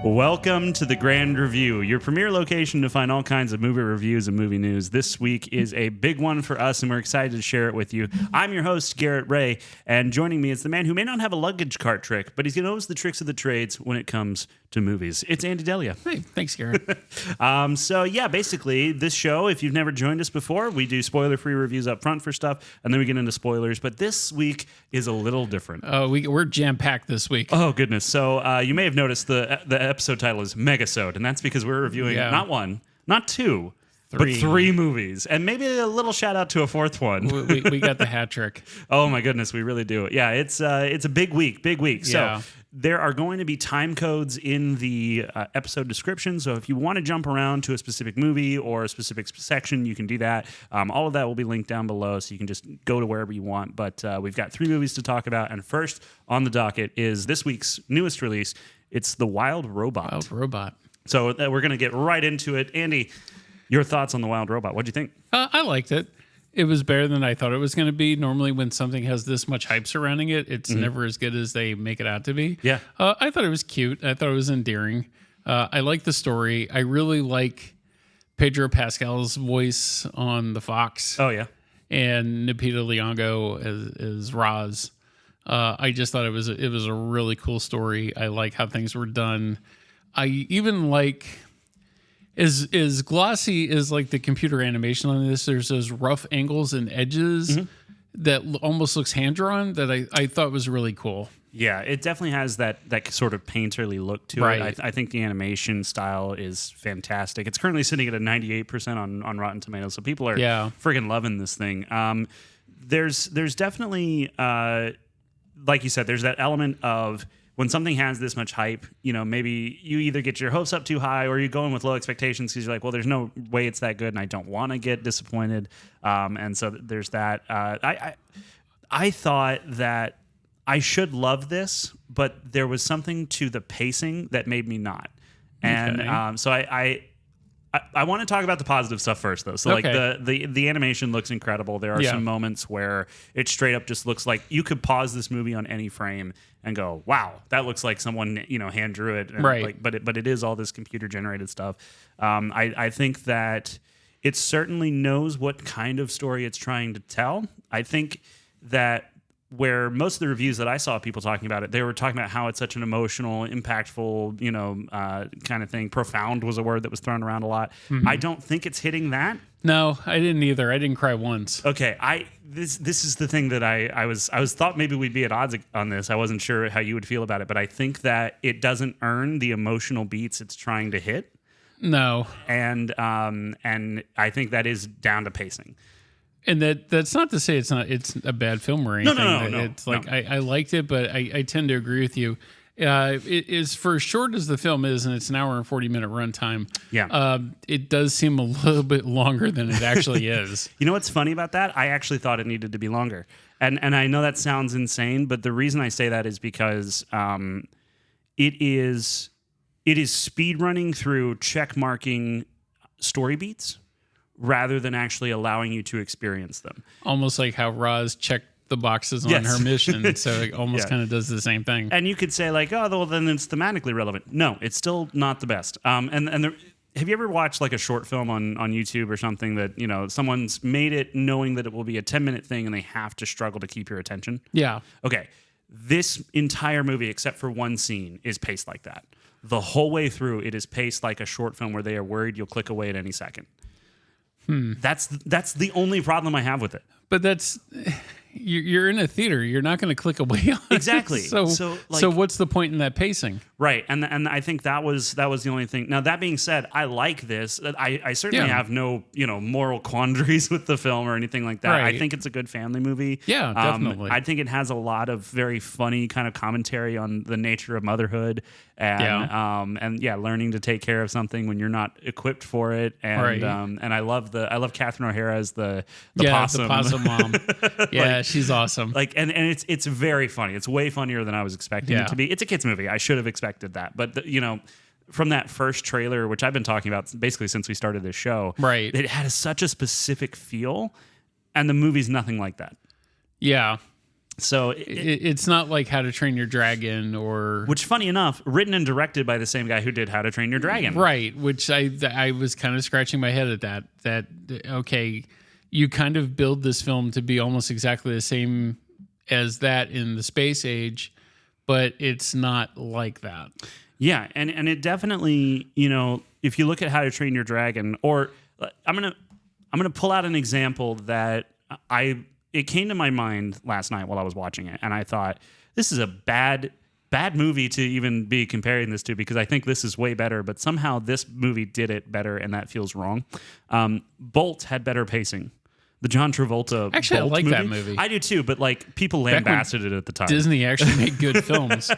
Welcome to the Grand Review, your premier location to find all kinds of movie reviews and movie news. This week is a big one for us, and we're excited to share it with you. I'm your host, Garrett Ray, and joining me is the man who may not have a luggage cart trick, but he knows the tricks of the trades when it comes to movies. It's Andy Delia. Hey, thanks, Garrett. Basically, this show, if you've never joined us before, we do spoiler-free reviews up front for stuff, and then we get into spoilers, but this week is a little different. We're jam-packed this week. Oh, goodness. So you may have noticed the episode title is MEGASODE, and that's because we're reviewing not one, not two, but three movies, and maybe a little shout out to a fourth one. we got the hat trick. Oh my goodness, we really do. Yeah, it's a big week. Yeah. So there are going to be time codes in the episode description. So if you want to jump around to a specific movie or a specific section, you can do that. All of that will be linked down below, so you can just go to wherever you want. But we've got three movies to talk about, and first on the docket is this week's newest release. It's The Wild Robot. Wild Robot. So we're going to get right into it. Andy, your thoughts on The Wild Robot. What'd you think? I liked it. It was better than I thought it was going to be. Normally, when something has this much hype surrounding it, it's never as good as they make it out to be. Yeah. I thought it was cute. I thought it was endearing. I like the story. I really like Pedro Pascal's voice on the Fox. Oh, yeah. And Lupita Nyong'o as Roz. I just thought it was a really cool story. I like how things were done. I even like as glossy as like the computer animation on this. There's those rough angles and edges that almost looks hand drawn that I thought was really cool. Yeah, it definitely has that sort of painterly look to it. I think the animation style is fantastic. It's currently sitting at a 98% on Rotten Tomatoes, so people are friggin' loving this thing. There's definitely like you said, there's that element of when something has this much hype, maybe you either get your hopes up too high or you go in with low expectations because you're like, well, there's no way it's that good and I don't want to get disappointed. And so there's that. I thought that I should love this, but there was something to the pacing that made me not. And so I want to talk about the positive stuff first, though. So, like the animation looks incredible. There are some moments where it straight up just looks like you could pause this movie on any frame and go, "Wow, that looks like someone hand drew it." And but it is all this computer generated stuff. I think that it certainly knows what kind of story it's trying to tell. I think that where most of the reviews that I saw people talking about it, they were talking about how it's such an emotional, impactful, kind of thing. Profound was a word that was thrown around a lot. I don't think it's hitting that. No, I didn't either. I didn't cry once. Okay, this is the thing that I was thought maybe we'd be at odds on this. I wasn't sure how you would feel about it, but I think that it doesn't earn the emotional beats it's trying to hit. No, and I think that is down to pacing. And that's not to say it's a bad film or anything. No. It's like I liked it, but I tend to agree with you. It is for as short as the film is, and it's an hour and 40-minute runtime. Yeah, it does seem a little bit longer than it actually is. You know what's funny about that? I actually thought it needed to be longer, and I know that sounds insane, but the reason I say that is because it is speed running through check marking story beats, rather than actually allowing you to experience them. Almost like how Roz checked the boxes on her mission, so it almost kind of does the same thing. And you could say like, oh, well, then it's thematically relevant. No, it's still not the best. Have you ever watched like a short film on YouTube or something that, someone's made it knowing that it will be a 10-minute thing and they have to struggle to keep your attention? Yeah. Okay. This entire movie, except for one scene, is paced like that. The whole way through, it is paced like a short film where they are worried you'll click away at any second. That's the only problem I have with it. But you're in a theater. You're not going to click away on it. Exactly. So what's the point in that pacing? Right. And I think that was the only thing. Now, that being said, I like this. I certainly have no, moral quandaries with the film or anything like that. Right. I think it's a good family movie. Yeah, definitely. I think it has a lot of very funny kind of commentary on the nature of motherhood and learning to take care of something when you're not equipped for it. And and I love Catherine O'Hara as the possum. The possum mom. Yeah, she's awesome. And it's very funny. It's way funnier than I was expecting it to be. It's a kids movie. I should have expected that. But from that first trailer, which I've been talking about basically since we started this show, it had such a specific feel, and the movie's nothing like that. Yeah. So it's not like How to Train Your Dragon or... Which, funny enough, written and directed by the same guy who did How to Train Your Dragon. Right, which I was kind of scratching my head at that, okay, you kind of build this film to be almost exactly the same as that in the space age, but it's not like that. Yeah, and it definitely, if you look at How to Train Your Dragon, or I'm gonna pull out an example that it came to my mind last night while I was watching it, and I thought, this is a bad movie to even be comparing this to, because I think this is way better, but somehow this movie did it better, and that feels wrong. Bolt had better pacing. The John Travolta actually, Bolt I like movie. That movie. I do too, but people lambasted it at the time. Disney actually made good films.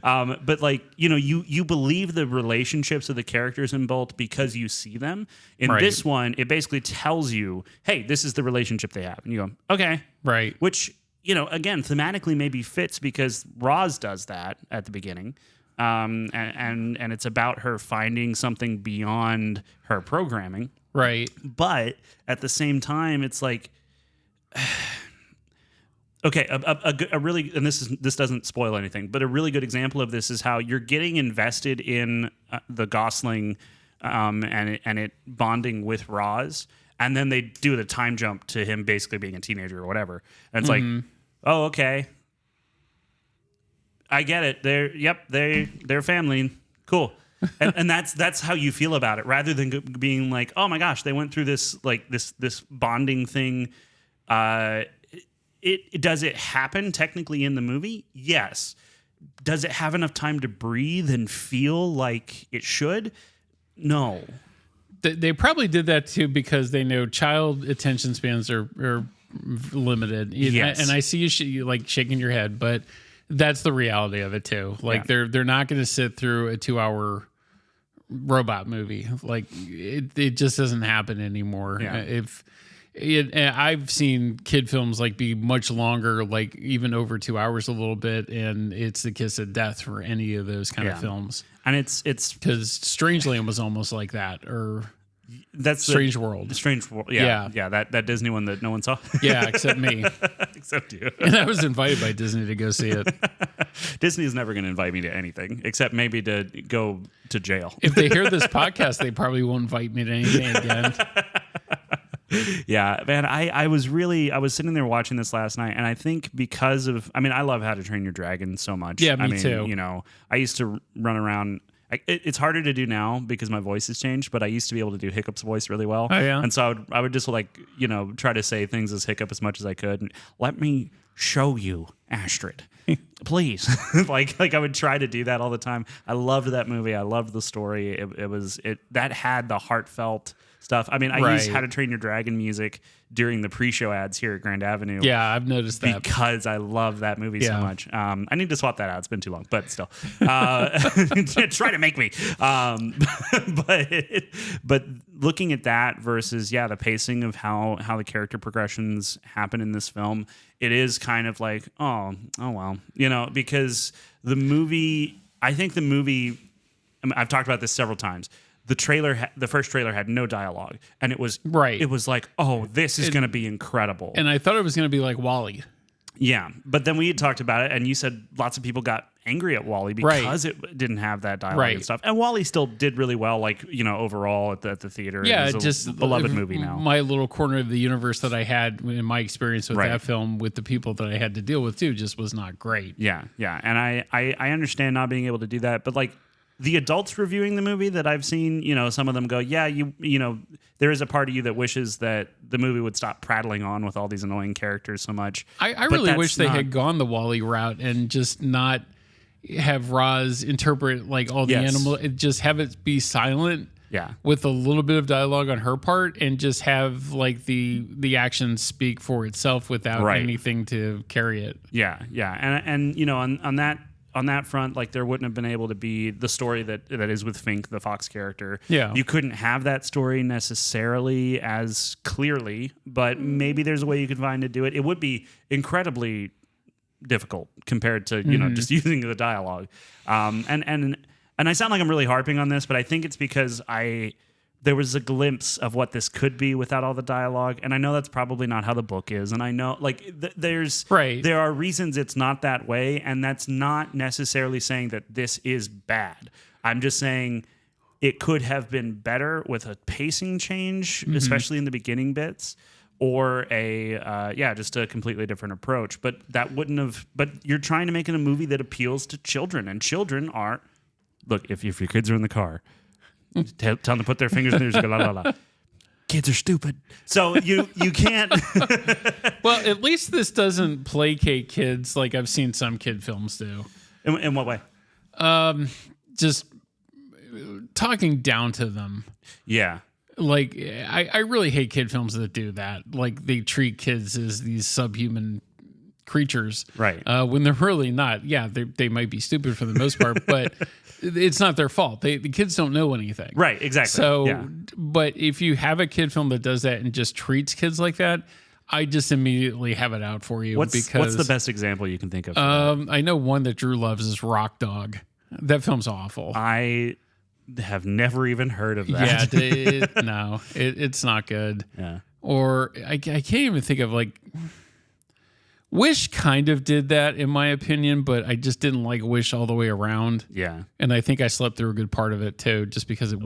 But you believe the relationships of the characters in Bolt because you see them. In this one, it basically tells you, hey, this is the relationship they have. And you go, okay. Right. Which, again, thematically maybe fits because Roz does that at the beginning. And it's about her finding something beyond her programming. Right. But at the same time, it's like, okay, a really, and this doesn't spoil anything, but a really good example of this is how you're getting invested in the Gosling and it bonding with Roz, and then they do the time jump to him basically being a teenager or whatever. And it's like, oh, okay, I get it. They're family. Cool. and that's how you feel about it, rather than being like, oh my gosh, they went through this this bonding thing. Does it happen technically in the movie? Yes. Does it have enough time to breathe and feel like it should? No. They probably did that too because they know child attention spans are limited. Yes. And I see you like shaking your head, but that's the reality of it too. Like they're not going to sit through a 2-hour robot movie. Like it just doesn't happen anymore. Yeah. I've seen kid films like be much longer, like even over 2 hours a little bit, and it's the kiss of death for any of those kind of films. And it's because Strangeland was almost like that, or that's Strange World. Strange World. Yeah. That Disney one that no one saw. Yeah, except me. Except you. And I was invited by Disney to go see it. Disney is never going to invite me to anything except maybe to go to jail. If they hear this podcast, they probably won't invite me to anything again. Yeah, man, I was sitting there watching this last night, and I think because of, I love How to Train Your Dragon so much. Yeah, me too. I used to run around. It's harder to do now because my voice has changed, but I used to be able to do Hiccup's voice really well. Oh, yeah? And so I would just try to say things as Hiccup as much as I could. And, let me show you, Astrid. Please. like I would try to do that all the time. I loved that movie. I loved the story. It that had the heartfelt stuff. I used How to Train Your Dragon music during the pre-show ads here at Grand Avenue. Yeah, I've noticed that. Because I love that movie so much. I need to swap that out. It's been too long, but still. Try to make me. But looking at that versus, the pacing of how the character progressions happen in this film, it is kind of like, oh well. Because I think the movie, I've talked about this several times, the first trailer had no dialogue, and it was right. It was like, oh, this is going to be incredible. And I thought it was going to be like WALL-E. Yeah, but then we had talked about it, and you said lots of people got angry at WALL-E because it didn't have that dialogue and stuff. And WALL-E still did really well, overall at the theater. Yeah, it was just a beloved movie now. My little corner of the universe that I had in my experience with that film, with the people that I had to deal with too, just was not great. Yeah, and I understand not being able to do that, but the adults reviewing the movie that I've seen, some of them go, yeah, there is a part of you that wishes that the movie would stop prattling on with all these annoying characters so much. I really wish they had gone the WALL-E route and just not have Roz interpret all the animal, just have it be silent. Yeah. With a little bit of dialogue on her part, and just have the action speak for itself without anything to carry it. Yeah. And on that front, there wouldn't have been able to be the story that is with Fink, the Fox character. Yeah. You couldn't have that story necessarily as clearly, but maybe there's a way you could find to do it. It would be incredibly difficult compared to, just using the dialogue. And I sound like I'm really harping on this, but I think it's because I there was a glimpse of what this could be without all the dialogue. And I know that's probably not how the book is. And I know there are reasons it's not that way. And that's not necessarily saying that this is bad. I'm just saying it could have been better with a pacing change, especially in the beginning bits, or just a completely different approach. But that wouldn't have, but you're trying to make it a movie that appeals to children, and children are, look, if your kids are in the car, tell them to put their fingers in there and go, la, la, la. Kids are stupid. So you can't. Well, at least this doesn't placate kids like I've seen some kid films do. In what way? Just talking down to them. Yeah. Like, I really hate kid films that do that. Like, they treat kids as these subhuman creatures. Right. When they're really not. Yeah, they might be stupid for the most part, but it's not their fault. The kids don't know anything. Right, exactly. So, but if you have a kid film that does that and just treats kids like that, I just immediately have it out for you. What's the best example you can think of? I know one that Drew loves is Rock Dog. That film's awful. I have never even heard of that. Yeah, it's not good. Yeah. Or I can't even think of, like, Wish kind of did that in my opinion, but I just didn't like Wish all the way around. Yeah. And I think I slept through a good part of it too, just because it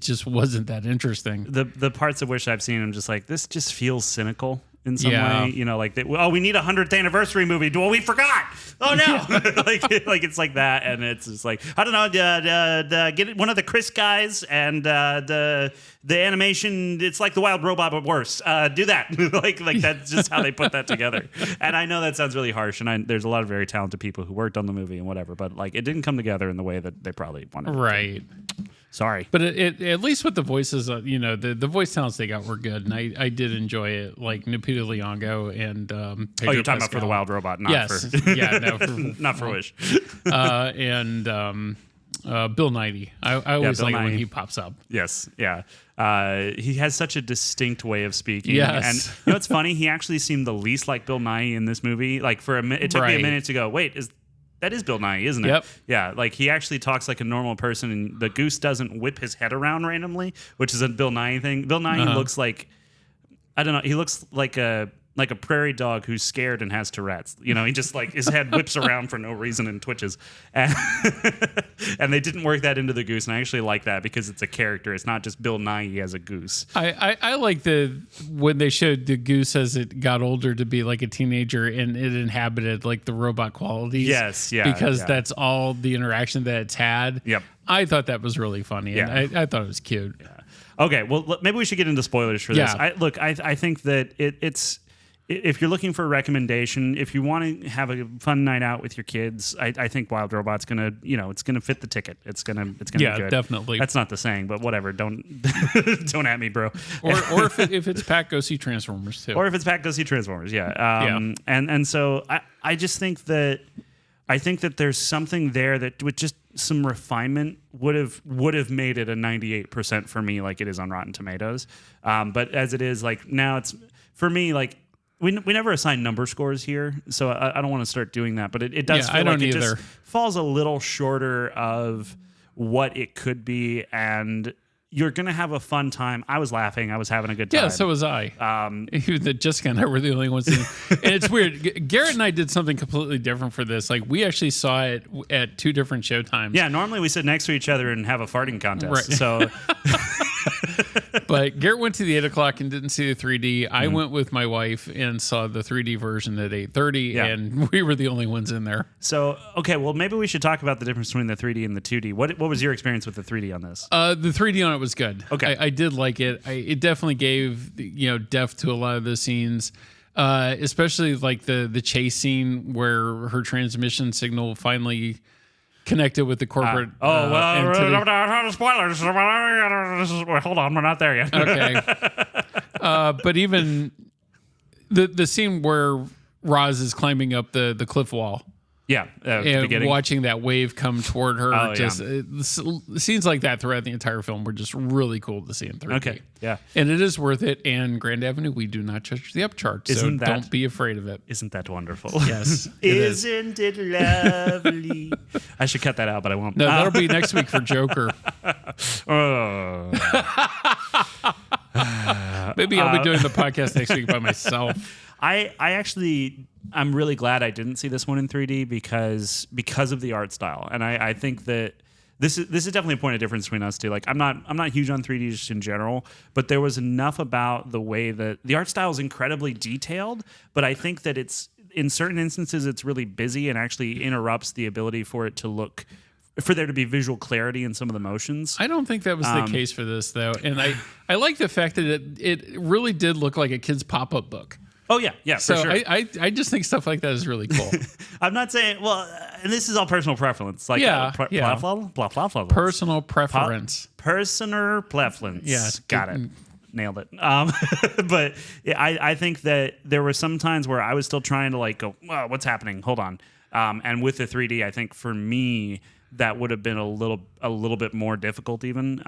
just wasn't that interesting. The parts of Wish I've seen, I'm just like, this just feels cynical in some way, you know, like we need a 100th anniversary movie. Well, we forgot. Oh no, like it's like that, and it's just like, I don't know, get one of the Chris guys and the animation. It's like the Wild Robot but worse. Do that, like that's just how they put that together. And I know that sounds really harsh, and there's a lot of very talented people who worked on the movie and whatever, but like it didn't come together in the way that they probably wanted. Right. Sorry, but it at least with the voices, the voice talents they got were good, and I did enjoy it. Like Lupita Nyong'o and Pedro you're talking Pascal. About for the Wild Robot, not for not for Wish, and Bill Nighy. I always like it when he pops up. Yes, yeah. He has such a distinct way of speaking. Yes. And you know what's funny? He actually seemed the least like Bill Nighy in this movie. Like for a minute, it took me a minute to go, wait, that is Bill Nighy, isn't it? Yep. Yeah, like he actually talks like a normal person, and the goose doesn't whip his head around randomly, which is a Bill Nighy thing. Bill Nighy looks like, I don't know, he looks like a prairie dog who's scared and has Tourette's. You know, he just like his head whips around for no reason and twitches. And they didn't work that into the goose, and I actually like that because it's a character. It's not just Bill Nighy as a goose. I like when they showed the goose as it got older to be like a teenager, and it inhabited like the robot qualities. Yes, yeah. Because that's all the interaction that it's had. Yep. I thought that was really funny, and I thought it was cute. Yeah. Okay, well, maybe we should get into spoilers for this. I think that it's... If you're looking for a recommendation, if you want to have a fun night out with your kids, I think Wild Robot's gonna fit the ticket. It's gonna be good. Yeah, definitely. That's not the saying, but whatever. Don't don't at me, bro. Or if it's Pat, go see Transformers too. Or if it's Pat, go see Transformers. Yeah. And so I just think that there's something there that with just some refinement would have made it a 98% for me, like it is on Rotten Tomatoes. But as it is, like now it's for me like. We never assign number scores here, so I don't want to start doing that. But it does feel like it just falls a little shorter of what it could be, and you're going to have a fun time. I was laughing. I was having a good time. Yeah, so was I. Jessica and I were the only ones. And it's weird. Garrett and I did something completely different for this. Like, we actually saw it at 2 different showtimes. Yeah, normally we sit next to each other and have a farting contest. Right. So... But Garrett went to the 8 o'clock and didn't see the 3D. I went with my wife and saw the 3D version at 8:30, and we were the only ones in there. So, okay, well, maybe we should talk about the difference between the 3D and the 2D. What was your experience with the 3D on this? The 3D on it was good. Okay. I did like it. It definitely gave depth to a lot of the scenes, especially like the chase scene where her transmission signal finally connected with the corporate. Spoilers. Hold on, we're not there yet. Okay. But even the scene where Roz is climbing up the cliff wall. Yeah. And watching that wave come toward her. Scenes like that throughout the entire film were just really cool to see in 3D. Okay. Yeah. And it is worth it. And Grand Avenue, we do not judge the upcharge. So don't be afraid of it. Isn't that wonderful? Yes. Isn't it lovely? I should cut that out, but I won't. No, that'll be next week for Joker. Maybe I'll be doing the podcast next week by myself. I'm really glad I didn't see this one in 3D because of the art style, and I think that this is definitely a point of difference between us two. Like I'm not huge on 3D just in general, but there was enough about the way that the art style is incredibly detailed, but I think that it's in certain instances it's really busy and actually interrupts the ability for there to be visual clarity in some of the motions. I don't think that was the case for this though, and I like the fact that it really did look like a kid's pop-up book. Oh yeah, so for sure. I just think stuff like that is really cool. I'm not saying and this is all personal preference. Like personal preference. Personal preference. Yeah, got it. Nailed it. But yeah, I think that there were some times where I was still trying to like go, oh, what's happening? Hold on. And with the 3D, I think for me that would have been a little bit more difficult even.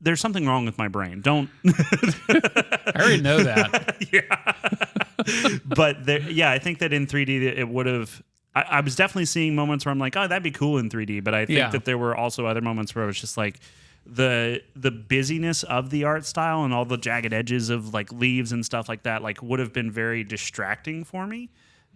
There's something wrong with my brain. Don't. I already know that. Yeah. But I think that in 3D it would have. I was definitely seeing moments where I'm like, oh, that'd be cool in 3D. But I think that there were also other moments where I was just like, the busyness of the art style and all the jagged edges of like leaves and stuff like that like would have been very distracting for me.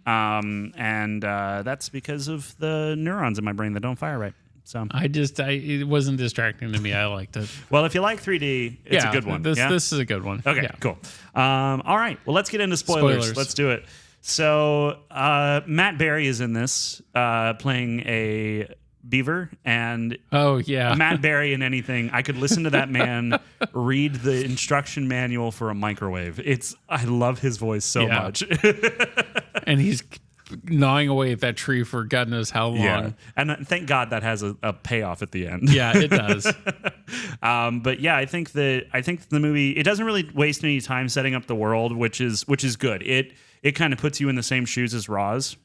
And that's because of the neurons in my brain that don't fire right. So it wasn't distracting to me. I liked it. Well, if you like 3D, it's a good one. This is a good one. Okay, cool. All right. Well, let's get into spoilers. Let's do it. So Matt Berry is in this playing a beaver, and Matt Berry in anything. I could listen to that man read the instruction manual for a microwave. I love his voice so much. And he's gnawing away at that tree for God knows how long. Yeah. And thank God that has a payoff at the end. Yeah, it does. But yeah, I think the movie, it doesn't really waste any time setting up the world, which is good. It kind of puts you in the same shoes as Roz.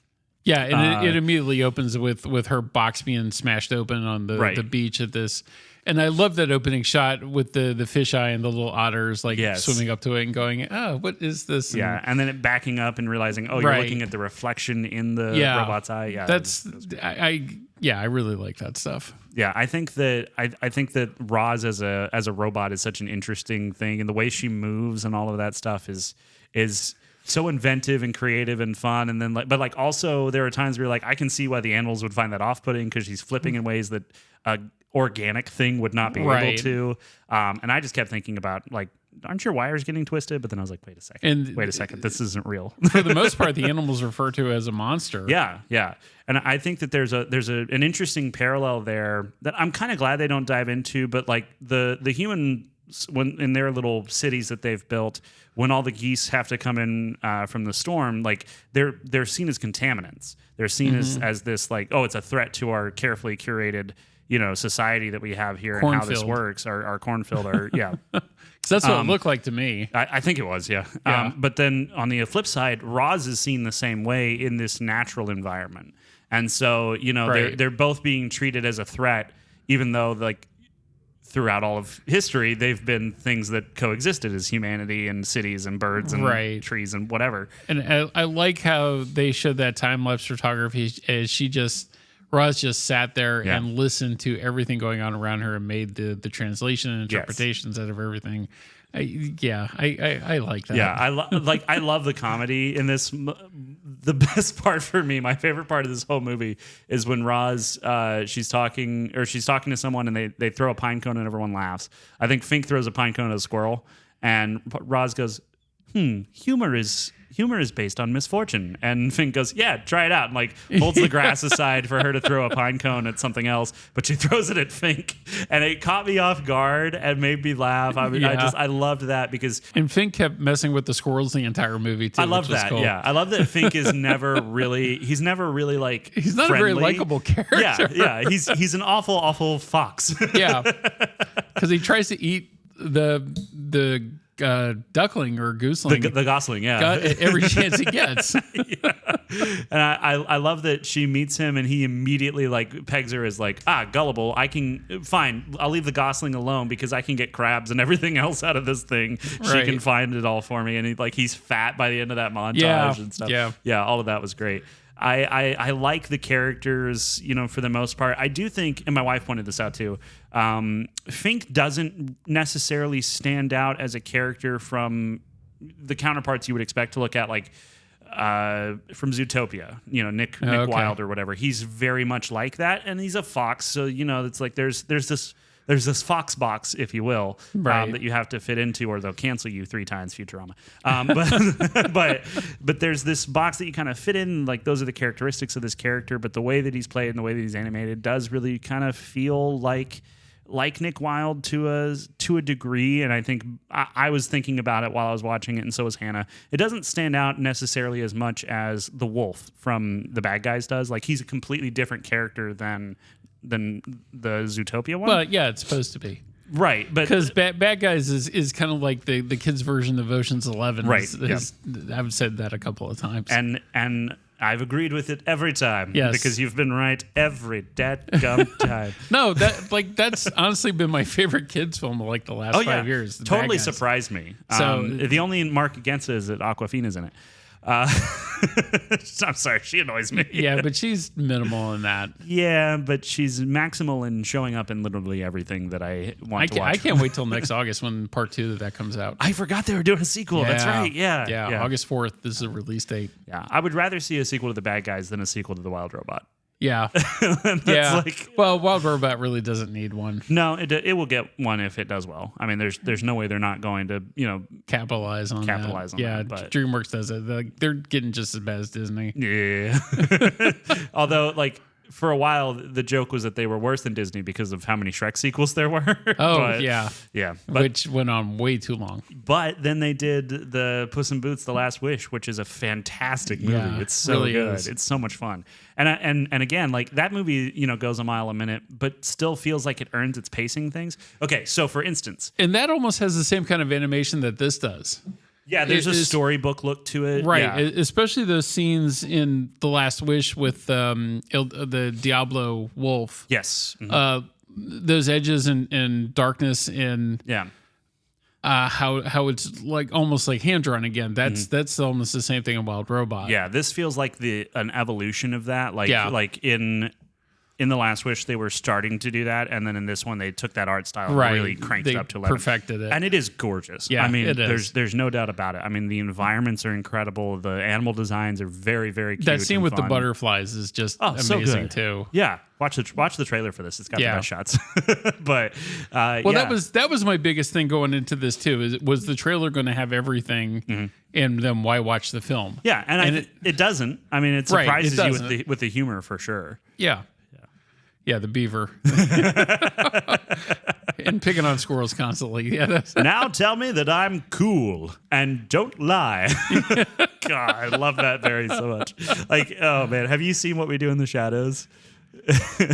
Yeah, and it immediately opens with her box being smashed open on the beach at this. And I love that opening shot with the fisheye and the little otters swimming up to it and going, oh, what is this? Yeah, and then it backing up and realizing, oh, you're looking at the reflection in the robot's eye. Yeah, that's I really like that stuff. Yeah, I think that Roz as a robot is such an interesting thing, and the way she moves and all of that stuff is so inventive and creative and fun. And then but also there are times where I can see why the animals would find that off-putting because she's flipping in ways that organic thing would not be able to. And I just kept thinking about aren't your wires getting twisted? But then I was like, wait a second, this isn't real. For the most part, the animals refer to as a monster. Yeah. And I think that there's an interesting parallel there that I'm kind of glad they don't dive into, but the human, when in their little cities that they've built, when all the geese have to come in from the storm, they're seen as contaminants. They're seen as this it's a threat to our carefully curated society that we have here and how this works. Our cornfield, because that's what it looked like to me. I think it was, yeah. But then on the flip side, Roz is seen the same way in this natural environment, and so they're both being treated as a threat, even though throughout all of history they've been things that coexisted as humanity and cities and birds and trees and whatever. And I like how they showed that time lapse photography as Roz just sat there and listened to everything going on around her and made the translation and interpretations out of everything. I like that. Yeah, I love the comedy in this. The best part for me, my favorite part of this whole movie, is when Roz she's talking to someone and they throw a pine cone and everyone laughs. I think Fink throws a pine cone at a squirrel, and Roz goes, humor is based on misfortune. And Fink goes, yeah, try it out. And holds the grass aside for her to throw a pine cone at something else, but she throws it at Fink. And it caught me off guard and made me laugh. I loved that because... And Fink kept messing with the squirrels the entire movie too. I love that, cool. Yeah. I love that Fink is never really... He's never really He's not friendly. A very likable character. Yeah. He's an awful fox. Yeah. Because he tries to eat the duckling or gooseling. The gosling, yeah. Every chance he gets. Yeah. And I love that she meets him and he immediately pegs her as gullible. I'll leave the gosling alone because I can get crabs and everything else out of this thing. She can find it all for me. And he's fat by the end of that montage and stuff. Yeah, all of that was great. I like the characters, for the most part. I do think, and my wife pointed this out too, Fink doesn't necessarily stand out as a character from the counterparts you would expect to look at, like from Zootopia, Nick Wilde or whatever. He's very much like that, and he's a fox, so it's like there's this fox box, if you will, that you have to fit into, or they'll cancel you 3 times, Futurama. But there's this box that you kind of fit in. Like, those are the characteristics of this character. But the way that he's played and the way that he's animated does really kind of feel like Nick Wilde to a degree. And I think I was thinking about it while I was watching it, and so was Hannah. It doesn't stand out necessarily as much as the wolf from The Bad Guys does. Like, he's a completely different character than the Zootopia one. Well, yeah, it's supposed to be. Right, but because Bad Guys is kind of like the kids' version of Ocean's 11. Right, I've said that a couple of times, and I've agreed with it every time. Yes, because you've been right every dadgum time. No, that's honestly been my favorite kids film of like the last 5 years. Totally surprised me. So the only mark against it is that Awkwafina's in it. I'm sorry, she annoys me. Yeah, but she's minimal in that. Yeah, but she's maximal in showing up in literally everything that I want to watch. I can't wait till next August when part 2 that comes out. I forgot they were doing a sequel. Yeah. That's right. Yeah. August 4th. This is a release date. Yeah, I would rather see a sequel to The Bad Guys than a sequel to The Wild Robot. Yeah. Well, Wild Robot really doesn't need one. No, it will get one if it does well. I mean, there's no way they're not going to capitalize on that. Yeah, but DreamWorks does it. They're getting just as bad as Disney. Yeah. Although, like, for a while, the joke was that they were worse than Disney because of how many Shrek sequels there were. Oh, yeah. But, which went on way too long. But then they did the Puss in Boots: The Last Wish, which is a fantastic movie. Yeah, it's so really good. Is. It's so much fun. And again, like, that movie, goes a mile a minute, but still feels like it earns its pacing things. Okay, so for instance, and that almost has the same kind of animation that this does. Yeah, there's a storybook look to it. Right, yeah. Especially those scenes in The Last Wish with the Diablo wolf. Yes. Mm-hmm. Those edges and darkness and how it's like almost like hand drawn again. That's almost the same thing in Wild Robot. Yeah, this feels like an evolution of that. Like in The Last Wish, they were starting to do that, and then in this one, they took that art style and really cranked it up to 11. Perfected it. And it is gorgeous. Yeah, I mean, it is. There's no doubt about it. I mean, the environments are incredible. The animal designs are very, very cute. That scene with fun. the butterflies is just amazing, too. Yeah. Watch the trailer for this. It's got the best shots. But that was my biggest thing going into this too. Was the trailer going to have everything, and then why watch the film? Yeah, and it doesn't. I mean, it surprises you with the humor for sure. Yeah, the beaver. And picking on squirrels constantly. Yeah. Now tell me that I'm cool and don't lie. God, I love that very so much. Like, oh man, have you seen What We Do in the Shadows?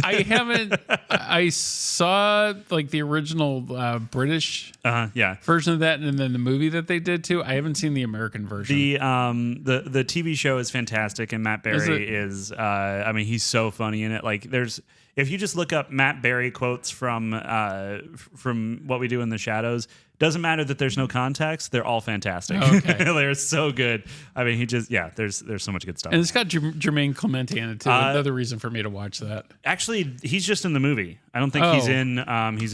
I haven't. I saw like the original British version of that, and then the movie that they did too. I haven't seen the American version. The TV show is fantastic, and Matt Berry is I mean, he's so funny in it. Like, if you just look up Matt Berry quotes from What We Do in the Shadows, doesn't matter that there's no context; they're all fantastic. Okay. They're so good. I mean, there's so much good stuff. And it's got Jermaine Clemente in it too. Another reason for me to watch that. Actually, he's just in the movie. I don't think he's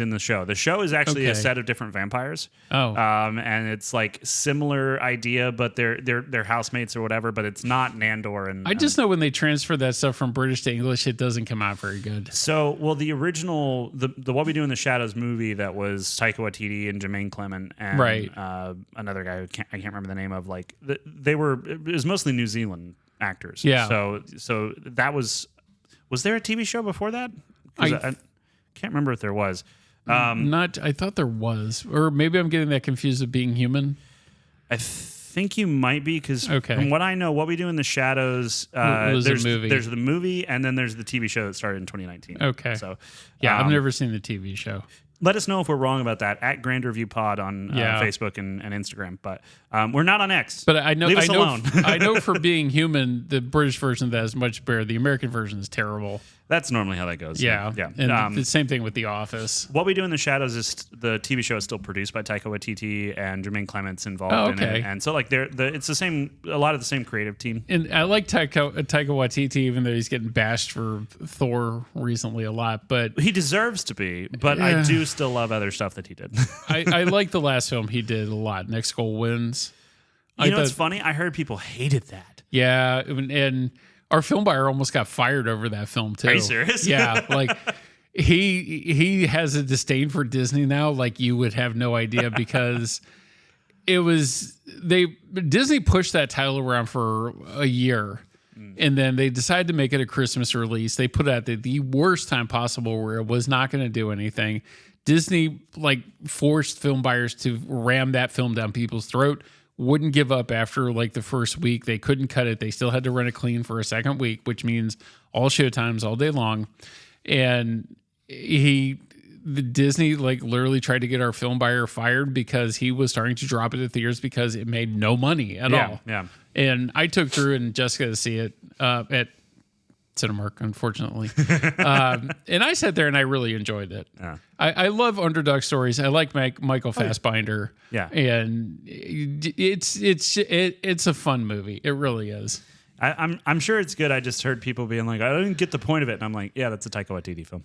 in the show. The show is actually a set of different vampires. And it's like similar idea, but they're housemates or whatever. But it's not Nandor. And I just know when they transfer that stuff from British to English, it doesn't come out very good. So, well, the original the What We Do in the Shadows movie that was Taika Waititi and Jermaine Clement and another guy who I can't remember the name of. Like, it was mostly New Zealand actors. Yeah. So that was there a TV show before that? I can't remember if there was. I thought there was, or maybe I'm getting that confused with Being Human. I think you might be, because from what I know, What We Do in the Shadows, there's the movie, and then there's the TV show that started in 2019. Okay. So I've never seen the TV show. Let us know if we're wrong about that at Grand Review Pod on Facebook and Instagram. But we're not on X. But I know, leave us alone. I know for Being Human, the British version of that is much better. The American version is terrible. That's normally how that goes. Yeah. And the same thing with The Office. What We Do in the Shadows is the TV show is still produced by Taika Waititi and Jermaine Clement's involved in it. And so like it's the same, a lot of the same creative team. And I like Taika Waititi, even though he's getting bashed for Thor recently a lot, but he deserves to be, but I do still love other stuff that he did. I like the last film he did a lot. Next Goal Wins. You know what's funny? I heard people hated that. Yeah. And our film buyer almost got fired over that film too. Are you serious? Yeah, like he has a disdain for Disney now, like you would have no idea, because Disney pushed that title around for a year, and then they decided to make it a Christmas release. They put it at the worst time possible where it was not going to do anything. Disney like forced film buyers to ram that film down people's throat. Wouldn't give up after like the first week. They couldn't cut it. They still had to run it clean for a second week, which means all showtimes all day long. And Disney like literally tried to get our film buyer fired because he was starting to drop it at theaters because it made no money at all. Yeah. And I took Drew and Jessica to see it at Cinemark, unfortunately. And I sat there and I really enjoyed it. Yeah. I love underdog stories. I like Michael Fassbender. Yeah. And it's a fun movie. It really is. I'm sure it's good. I just heard people being like, I didn't get the point of it. And I'm like, yeah, that's a Taika Waititi film.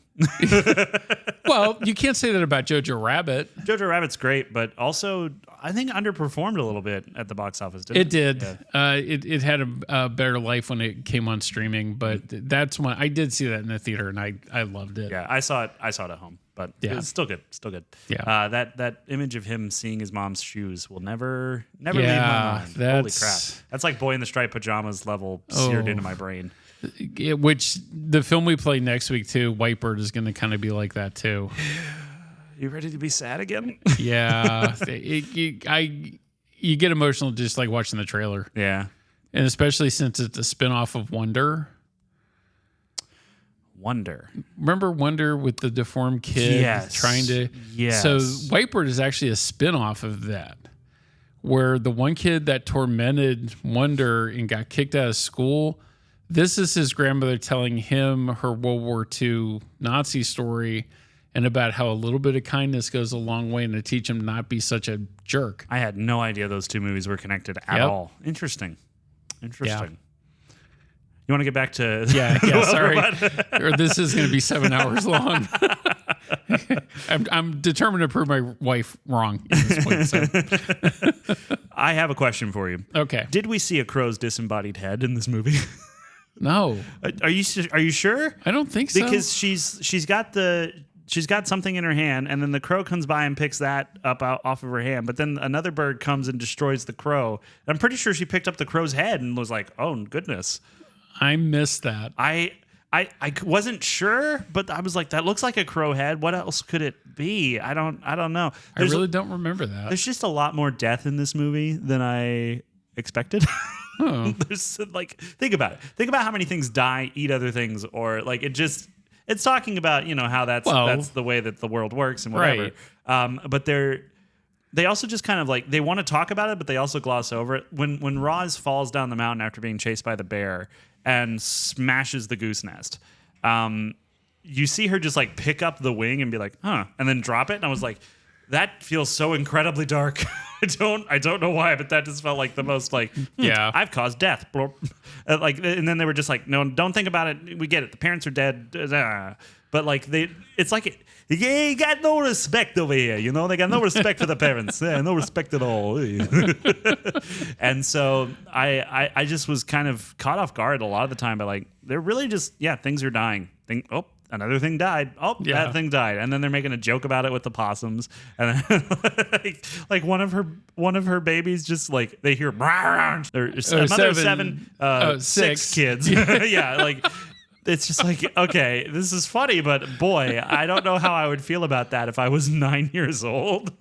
Well, you can't say that about Jojo Rabbit. Jojo Rabbit's great, but also I think underperformed a little bit at the box office, didn't it? It did. Yeah. It had a better life when it came on streaming, but that's when I did see that in the theater and I loved it. Yeah, I saw it at home, but it's still good. Still good. Yeah. That image of him seeing his mom's shoes will never leave my mind. Holy crap. That's like Boy in the Striped Pajamas level seared into my brain. Which the film we play next week too, Whitebird, is going to kind of be like that too. You ready to be sad again? Yeah, you get emotional just like watching the trailer. Yeah, and especially since it's a spinoff of Wonder. Remember Wonder with the deformed kid trying to? Yes. So Whitebird is actually a spinoff of that, where the one kid that tormented Wonder and got kicked out of school. This is his grandmother telling him her World War II Nazi story and about how a little bit of kindness goes a long way and to teach him not be such a jerk. I had no idea those two movies were connected at all. Interesting. Yeah. You want to get back to... Yeah, sorry. Or this is going to be 7 hours long. I'm determined to prove my wife wrong at this point. So. I have a question for you. Okay. Did we see a crow's disembodied head in this movie? No. Are you sure? I don't think so. Because she's got something in her hand, and then the crow comes by and picks that up off of her hand. But then another bird comes and destroys the crow. I'm pretty sure she picked up the crow's head and was like, "Oh goodness." I missed that. I wasn't sure, but I was like, "That looks like a crow head. What else could it be?" I don't know. I really don't remember that. There's just a lot more death in this movie than I expected. Oh. There's like, think about it. Think about how many things die, eat other things, or like it's talking about, how that's the way that the world works and whatever. Right. But they also just kind of like, they want to talk about it, but they also gloss over it. When Roz falls down the mountain after being chased by the bear and smashes the goose nest, you see her just like pick up the wing and be like, huh, and then drop it. And I was like, that feels so incredibly dark. I don't know why, but that just felt like the most like, I've caused death. Like, and then they were just like, no, don't think about it. We get it. The parents are dead. But like it's like, you got no respect over here. They got no respect for the parents. Yeah, no respect at all. And so I just was kind of caught off guard a lot of the time by like, they're really just, things are dying. Another thing died. That thing died, and then they're making a joke about it with the possums, and then like one of her babies just like they hear there's another six kids. Yeah, like it's just like, okay, this is funny, but boy, I don't know how I would feel about that if I was 9 years old.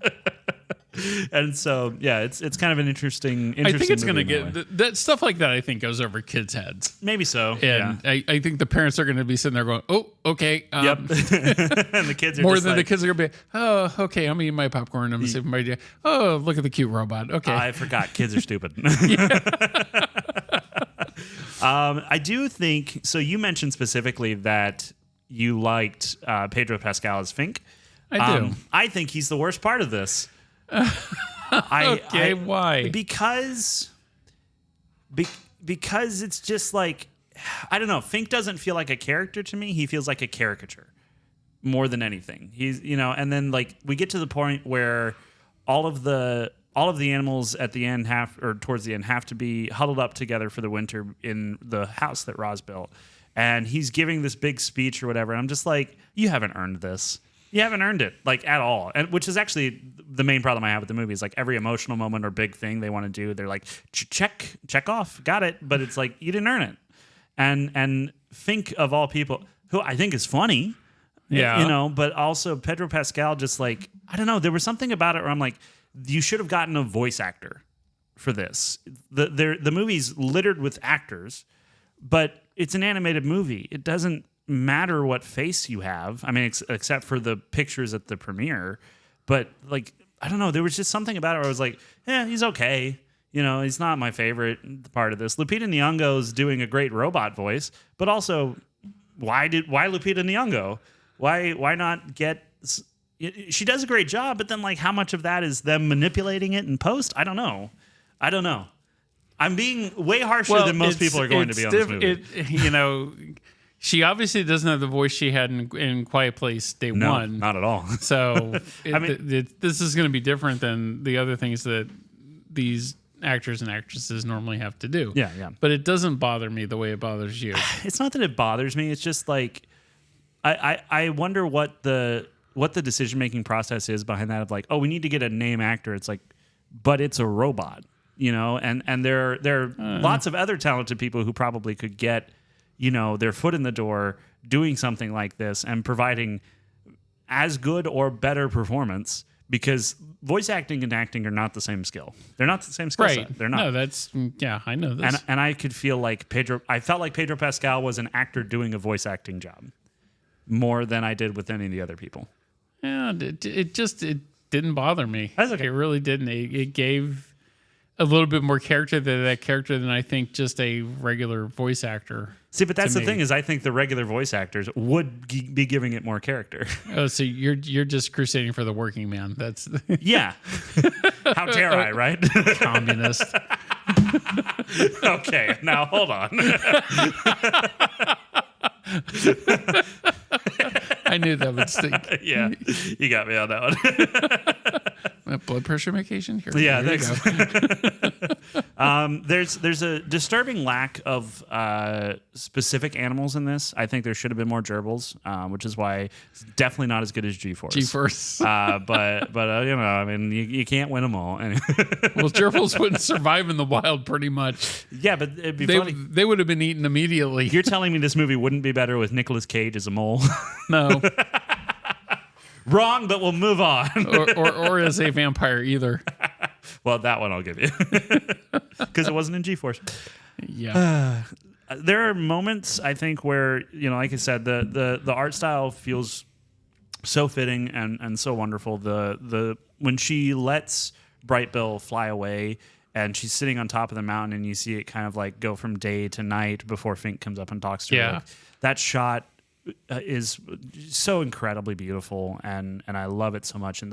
And so, it's kind of an interesting. I think it's going to get that stuff like that. I think goes over kids' heads. Maybe so. And I think the parents are going to be sitting there going, "Oh, okay." Yep. And the kids are more just than like, the kids are going to be. Oh, okay. I'm eating my popcorn. I'm sipping my day. Oh, look at the cute robot. Okay. I forgot. Kids are stupid. I do think so. You mentioned specifically that you liked Pedro Pascal as Fink. I do. I think he's the worst part of this. Why? Because it's just like, I don't know. Fink doesn't feel like a character to me. He feels like a caricature more than anything. He's, and then like we get to the point where all of the animals at the end towards the end have to be huddled up together for the winter in the house that Roz built. And he's giving this big speech or whatever. And I'm just like, you haven't earned this. You haven't earned it, like, at all. And which is actually the main problem I have with the movie is like every emotional moment or big thing they want to do, they're like, check off, got it. But it's like, you didn't earn it. And Fink, of all people, who I think is funny, but also Pedro Pascal, just like, I don't know, there was something about it where I'm like, you should have gotten a voice actor for this. The movie's littered with actors, but it's an animated movie. It doesn't matter what face you have. I mean, except for the pictures at the premiere. But like, I don't know, there was just something about it where I was like, he's okay. He's not my favorite part of this. Lupita Nyong'o's doing a great robot voice, but also, why Lupita Nyong'o? Why not get? She does a great job, but then like, how much of that is them manipulating it in post? I don't know. I'm being way harsher than most people are going to be on this movie. She obviously doesn't have the voice she had in Quiet Place Day One. Not at all. So this is going to be different than the other things that these actors and actresses normally have to do. Yeah. But it doesn't bother me the way it bothers you. It's not that it bothers me. It's just like, I wonder what the decision-making process is behind that of like, oh, we need to get a name actor. It's like, but it's a robot, and there are lots of other talented people who probably could get, their foot in the door doing something like this and providing as good or better performance, because voice acting and acting are not the same skill. They're not the same skill set. They're not. No, I know this. And I could feel like I felt like Pedro Pascal was an actor doing a voice acting job more than I did with any of the other people. Yeah, it didn't bother me. That's okay. It really didn't. It gave a little bit more character to that character than I think just a regular voice actor. See, but that's the thing is I think the regular voice actors would be giving it more character. Oh, so you're just crusading for the working man. That's yeah. How dare I, right? Communist. Okay, now hold on. I knew that would stink. Yeah, you got me on that one. Blood pressure medication? Here, yeah, here there's a disturbing lack of specific animals in this. I think there should have been more gerbils, which is why it's definitely not as good as G-Force. But I mean, you can't win them all. Well, gerbils wouldn't survive in the wild pretty much. Yeah, but it'd be funny. They would have been eaten immediately. You're telling me this movie wouldn't be better with Nicolas Cage as a mole? No. Wrong, but we'll move on. or as a vampire either. Well, that one I'll give you. Because it wasn't in G-Force. Yeah. There are moments, I think, where, like I said, the art style feels so fitting and so wonderful. When she lets Bright Bill fly away and she's sitting on top of the mountain and you see it kind of like go from day to night before Fink comes up and talks to her. Like, that shot is so incredibly beautiful, and I love it so much. And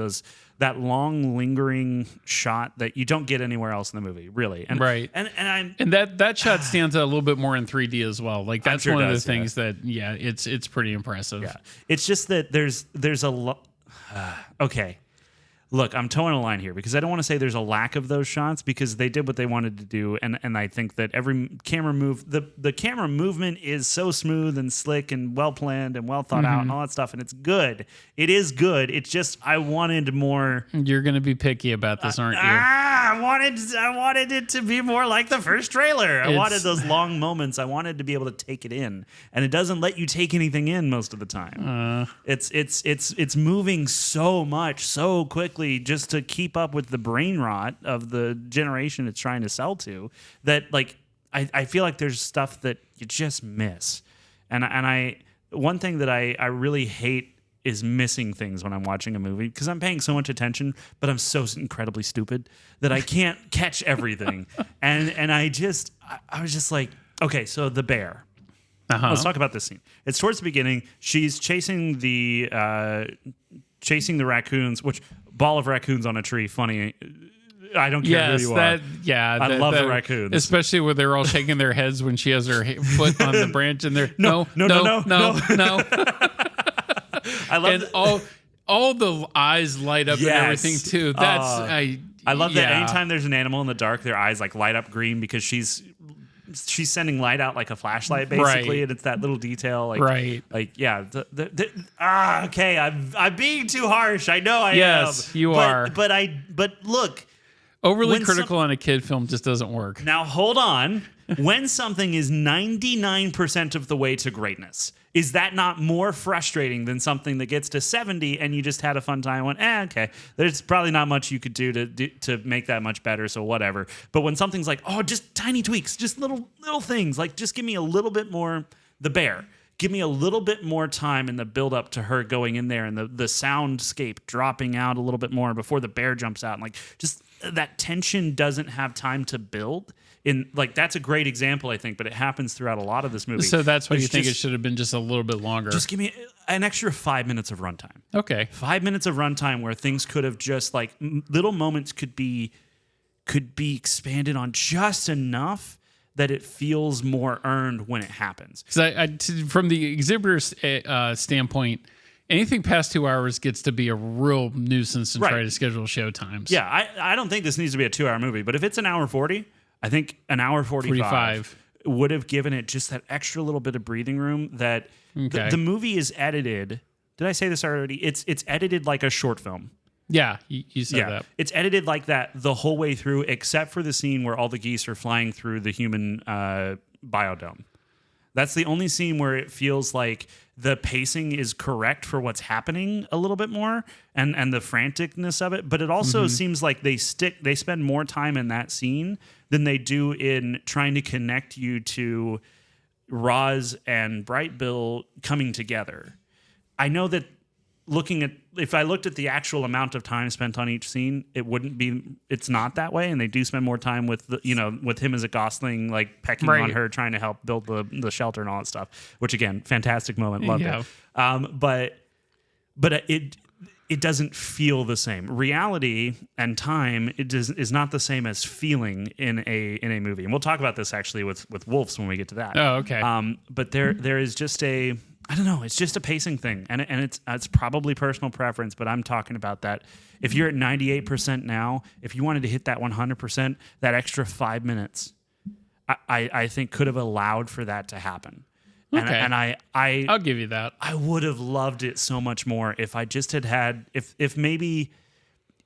that long lingering shot that you don't get anywhere else in the movie, really. And, right. And that shot stands out a little bit more in 3D as well. Like that's one of the things that it's pretty impressive. Yeah, it's just that there's a lot. Okay. Look, I'm towing a line here because I don't want to say there's a lack of those shots, because they did what they wanted to do, and I think that every camera move, the camera movement is so smooth and slick and well planned and well thought out and all that stuff, and it's good. It is good. It's just I wanted more. You're going to be picky about this, aren't you? I wanted it to be more like the first trailer. I wanted those long moments. I wanted to be able to take it in, and it doesn't let you take anything in most of the time. It's moving so much so quickly, just to keep up with the brain rot of the generation it's trying to sell to, that like I feel like there's stuff that you just miss. And one thing that I really hate is missing things when I'm watching a movie, because I'm paying so much attention, but I'm so incredibly stupid that I can't catch everything. And I was just like, okay, so the bear. Let's talk about this scene. It's towards the beginning. She's chasing the raccoons, which ball of raccoons on a tree. Funny. I don't care who you are. I love the raccoons. Especially when they're all shaking their heads when she has her foot on the branch and they're no. I love all the eyes light up and everything too. I love that anytime there's an animal in the dark, their eyes like light up green because she's sending light out like a flashlight basically, and it's that little detail. Okay, I'm being too harsh. I know I am. Yes, you are. But look. Overly critical on a kid film just doesn't work. Now, hold on. When something is 99% of the way to greatness, is that not more frustrating than something that gets to 70 and you just had a fun time and went, okay, there's probably not much you could do to make that much better, so whatever. But when something's like, oh, just tiny tweaks, just little things, like just give me a little bit more, the bear. Give me a little bit more time in the build up to her going in there and the soundscape dropping out a little bit more before the bear jumps out. And like just that tension doesn't have time to build. That's a great example, I think, but it happens throughout a lot of this movie. So that's why you think it should have been just a little bit longer. Just give me an extra 5 minutes of runtime. Okay. 5 minutes of runtime where things could have just like little moments could be expanded on just enough that it feels more earned when it happens. Because from the exhibitor's standpoint, anything past 2 hours gets to be a real nuisance and try to schedule show times. Yeah, I don't think this needs to be a 2 hour movie, but if it's an hour 40, I think an hour 45 would have given it just that extra little bit of breathing room that the movie is edited. Did I say this already? It's edited like a short film. Yeah, you said that. It's edited like that the whole way through, except for the scene where all the geese are flying through the human biodome. That's the only scene where it feels like the pacing is correct for what's happening a little bit more and the franticness of it. But it also seems like they spend more time in that scene than they do in trying to connect you to Roz and Bright Bill coming together. I know that if I looked at the actual amount of time spent on each scene, it's not that way. And they do spend more time with with him as a gosling, like pecking on her, trying to help build the shelter and all that stuff, which again, fantastic moment. Loved it. But it doesn't feel the same. Reality and time is not the same as feeling in a movie. And we'll talk about this actually with Wolves when we get to that. Oh, okay. But there is just I don't know. It's just a pacing thing, and it's probably personal preference. But I'm talking about that. If you're at 98% now, if you wanted to hit that 100%, that extra 5 minutes, I think could have allowed for that to happen. Okay. And I'll give you that. I would have loved it so much more if I just had if maybe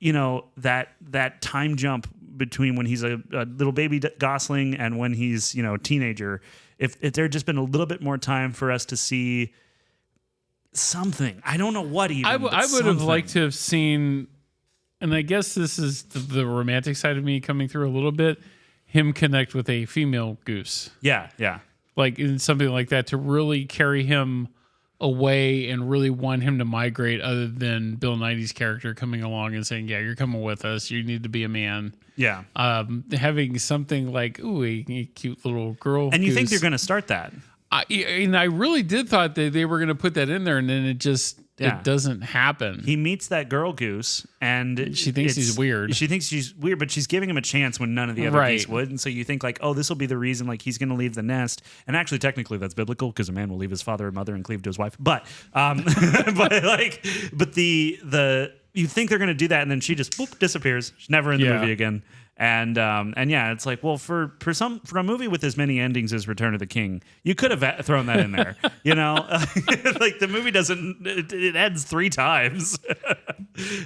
that time jump between when he's a little baby gosling and when he's a teenager. If there had just been a little bit more time for us to see something. I don't know what even. I would have liked to have seen, and I guess this is the romantic side of me coming through a little bit, him connect with a female goose. Yeah. Like in something like that to really carry him away and really want him to migrate other than Bill Nighy's character coming along and saying, yeah, you're coming with us. You need to be a man. Yeah. Having something like, ooh, a cute little girl. And you think they're going to start that. I really did thought that they were going to put that in there, and then it doesn't happen. He meets that girl goose, and she thinks he's weird. She thinks she's weird, but she's giving him a chance when none of the other geese would. And so you think like, oh, this will be the reason like he's going to leave the nest. And actually, technically, that's biblical because a man will leave his father and mother and cleave to his wife. But you think they're going to do that, and then she just disappears. She's never in the movie again. And yeah, it's like, well, for a movie with as many endings as Return of the King, you could have thrown that in there, like the movie it ends 3 times,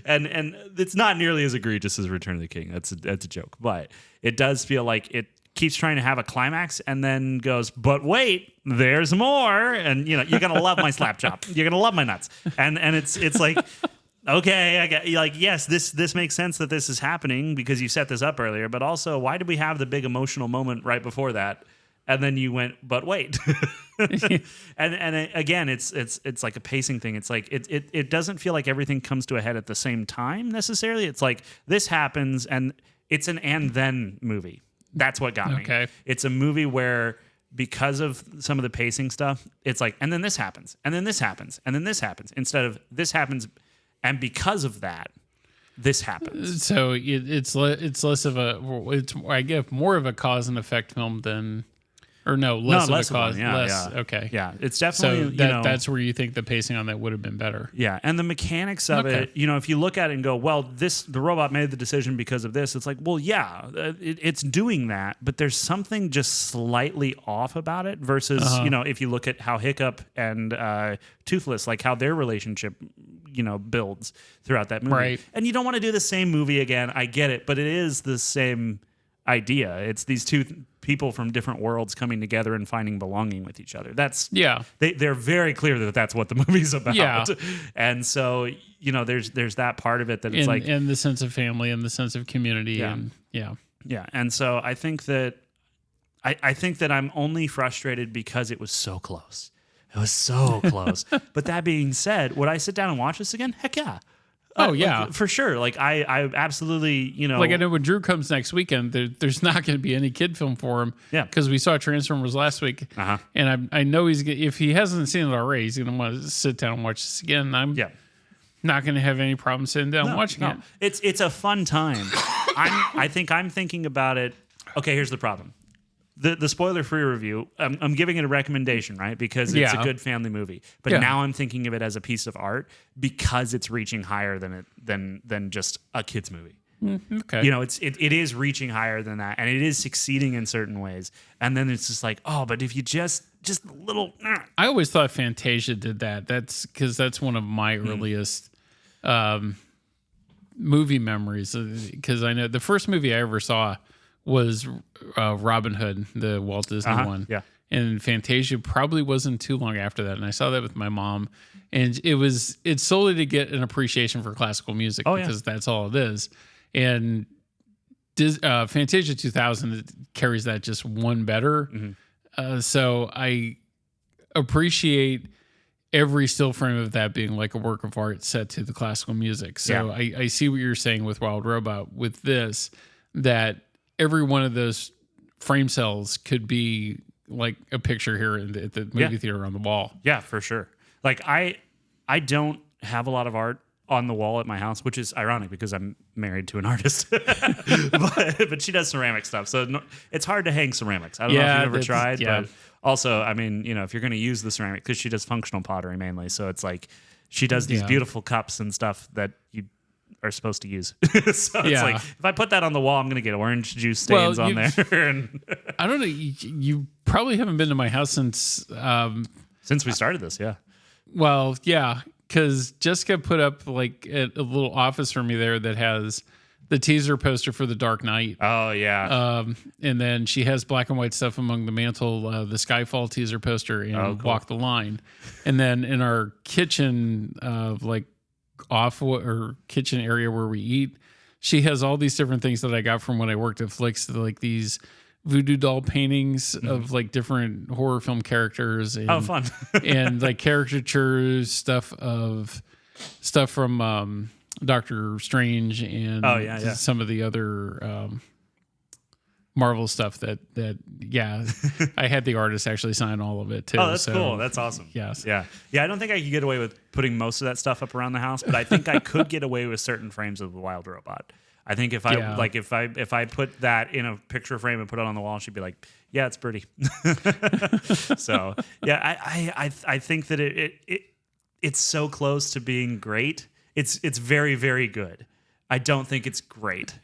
and it's not nearly as egregious as Return of the King. That's a joke, but it does feel like it keeps trying to have a climax and then goes, but wait, there's more, and you're gonna love my slap chop, you're gonna love my nuts, and it's like. Okay, I get yes, this makes sense that this is happening because you set this up earlier, but also why did we have the big emotional moment right before that? And then you went, but wait. and again, it's like a pacing thing. It's like it doesn't feel like everything comes to a head at the same time necessarily. It's like this happens and it's an and then movie. That's what got me. Okay. It's a movie where because of some of the pacing stuff, it's like, and then this happens, and then this happens, and then this happens, instead of this happens, and because of that, this happens. So it's less of I get more of a cause and effect film than. Or less of a cause. Okay. Yeah, it's definitely, so that's where you think the pacing on that would have been better. Yeah, and the mechanics of it, if you look at it and go, well, the robot made the decision because of this, it's like, well, yeah, it's doing that, but there's something just slightly off about it versus, if you look at how Hiccup and Toothless, like how their relationship, builds throughout that movie. Right. And you don't want to do the same movie again, I get it, but it is the same idea. It's these two people from different worlds coming together and finding belonging with each other. They're very clear that that's what the movie's about. Yeah. And so, there's that part of it that it's and the sense of family and the sense of community. Yeah. And yeah. And so I think that I'm only frustrated because it was so close. It was so close. But that being said, would I sit down and watch this again? Heck yeah. Oh, yeah. For sure. Like, I absolutely, Like, I know when Drew comes next weekend, there's not going to be any kid film for him. Yeah. Because we saw Transformers last week. Uh-huh. And I know if he hasn't seen it already, he's going to want to sit down and watch this again. I'm not going to have any problem sitting down and watching it. It's a fun time. I think I'm thinking about it. Okay, here's the problem. The spoiler-free review, I'm giving it a recommendation, right? Because it's a good family movie. But now I'm thinking of it as a piece of art because it's reaching higher than just a kid's movie. Okay. It is reaching higher than that, and it is succeeding in certain ways. And then it's just like, oh, but if you just a little... I always thought Fantasia did that. That's because that's one of my earliest movie memories. Because I know the first movie I ever saw was Robin Hood, the Walt Disney one. Yeah. And Fantasia probably wasn't too long after that. And I saw that with my mom. And it's solely to get an appreciation for classical music because that's all it is. And Fantasia 2000 carries that just one better. Mm-hmm. So I appreciate every still frame of that being like a work of art set to the classical music. So I see what you're saying with Wild Robot with this, that every one of those frame cells could be like a picture here at the movie theater on the wall. Yeah, for sure. Like I don't have a lot of art on the wall at my house, which is ironic because I'm married to an artist, but she does ceramic stuff. So it's hard to hang ceramics. I don't know if you've ever tried, but also, I mean, if you're going to use the ceramic, because she does functional pottery mainly. So it's like she does these beautiful cups and stuff that you are supposed to use. So it's like, if I put that on the wall, I'm going to get orange juice stains on there. And I don't know. You probably haven't been to my house since we started this. Yeah. Well, yeah, because Jessica put up like a little office for me there that has the teaser poster for The Dark Knight. Oh yeah. And then she has black and white stuff among the mantle, the Skyfall teaser poster and Walk the Line. And then in our kitchen, like kitchen area where we eat, she has all these different things that I got from when I worked at Flicks, like these voodoo doll paintings of like different horror film characters and, fun. and like caricatures, stuff from Doctor Strange and some of the other Marvel stuff that I had the artist actually sign all of it too. Oh, that's cool. That's awesome. Yes. Yeah. I don't think I could get away with putting most of that stuff up around the house, but I think I could get away with certain frames of the Wild Robot. I think if I put that in a picture frame and put it on the wall, she'd be like, yeah, it's pretty. So yeah, I think that it's so close to being great. It's very, very good. I don't think it's great.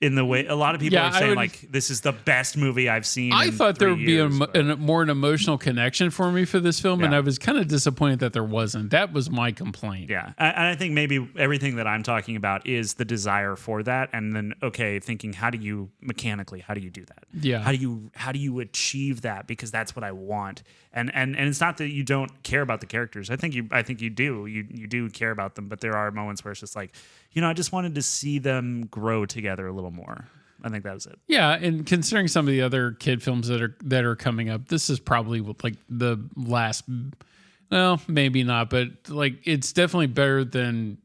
In the way a lot of people are saying, like, this is the best movie I've seen. I thought there would be more an emotional connection for me for this film, and I was kind of disappointed that there wasn't. That was my complaint. Yeah, and I think maybe everything that I'm talking about is the desire for that, and then thinking how do you do that? Yeah, how do you achieve that? Because that's what I want. And it's not that you don't care about the characters. I think you do. You do care about them, but there are moments where it's just like, I just wanted to see them grow together a little more. I think that was it. Yeah, and considering some of the other kid films that are coming up, this is probably like the last. Well, maybe not, but like it's definitely better than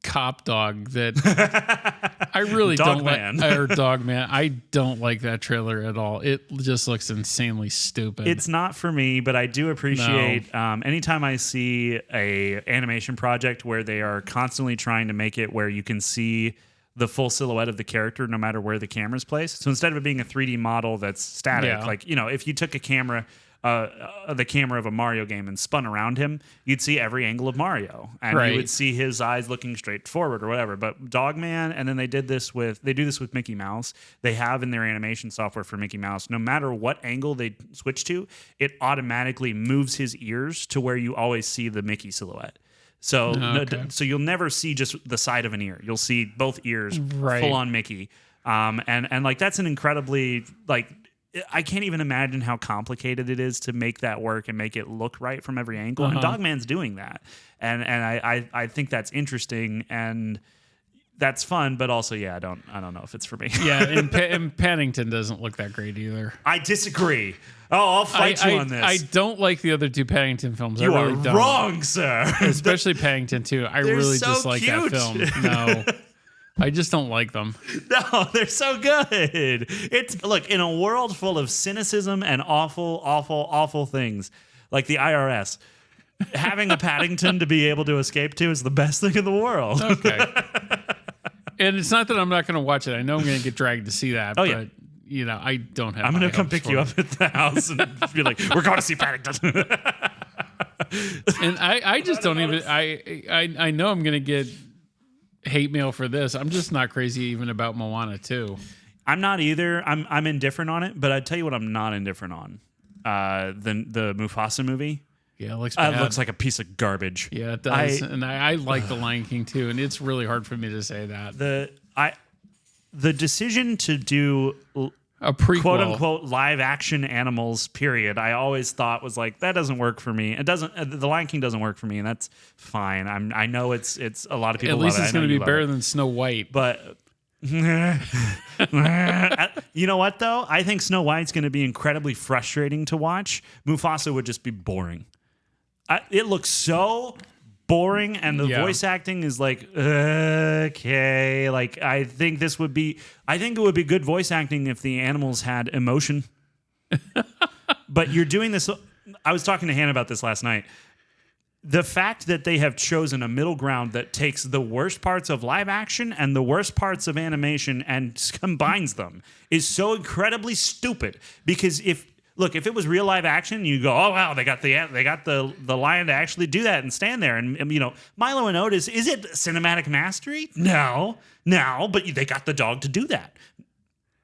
cop dog that I really Dog don't Man. like. Or Dog Man. I don't like that trailer at all. It just looks insanely stupid. It's not for me, but I do appreciate anytime I see a animation project where they are constantly trying to make it where you can see the full silhouette of the character no matter where the camera's placed. So instead of it being a 3D model that's static, like, you know, if you took a camera, the camera of a Mario game and spun around him, you'd see every angle of Mario, and you would see his eyes looking straight forward or whatever. But Dogman, and then they do this with Mickey Mouse. They have in their animation software for Mickey Mouse, no matter what angle they switch to, it automatically moves his ears to where you always see the Mickey silhouette. So, so you'll never see just the side of an ear. You'll see both ears, full on Mickey. And like that's an incredibly like. I can't even imagine how complicated it is to make that work and make it look right from every angle. And Dogman's doing that, and I think that's interesting and that's fun. But also, I don't know if it's for me. And Paddington doesn't look that great either. I disagree. Oh, I'll fight you on this. I don't like the other two Paddington films. You I really are don't. wrong, sir. Especially Paddington 2. I really just like that film. No. I just don't like them. No, they're so good. It's look, in a world full of cynicism and awful things like the IRS, having a Paddington to be able to escape to is the best thing in the world. Okay. And it's not that I'm not going to watch it. I know I'm going to get dragged to see that, but you know, I don't have. I'm going to come pick you up at the house and be like, "We're going to see Paddington." And I just don't even. I know I'm going to get hate mail for this. I'm just not crazy even about Moana 2. I'm not either. I'm indifferent on it, but I'd tell you what I'm not indifferent on. The Mufasa movie. Yeah, it looks bad. It looks like a piece of garbage. Yeah, it does. And I like The Lion King too, and it's really hard for me to say that. The decision to do a prequel, quote unquote, live action animals, period, I always thought was like, that doesn't work for me. It doesn't. The Lion King doesn't work for me, and that's fine. I know it's a lot of people. At least love it's going to be better than Snow White, but. You know what though? I think Snow White's going to be incredibly frustrating to watch. Mufasa would just be boring. It looks so boring, and the voice acting is like okay. Like I think it would be good voice acting if the animals had emotion. But you're doing this. I was talking to Hannah about this last night. The fact that they have chosen a middle ground that takes the worst parts of live action and the worst parts of animation and combines them is so incredibly stupid. Because if it was real live action, you go, oh wow, they got the lion to actually do that and stand there, and you know, Milo and Otis, is it cinematic mastery? No, but they got the dog to do that.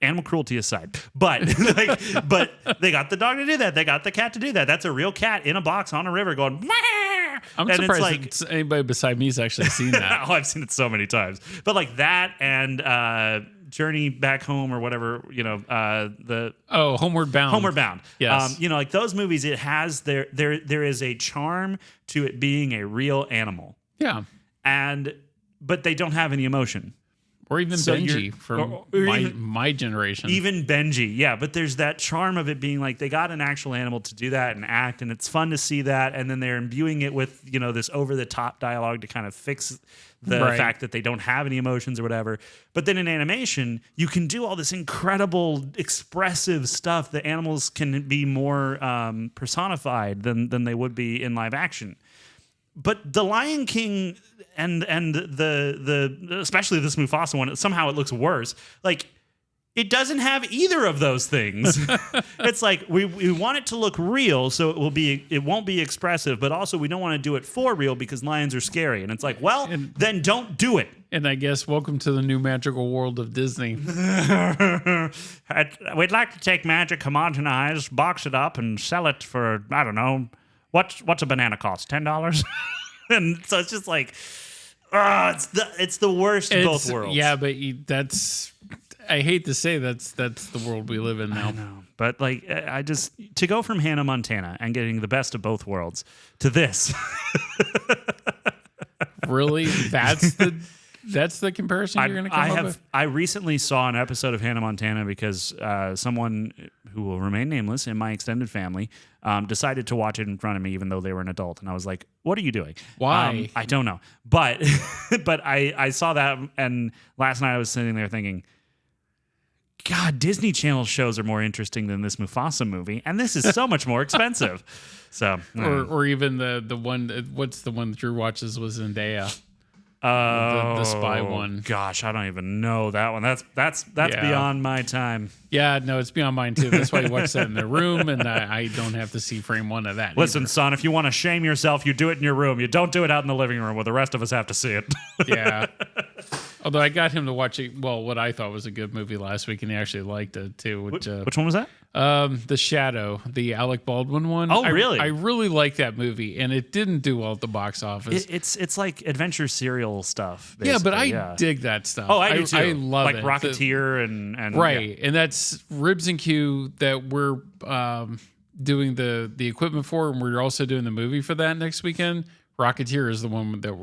Animal cruelty aside, but but they got the dog to do that. They got the cat to do that. That's a real cat in a box on a river going. Wah! I'm surprised that anybody beside me has actually seen that. Oh, I've seen it so many times. But like that and Journey Back Home or whatever, you know, Homeward Bound. Homeward Bound. Yes. You know, like those movies, it has there is a charm to it being a real animal. Yeah. But they don't have any emotion. Or even Benji from my generation. Even Benji, yeah. But there's that charm of it being like they got an actual animal to do that and act, and it's fun to see that. And then they're imbuing it with, you know, this over-the-top dialogue to kind of fix the fact that they don't have any emotions or whatever. But then in animation, you can do all this incredible, expressive stuff. The animals can be more personified than they would be in live action. But the Lion King and the especially this Mufasa one, somehow it looks worse. Like it doesn't have either of those things. It's like we want it to look real, so it won't be expressive, but also we don't want to do it for real because lions are scary. And it's like, well, then don't do it. And I guess welcome to the new magical world of Disney. We'd like to take magic homogenized, box it up, and sell it for, I don't know. What's a banana cost? $10? And so it's just like, it's the worst of both worlds. Yeah, but I hate to say that's the world we live in now. I know. But like, I just, to go from Hannah Montana and getting the best of both worlds to this. Really? That's the comparison you're going to come up with? I recently saw an episode of Hannah Montana because someone who will remain nameless in my extended family, decided to watch it in front of me, even though they were an adult. And I was like, what are you doing? Why? I don't know. But but I saw that, and last night I was sitting there thinking, God, Disney Channel shows are more interesting than this Mufasa movie, and this is so much more expensive. So, or even the one. What's the one that Drew watches was Zendaya. The spy one. Gosh, I don't even know that one. That's beyond my time. Yeah, no, it's beyond mine too. That's why you watch that in the room, and I don't have to see frame one of that. Listen, son, if you want to shame yourself, you do it in your room. You don't do it out in the living room where the rest of us have to see it. Yeah. Although I got him to watch what I thought was a good movie last week, and he actually liked it too. Which one was that? The Shadow, the Alec Baldwin one. Oh, really? I really liked that movie, and it didn't do well at the box office. It's like adventure serial stuff. Basically. Yeah, but I dig that stuff. Oh, I do too. I love like it. Rocketeer and right, and that's Ribs and Q that we're doing the equipment for, and we're also doing the movie for that next weekend. Rocketeer is the one that.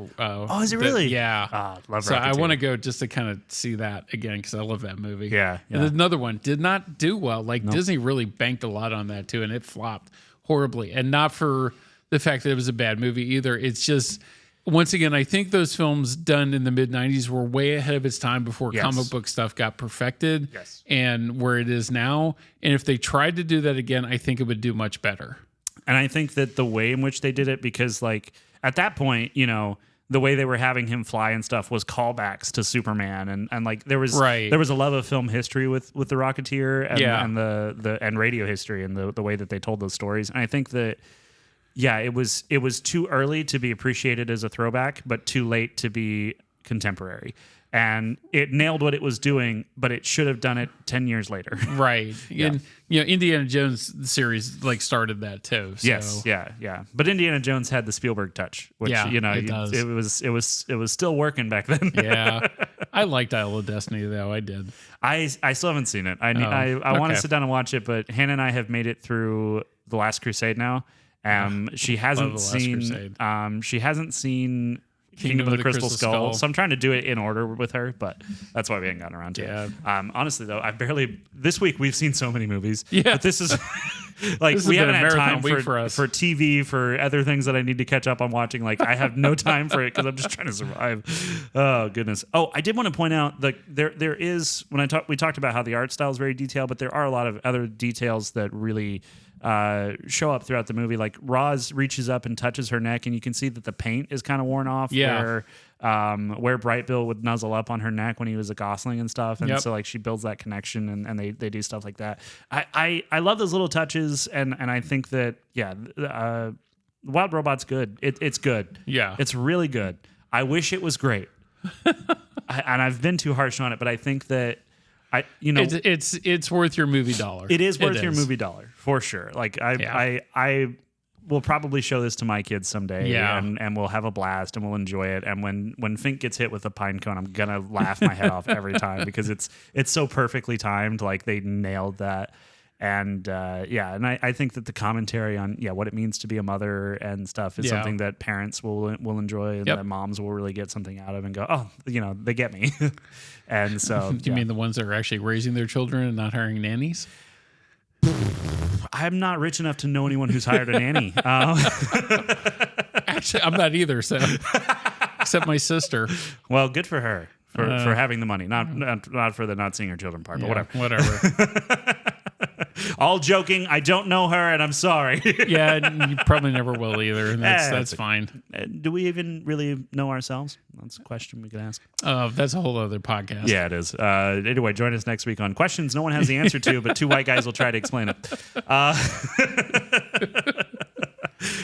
Is it really? Yeah. Love so Rocketeer. I want to go just to kind of see that again because I love that movie. Yeah. And there's another one did not do well. Like Disney really banked a lot on that too, and it flopped horribly. And not for the fact that it was a bad movie either. It's just once again, I think those films done in the mid '90s were way ahead of its time before comic book stuff got perfected. Yes. And where it is now. And if they tried to do that again, I think it would do much better. And I think that the way in which they did it, because like at that point, the way they were having him fly and stuff was callbacks to Superman, and like there was a love of film history with the Rocketeer and the and radio history and the way that they told those stories. And I think that it was too early to be appreciated as a throwback, but too late to be contemporary. And it nailed what it was doing, but it should have done it 10 years later. Right. Yeah. And Indiana Jones series like started that too. So. Yes, yeah. But Indiana Jones had the Spielberg touch, which it does. It was still working back then. Yeah. I liked Isle of Destiny though. I did. I still haven't seen it. I want to sit down and watch it, but Hannah and I have made it through The Last Crusade now. She hasn't seen Kingdom of the Crystal Skull. So I'm trying to do it in order with her, but that's why we haven't gotten around to it. Honestly, though, this week we've seen so many movies. Yeah. But this is like, we haven't had time for TV, for other things that I need to catch up on watching. Like, I have no time for it because I'm just trying to survive. Oh, goodness. Oh, I did want to point out that there is, we talked about how the art style is very detailed, but there are a lot of other details that really show up throughout the movie. Like Roz reaches up and touches her neck, and you can see that the paint is kind of worn off. Yeah. Where Bright Bill would nuzzle up on her neck when he was a Gosling and stuff, and so like she builds that connection, and they do stuff like that. I love those little touches, and I think that Wild Robot's good. It's good. Yeah, it's really good. I wish it was great, and I've been too harsh on it, but I think that. It's worth your movie dollar. It is worth your movie dollar for sure. Like I will probably show this to my kids someday, and we'll have a blast and we'll enjoy it. And when Fink gets hit with a pine cone, I'm gonna laugh my head off every time because it's so perfectly timed. Like they nailed that. And and I think that the commentary on what it means to be a mother and stuff is something that parents will enjoy, and that moms will really get something out of and go, oh, they get me. And so, you mean the ones that are actually raising their children and not hiring nannies? I'm not rich enough to know anyone who's hired a nanny. Actually, I'm not either. So, except my sister. Well, good for her for having the money, not for the not seeing her children part, but whatever. All joking. I don't know her, and I'm sorry. Yeah, you probably never will either. And that's fine. Do we even really know ourselves? That's a question we could ask. That's a whole other podcast. Yeah, it is. Anyway, join us next week on questions no one has the answer to, but two white guys will try to explain it.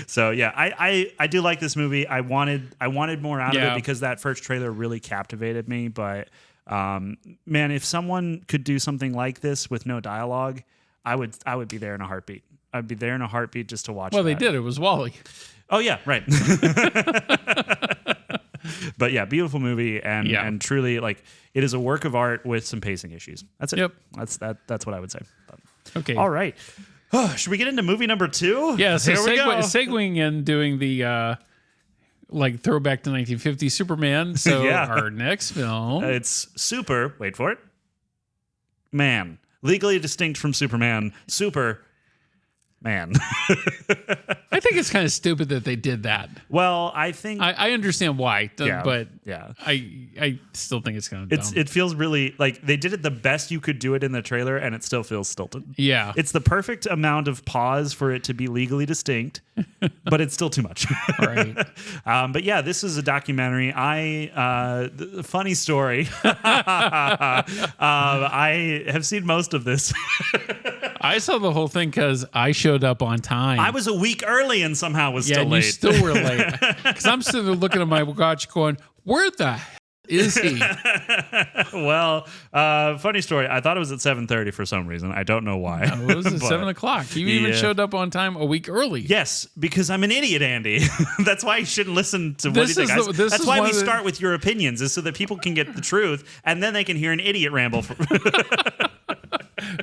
So yeah, I do like this movie. I wanted more out of it because that first trailer really captivated me. But man, if someone could do something like this with no dialogue, I would be there in a heartbeat. I'd be there in a heartbeat just to watch. Well, they did. It was WALL-E. Oh yeah, right. But yeah, beautiful movie and truly like it is a work of art with some pacing issues. That's it. Yep. That's what I would say. But, okay. All right. Should we get into movie number 2? Yeah. So segueing in doing the like throwback to 1950 Superman. So our next film, it's Super. Wait for it. Man. legally distinct from Superman. Man. I think it's kind of stupid that they did that. Well, I think I understand why, but yeah, I still think it's kind of dumb. It feels really like they did it the best you could do it in the trailer, and it still feels stilted. Yeah, it's the perfect amount of pause for it to be legally distinct, but it's still too much. Right. But yeah, this is a documentary. Funny story. I have seen most of this. I saw the whole thing because I showed up on time. I was a week early and somehow was still late. You still were late. Because I'm sitting there looking at my watch going, where the hell is he? Well, funny story. I thought it was at 7:30 for some reason. I don't know why. No, it was at 7 o'clock. You even showed up on time a week early. Yes, because I'm an idiot, Andy. That's why you shouldn't listen to what you think. That's why we start with your opinions, is so that people can get the truth, and then they can hear an idiot ramble.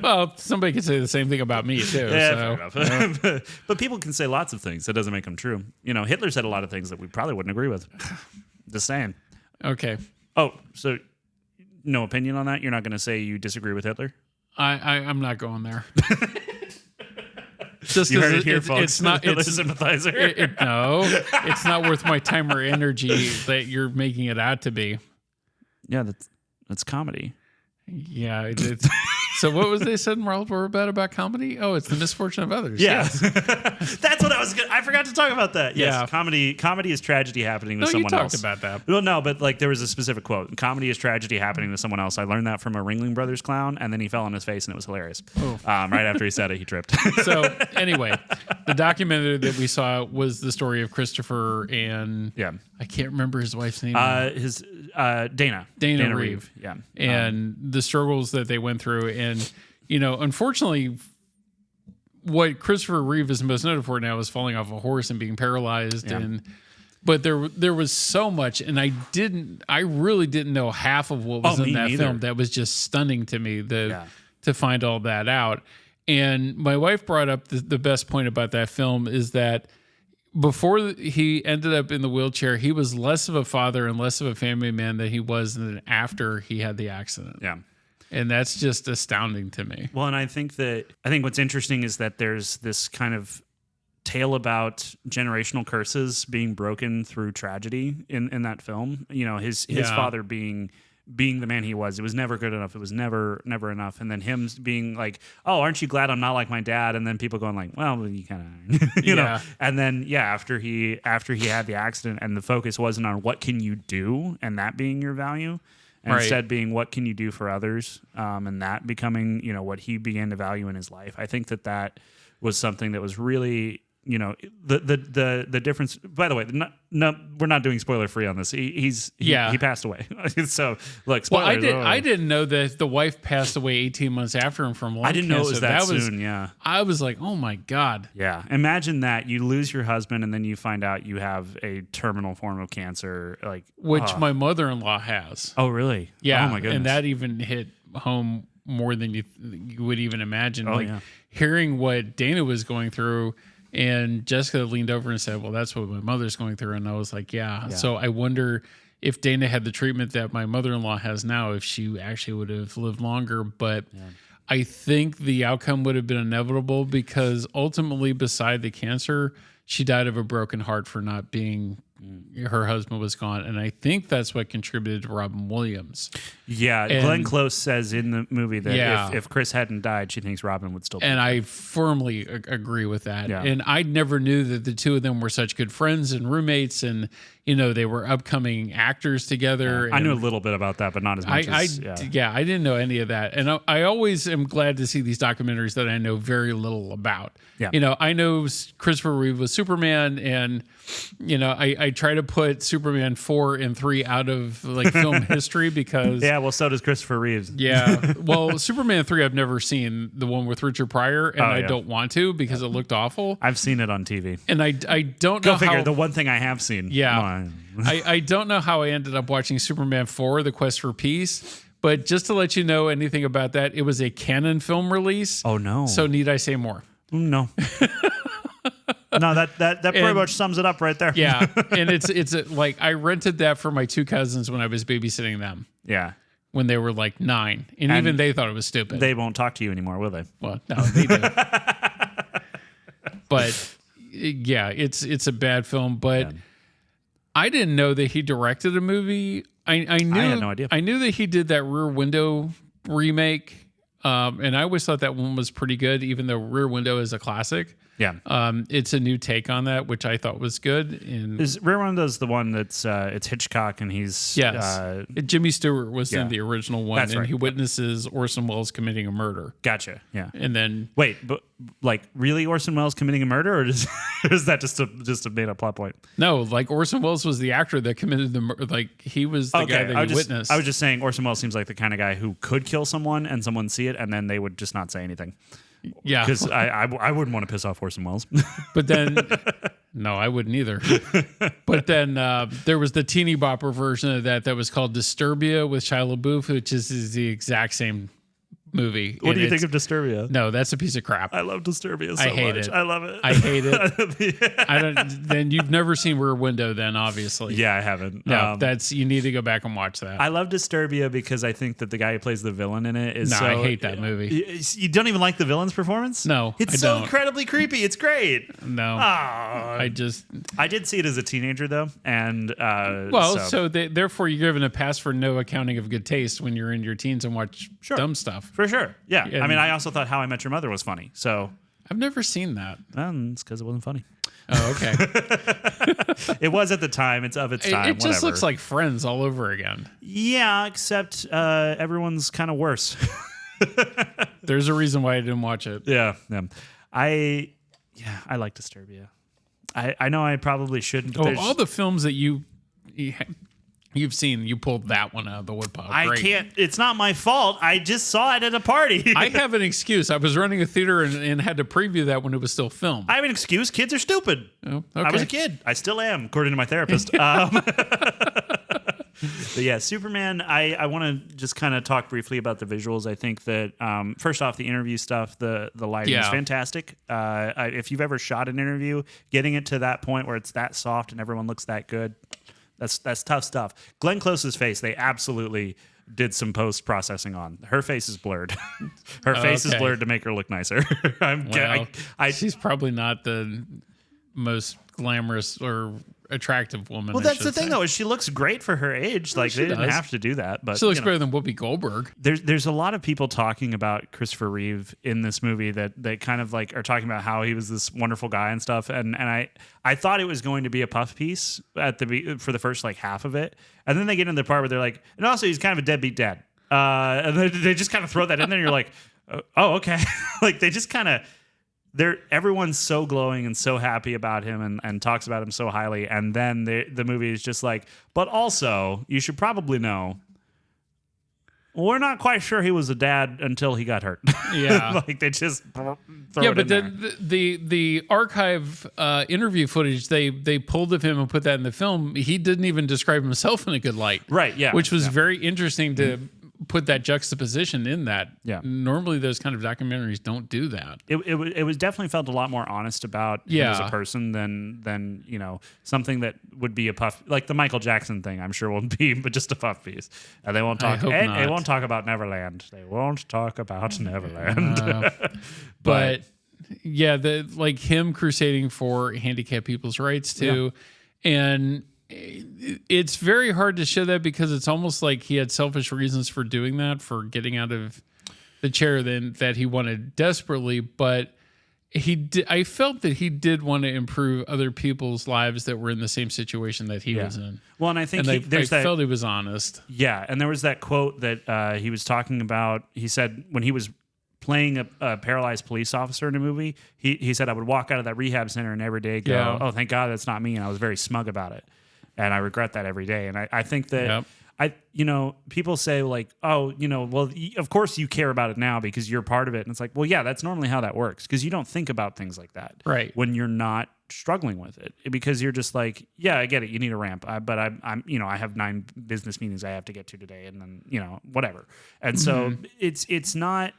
Well, somebody could say the same thing about me, too. Yeah, fair enough. But people can say lots of things. That doesn't make them true. You know, Hitler said a lot of things that we probably wouldn't agree with. Just saying. Okay. Oh, so no opinion on that? You're not going to say you disagree with Hitler? I'm not going there. Just you heard it here, folks. It's not Hitler sympathizer. No, it's not worth my time or energy that you're making it out to be. Yeah, that's comedy. Yeah, it's so what was they said in World War about comedy? Oh, it's the misfortune of others. Yeah. Yes. That's what I forgot to talk about that. Yes, yeah. Comedy is tragedy happening to someone else. You talked about that. Well, no, but like there was a specific quote. Comedy is tragedy happening to someone else. I learned that from a Ringling Brothers clown, and then he fell on his face, and it was hilarious. Right after he said it, he tripped. So anyway, the documentary that we saw was the story of Christopher and I can't remember his wife's name. Dana Reeve. Yeah. And the struggles that they went through. And, you know, unfortunately, what Christopher Reeve is most noted for now is falling off a horse and being paralyzed. Yeah. But there was so much, and I really didn't know half of what was in that film. That was just stunning to me to find all that out. And my wife brought up the best point about that film is that before he ended up in the wheelchair, he was less of a father and less of a family man than he was than after he had the accident. Yeah. And that's just astounding to me. Well, and I think what's interesting is that there's this kind of tale about generational curses being broken through tragedy in that film. You know, his father being the man he was. It was never good enough. It was never enough. And then him being like, oh, aren't you glad I'm not like my dad? And then people going like, well, you kind of, you know. And then, after he had the accident and the focus wasn't on what can you do and that being your value, and instead being what can you do for others, and that becoming, you know, what he began to value in his life. I think that was something that was really, you know, the difference. By the way, we're not doing spoiler free on this. He passed away. So look, spoilers. Well, I didn't know that the wife passed away 18 months after him from lung cancer. I didn't know it was that soon. Yeah, I was like, oh my God. Yeah, imagine that you lose your husband and then you find out you have a terminal form of cancer, which my mother-in-law has. Oh really? Yeah. Oh my goodness. And that even hit home more than you would even imagine. Hearing what Dana was going through. And Jessica leaned over and said, well, that's what my mother's going through. And I was like, yeah. So I wonder if Dana had the treatment that my mother-in-law has now, if she actually would have lived longer. But I think the outcome would have been inevitable because ultimately, beside the cancer, she died of a broken heart for not being her husband was gone. And I think that's what contributed to Robin Williams. Yeah. And Glenn Close says in the movie that if Chris hadn't died, she thinks Robin would still be And there. I firmly agree with that. Yeah. And I never knew that the two of them were such good friends and roommates and, you know, they were upcoming actors together. Yeah. I knew a little bit about that, but not as much I didn't know any of that. And I always am glad to see these documentaries that I know very little about. Yeah. You know, I know Christopher Reeve was Superman and, you know, I try to put Superman 4 and 3 out of film history because well, so does Christopher Reeves. Yeah, well, Superman 3 I've never seen, the one with Richard Pryor, and I don't want to because it looked awful. I've seen it on TV, and I don't know. Go figure. The one thing I have seen. Yeah, I don't know how I ended up watching Superman 4: The Quest for Peace. But just to let you know anything about that, it was a Canon film release. Oh no! So need I say more? No. No, that pretty much sums it up right there. Yeah, and it's like I rented that for my two cousins when I was babysitting them. Yeah. when they were like 9, and even they thought it was stupid. They won't talk to you anymore, will they? Well, no, they do. But yeah, it's a bad film. But I didn't know that he directed a movie. I had no idea. I knew that he did that Rear Window remake, and I always thought that one was pretty good, even though Rear Window is a classic. Yeah. It's a new take on that, which I thought was good. And is Rear Window's the one that's it's Hitchcock and he's Jimmy Stewart was in the original one, That's and right. he witnesses Orson Welles committing a murder. Gotcha. Yeah. And then wait, but like really Orson Welles committing a murder, or is that just a made up plot point? No, like Orson Welles was the actor that committed the murder. Like he was the guy that he witnessed. I was just saying Orson Welles seems like the kind of guy who could kill someone and someone see it and then they would just not say anything. Yeah, because I wouldn't want to piss off Orson Welles. But then, no, I wouldn't either. But then there was the teeny bopper version of that was called Disturbia with Shia LaBeouf, which is the exact same movie. What do you think of Disturbia? No, that's a piece of crap. I love Disturbia so I hate much. it. I love it. I hate it. I don't. Then you've never seen Rear Window, then obviously. Yeah, I haven't. No, you need to go back and watch that. I love Disturbia because I think that the guy who plays the villain in it is. I hate that movie. You don't even like the villain's performance? No, it's so incredibly creepy. It's great. No, I did see it as a teenager though, and therefore you're given a pass for no accounting of good taste when you're in your teens and watch dumb stuff. For sure. Yeah. I mean, I also thought How I Met Your Mother was funny. So I've never seen that. It's because it wasn't funny. Oh, okay. It was at the time. It's of its time. It just looks like Friends all over again. Yeah, except everyone's kind of worse. There's a reason why I didn't watch it. Yeah. I like Disturbia. I know I probably shouldn't. But all the films that you've seen, you pulled that one out of the woodpile. I can't. It's not my fault. I just saw it at a party. I have an excuse. I was running a theater and had to preview that when it was still filmed. I have an excuse. Kids are stupid. Oh, okay. I was a kid. I still am, according to my therapist. But yeah, Superman, I want to just kind of talk briefly about the visuals. I think that, first off, the interview stuff, the lighting is fantastic. If you've ever shot an interview, getting it to that point where it's that soft and everyone looks that good, that's tough stuff. Glenn Close's face, they absolutely did some post-processing on. Her face is blurred. Her face is blurred to make her look nicer. She's probably not the most glamorous or attractive woman. Well, that's the thing, though, is she looks great for her age. Like, they didn't have to do that. But she looks better than Whoopi Goldberg. There's a lot of people talking about Christopher Reeve in this movie that kind of like are talking about how he was this wonderful guy and stuff. And I thought it was going to be a puff piece for the first like half of it. And then they get into the part where they're like, and also he's kind of a deadbeat dad. And they just kind of throw that in there. And you're like, oh, okay. Like they just kind of... everyone's so glowing and so happy about him and talks about him so highly, and then the movie is just like, but also you should probably know we're not quite sure he was a dad until he got hurt. Yeah, like they just throw it in there. The archive interview footage they pulled of him and put that in the film. He didn't even describe himself in a good light, right? Yeah, which was very interesting to put that juxtaposition in that. Yeah. Normally those kind of documentaries don't do that. It was definitely felt a lot more honest about him as a person than something that would be a puff, like the Michael Jackson thing. I'm sure won't be, but just a puff piece. And they won't talk. They won't talk about Neverland. They won't talk about Neverland. But yeah, like him crusading for handicapped people's rights too, and it's very hard to show that because it's almost like he had selfish reasons for doing that, for getting out of the chair that he wanted desperately. But I felt that he did want to improve other people's lives that were in the same situation that he was in. Well, and I think I felt he was honest. Yeah, and there was that quote that he was talking about. He said when he was playing a paralyzed police officer in a movie, he said, I would walk out of that rehab center and every day go, oh, thank God that's not me. And I was very smug about it. And I regret that every day. And I think that people say like, oh, well, of course you care about it now because you're part of it. And it's like, well, yeah, that's normally how that works because you don't think about things like that right when you're not struggling with it because you're just like, yeah, I get it. You need a ramp. But I'm I have 9 business meetings I have to get to today and then, whatever. And so it's not,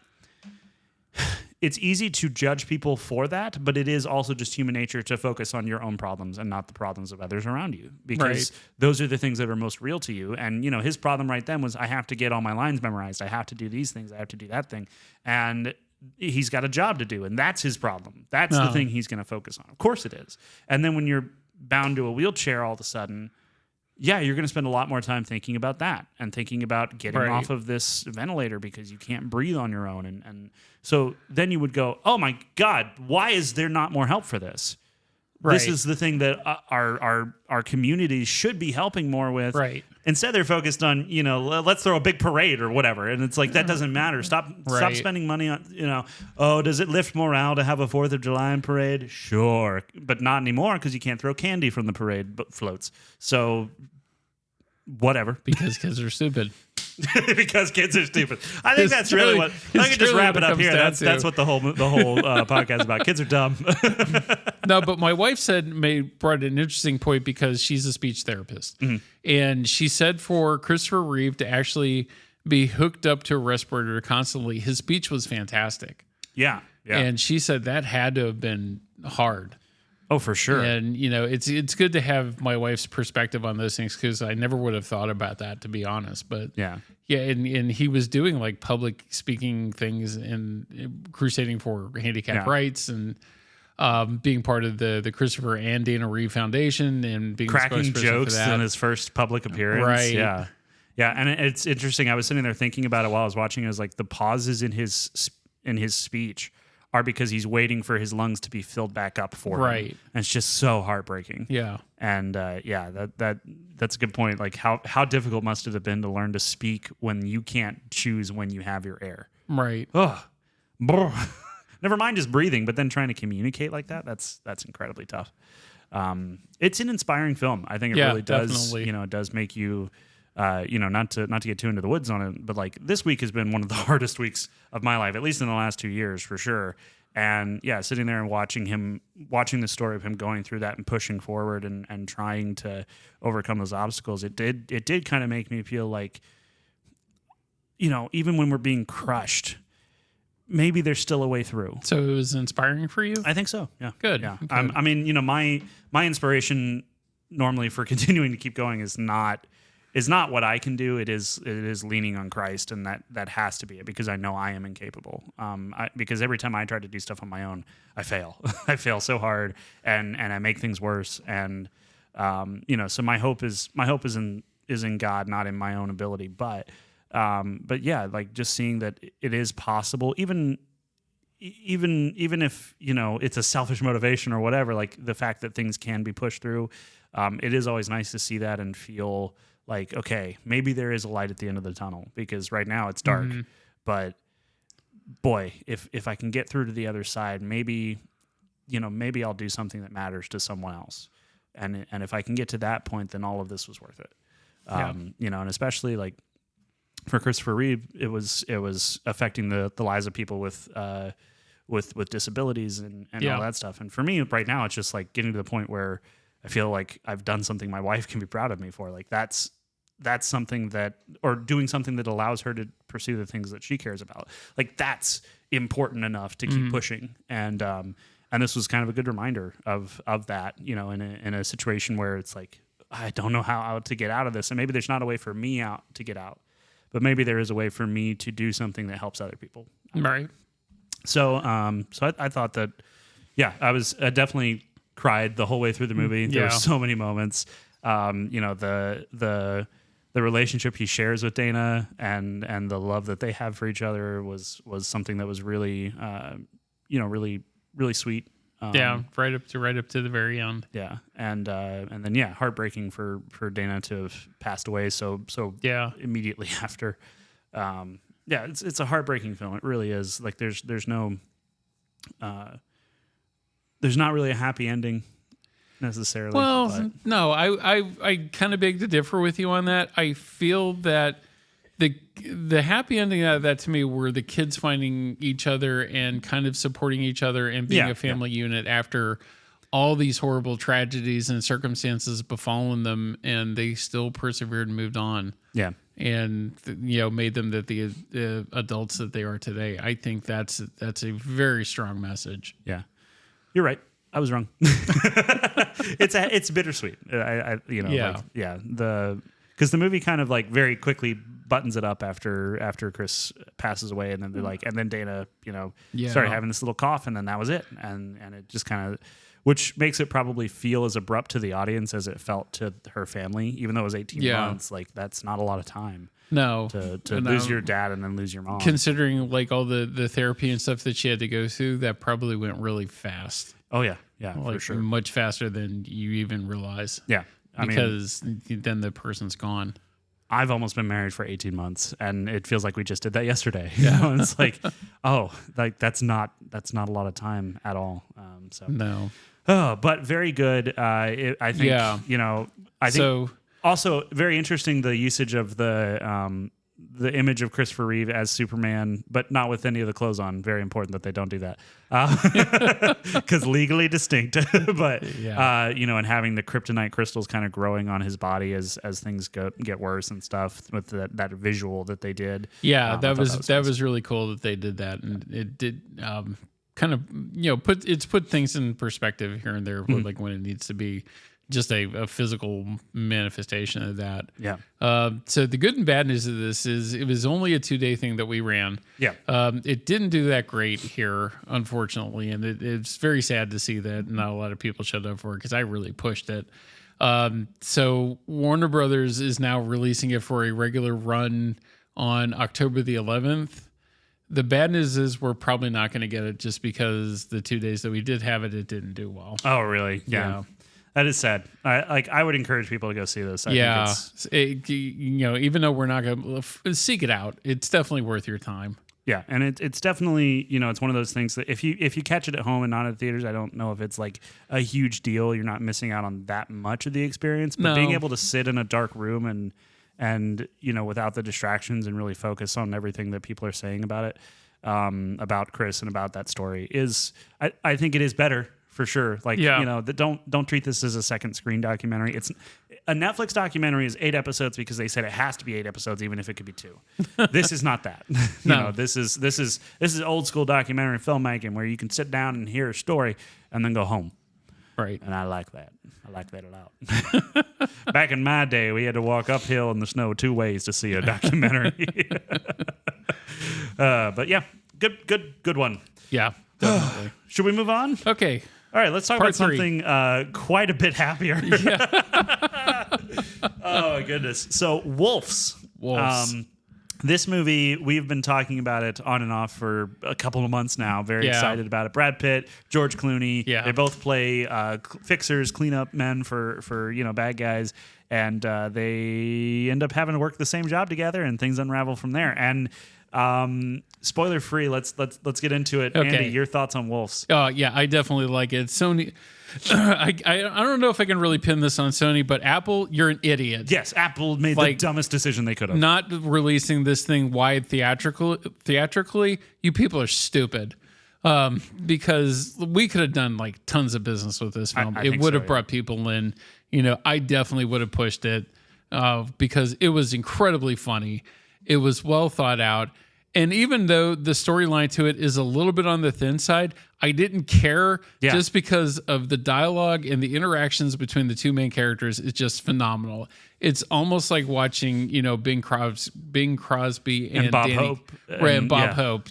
it's easy to judge people for that, but it is also just human nature to focus on your own problems and not the problems of others around you, because those are the things that are most real to you. And, you know, his problem right then was, I have to get all my lines memorized. I have to do these things. I have to do that thing. And he's got a job to do, and that's his problem. That's the thing he's going to focus on. Of course it is. And then when you're bound to a wheelchair all of a sudden, yeah, you're going to spend a lot more time thinking about that and thinking about getting off of this ventilator because you can't breathe on your own. And so then you would go, oh my God, why is there not more help for this? Right. This is the thing that our communities should be helping more with. Right. Instead, they're focused on, you know, let's throw a big parade or whatever. And it's like, that doesn't matter. Stop spending money on, you know, oh, does it lift morale to have a 4th of July parade? Sure. But not anymore, because you can't throw candy from the parade floats. So whatever. Because kids are stupid. Because kids are stupid. I think that's really what. I can just wrap it up here. That's what the whole podcast is about. Kids are dumb. No, but my wife brought an interesting point, because she's a speech therapist, and she said for Christopher Reeve to actually be hooked up to a respirator constantly, his speech was fantastic. Yeah. And she said that had to have been hard. Oh, for sure. And, you know, it's good to have my wife's perspective on those things, because I never would have thought about that, to be honest. But yeah, and he was doing like public speaking things and crusading for handicap rights, and being part of the Christopher and Dana Reeve Foundation, and being cracking jokes in his first public appearance. Right. Yeah. Yeah. And it's interesting. I was sitting there thinking about it while I was watching. It was like the pauses in his speech are because he's waiting for his lungs to be filled back up for him. Right. And it's just so heartbreaking. Yeah. And that's a good point. Like how difficult must it have been to learn to speak when you can't choose when you have your air. Right. Ugh. Never mind just breathing, but then trying to communicate like that's incredibly tough. It's an inspiring film. I think it really does. Definitely. You know, it does make you not to get too into the woods on it, but like this week has been one of the hardest weeks of my life, at least in the last 2 years for sure. And yeah, sitting there and watching the story of him going through that and pushing forward and trying to overcome those obstacles, it did kind of make me feel like, you know, even when we're being crushed, maybe there's still a way through. So it was inspiring for you? I think so. Yeah. Good. Yeah. Good. I mean, you know, my inspiration normally for continuing to keep going is not what I can do. It is leaning on Christ, and that has to be it, because I know I am incapable. Because every time I try to do stuff on my own, I fail. I fail so hard, and I make things worse. And so my hope is in God, not in my own ability. But yeah, like just seeing that it is possible, even if, you know, it's a selfish motivation or whatever. Like the fact that things can be pushed through, it is always nice to see that and feel like, okay, maybe there is a light at the end of the tunnel, because right now it's dark. Mm-hmm. But boy, if I can get through to the other side, maybe I'll do something that matters to someone else. And if I can get to that point, then all of this was worth it. You know, and especially like for Christopher Reeve, it was affecting the lives of people with disabilities and all that stuff. And for me right now, it's just like getting to the point where I feel like I've done something my wife can be proud of me for. Like that's something or doing something that allows her to pursue the things that she cares about. Like that's important enough to keep pushing. And this was kind of a good reminder of that, you know, in a situation where it's like, I don't know how to get out of this. And maybe there's not a way for me to get out, but maybe there is a way for me to do something that helps other people. Right. So I thought that, yeah, I was definitely cried the whole way through the movie. There were so many moments. You know, the relationship he shares with Dana and the love that they have for each other was something that was really, really, really sweet. Right up to the very end. Yeah, and then heartbreaking for Dana to have passed away so immediately after. It's a heartbreaking film. It really is. Like there's not really a happy ending necessarily. Well, no, I kind of beg to differ with you on that. I feel that the happy ending out of that to me were the kids finding each other and kind of supporting each other and being a family unit after all these horrible tragedies and circumstances befallen them, and they still persevered and moved on. Yeah. And made them the adults that they are today. I think that's a very strong message. Yeah, you're right. I was wrong. It's bittersweet. Because the movie kind of like very quickly buttons it up after Chris passes away, and then they're like, and then Dana, started having this little cough, and then that was it, and it just kind of. Which makes it probably feel as abrupt to the audience as it felt to her family, even though it was 18 months. Like, that's not a lot of time. No. To lose your dad and then lose your mom. Considering, like, all the therapy and stuff that she had to go through, that probably went really fast. Oh, yeah. Yeah, like, for sure. Much faster than you even realize. Yeah. Because then the person's gone. I've almost been married for 18 months, and it feels like we just did that yesterday. Yeah. It's like, that's not a lot of time at all. No. Oh, but very good. I think, I think also very interesting the usage of the image of Christopher Reeve as Superman, but not with any of the clothes on. Very important that they don't do that. Because legally distinct. But, and having the kryptonite crystals kind of growing on his body as things get worse and stuff with that visual that they did. Yeah, that was really cool that they did that. And it did... kind of put things in perspective here and there, like when it needs to be just a physical manifestation of that. Yeah. So the good and bad news of this is it was only a 2-day thing that we ran. Yeah. It didn't do that great here, unfortunately, and it's very sad to see that not a lot of people showed up for it because I really pushed it. So Warner Brothers is now releasing it for a regular run on October the 11th. The bad news is we're probably not going to get it just because the 2 days that we did have it, it didn't do well. Oh, really? Yeah. That is sad. I would encourage people to go see this. I think even though we're not going to seek it out, it's definitely worth your time. Yeah, and it's definitely, it's one of those things that if you catch it at home and not at theaters, I don't know if it's like a huge deal. You're not missing out on that much of the experience, but being able to sit in a dark room and without the distractions and really focus on everything that people are saying about it, about Chris and about that story is, I think it is better for sure. Like, don't treat this as a second screen documentary. It's a Netflix documentary is 8 episodes because they said it has to be 8 episodes, even if it could be 2. This is not that. This is old school documentary filmmaking where you can sit down and hear a story and then go home. Right. And I like that. I like that a lot. Back in my day, we had to walk uphill in the snow 2 ways to see a documentary. But yeah, good one. Yeah, definitely. Should we move on? Okay. All right, let's talk about something quite a bit happier. Yeah. Oh, my goodness. So, Wolves. This movie, we've been talking about it on and off for a couple of months now. Very excited about it. Brad Pitt, George Clooney. Yeah. They both play fixers, cleanup men for bad guys, and they end up having to work the same job together, and things unravel from there. And spoiler free, let's get into it. Okay. Andy, your thoughts on Wolves? Oh yeah, I definitely like it. Sony. I don't know if I can really pin this on Sony, but Apple, you're an idiot. Yes, Apple made the dumbest decision they could have. Not releasing this thing wide theatrically, you people are stupid. Because we could have done like tons of business with this film. It would have brought people in. I definitely would have pushed it because it was incredibly funny. It was well thought out. And even though the storyline to it is a little bit on the thin side, I didn't care just because of the dialogue and the interactions between the two main characters. It's just phenomenal. It's almost like watching, Bing Crosby and Bob Danny, Hope. And Bob Hope,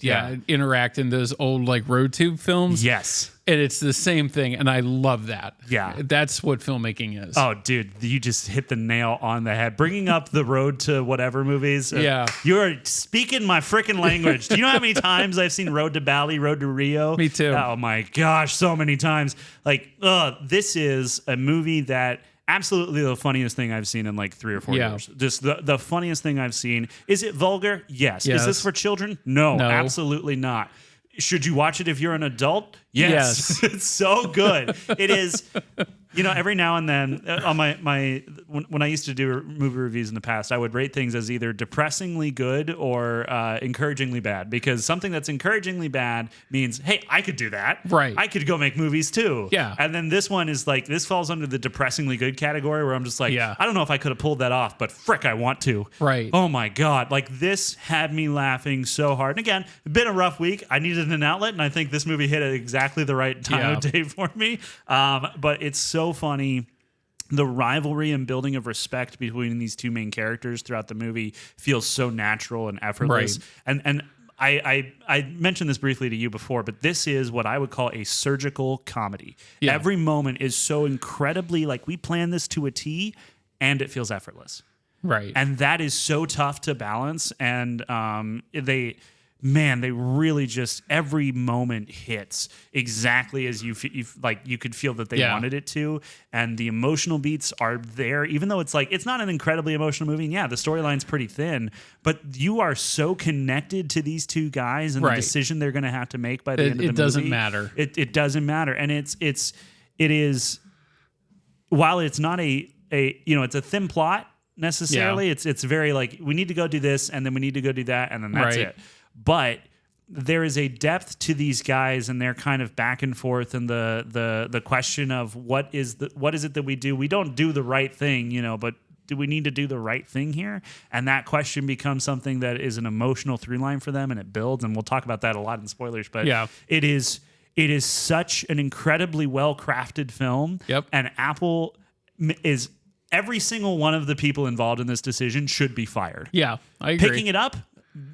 interact in those old like road tube films. Yes. And it's the same thing, and I love that. Yeah. That's what filmmaking is. Oh, dude, you just hit the nail on the head. Bringing up the Road to Whatever movies. You're speaking my freaking language. Do you know how many times I've seen Road to Bali, Road to Rio? Me too. Oh, my gosh, so many times. Like, this is a movie that absolutely the funniest thing I've seen in like 3 or 4 years. Just the funniest thing I've seen. Is it vulgar? Yes. Is this for children? No, absolutely not. Should you watch it if you're an adult? Yes. It's so good. It is every now and then on when I used to do movie reviews in the past, I would rate things as either depressingly good or encouragingly bad, because something that's encouragingly bad means, hey, I could do that. Right. I could go make movies too. Yeah. And then this one is like, this falls under the depressingly good category, where I'm just like, Yeah. I don't know if I could have pulled that off, but frick, I want to. Right. Oh my God. Like, this had me laughing so hard. And again, it's been a rough week. I needed an outlet, and I think this movie hit at exactly the right time of day for me. But it's so funny. The rivalry and building of respect between these two main characters throughout the movie feels so natural and effortless. Right. And I mentioned this briefly to you before, but this is what I would call a surgical comedy. Yeah. Every moment is so incredibly, like, we plan this to a T, and it feels effortless. Right. And that is so tough to balance. And they really just, every moment hits exactly as you could feel that they wanted it to. And the emotional beats are there, even though it's like, it's not an incredibly emotional movie. And yeah, the storyline's pretty thin, but you are so connected to these two guys and the decision they're going to have to make by the end of the movie. It doesn't matter. It doesn't matter. And it is, while it's not it's a thin plot necessarily, it's very like, we need to go do this, and then we need to go do that, and then that's it. But there is a depth to these guys and their kind of back and forth, and the question of what is it that we do? We don't do the right thing, but do we need to do the right thing here? And that question becomes something that is an emotional through line for them, and it builds. And we'll talk about that a lot in spoilers. But it is such an incredibly well crafted film. Yep. And Apple is, every single one of the people involved in this decision should be fired. Yeah, I agree. Picking it up,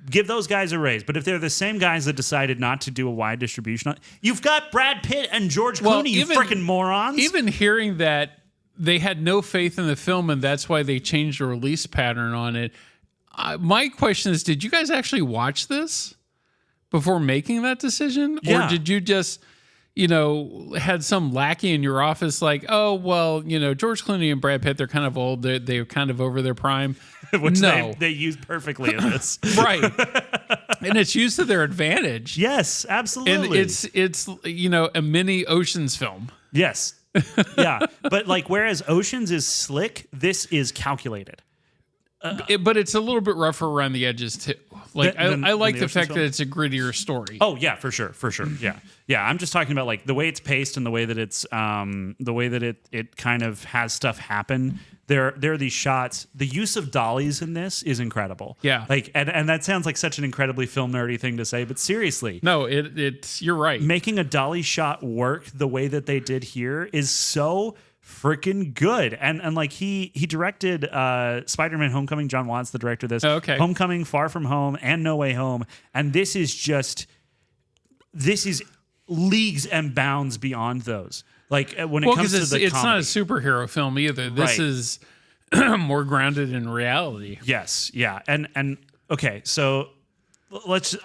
give those guys a raise. But if they're the same guys that decided not to do a wide distribution, you've got Brad Pitt and George Clooney, you freaking morons. Even hearing that they had no faith in the film and that's why they changed the release pattern on it, my question is, did you guys actually watch this before making that decision? Yeah. Or did you just, had some lackey in your office like, oh, well, George Clooney and Brad Pitt, they're kind of old. They're kind of over their prime. Which they use perfectly in this. Right. And it's used to their advantage. Yes, absolutely. And it's a mini Ocean's film. Yes. Yeah. But like, whereas Ocean's is slick, this is calculated. But it's a little bit rougher around the edges too. Like I like the fact that it's a grittier story. Oh yeah, for sure. Yeah. I'm just talking about like the way it's paced and the way that it's the way that it kind of has stuff happen. There are these shots. The use of dollies in this is incredible. Yeah. Like and that sounds like such an incredibly film nerdy thing to say, but seriously. No, it's you're right. Making a dolly shot work the way that they did here is so freaking good. And like he directed Spider-Man Homecoming. John Watts, the director of this. Oh, okay. Homecoming, Far From Home, and No Way Home. And this is leagues and bounds beyond those. Like when it comes to the it's not a superhero film either. This is more grounded in reality. Yes. Yeah. And okay, so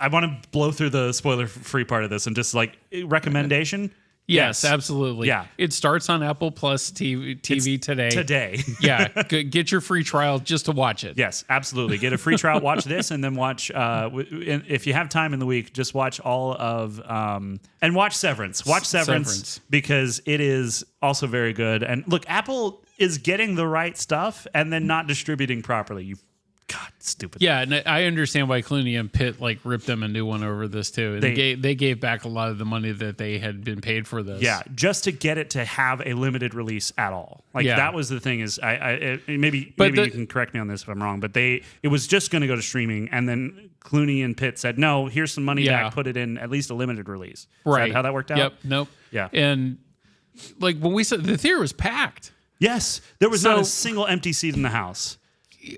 I want to blow through the spoiler-free part of this and just like recommendation. Yes, absolutely. Yeah. It starts on Apple Plus TV today. Today. Yeah. Get your free trial just to watch it. Yes, absolutely. Get a free trial, watch this, and then watch, if you have time in the week, just watch all of, and watch Severance. Watch Severance because it is also very good. And look, Apple is getting the right stuff and then not distributing properly. God, stupid. Yeah, and I understand why Clooney and Pitt like ripped them a new one over this too. And they gave back a lot of the money that they had been paid for this. Yeah, just to get it to have a limited release at all. Like that was the thing. Is maybe you can correct me on this if I'm wrong, but it was just going to go to streaming, and then Clooney and Pitt said, "No, here's some money back. Put it in at least a limited release." Right? Is that how that worked out? Yep. Nope. Yeah. And like when we said the theater was packed. Yes, there was not a single empty seat in the house.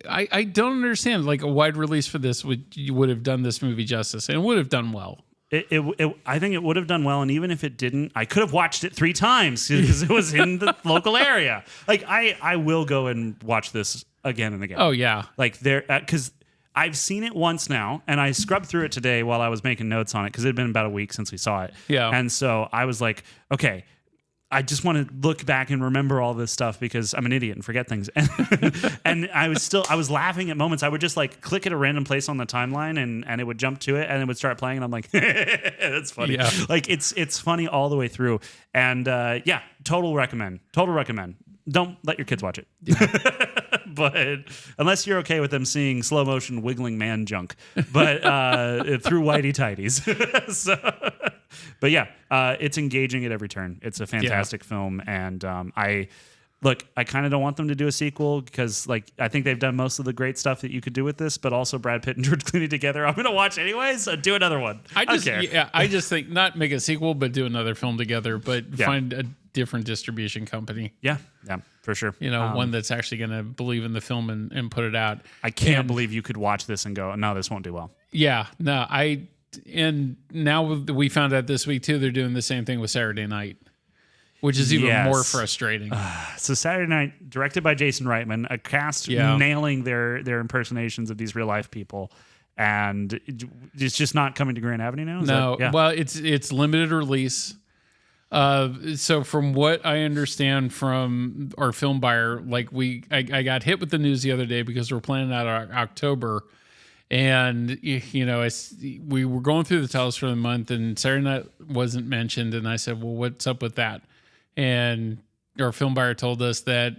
I don't understand. Like a wide release for this would have done this movie justice, and it would have done well. I think it would have done well, and even if it didn't, I could have watched it 3 times because it was in the local area. Like I will go and watch this again and again. Oh yeah, like there because I've seen it once now, and I scrubbed through it today while I was making notes on it because it had been about a week since we saw it. Yeah, and so I was like, okay, I just want to look back and remember all this stuff because I'm an idiot and forget things. And I was laughing at moments. I would just like click at a random place on the timeline and it would jump to it and it would start playing and I'm like, that's funny. Yeah. Like it's funny all the way through. And total recommend. Don't let your kids watch it. Yeah. But unless you're okay with them seeing slow motion wiggling man junk, but through whitey tighties. But yeah, it's engaging at every turn. It's a fantastic film, and I kind of don't want them to do a sequel because, like, I think they've done most of the great stuff that you could do with this. But also, Brad Pitt and George Clooney together, I'm gonna watch anyways. So do another one. I just think not make a sequel, but do another film together. But find a different distribution company. Yeah, for sure. One that's actually gonna believe in the film and put it out. I can't believe you could watch this and go, no, this won't do well. Yeah, no, and now we found out this week too, they're doing the same thing with Saturday Night, which is even more frustrating. So Saturday Night, directed by Jason Reitman, a cast nailing their impersonations of these real life people, and it's just not coming to Grand Avenue now. Well, it's limited release. So from what I understand from our film buyer, like I got hit with the news the other day because we're planning out October. And, we were going through the titles for the month and Saturday Night wasn't mentioned. And I said, well, what's up with that? And our film buyer told us that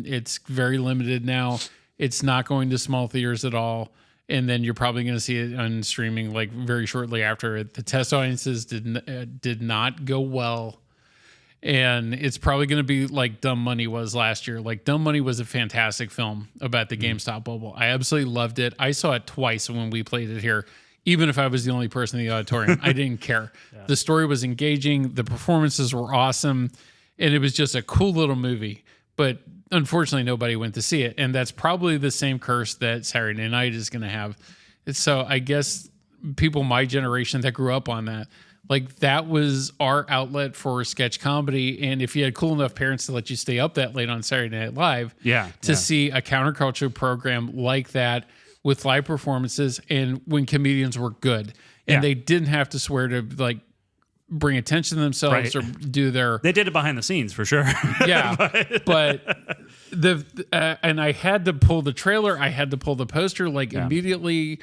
it's very limited now. It's not going to small theaters at all. And then you're probably going to see it on streaming like very shortly after it. The test audiences did not go well. And it's probably going to be like Dumb Money was last year. Like Dumb Money was a fantastic film about the GameStop bubble. I absolutely loved it. I saw it twice when we played it here. Even if I was the only person in the auditorium, I didn't care. Yeah. The story was engaging. The performances were awesome. And it was just a cool little movie. But unfortunately, nobody went to see it. And that's probably the same curse that Saturday Night is going to have. So I guess people my generation that grew up on that, like that was our outlet for sketch comedy. And if you had cool enough parents to let you stay up that late on Saturday Night Live to see a counterculture program like that with live performances and when comedians were good and they didn't have to swear to like bring attention to themselves or do their... They did it behind the scenes for sure. Yeah. but and I had to pull the trailer. I had to pull the poster immediately.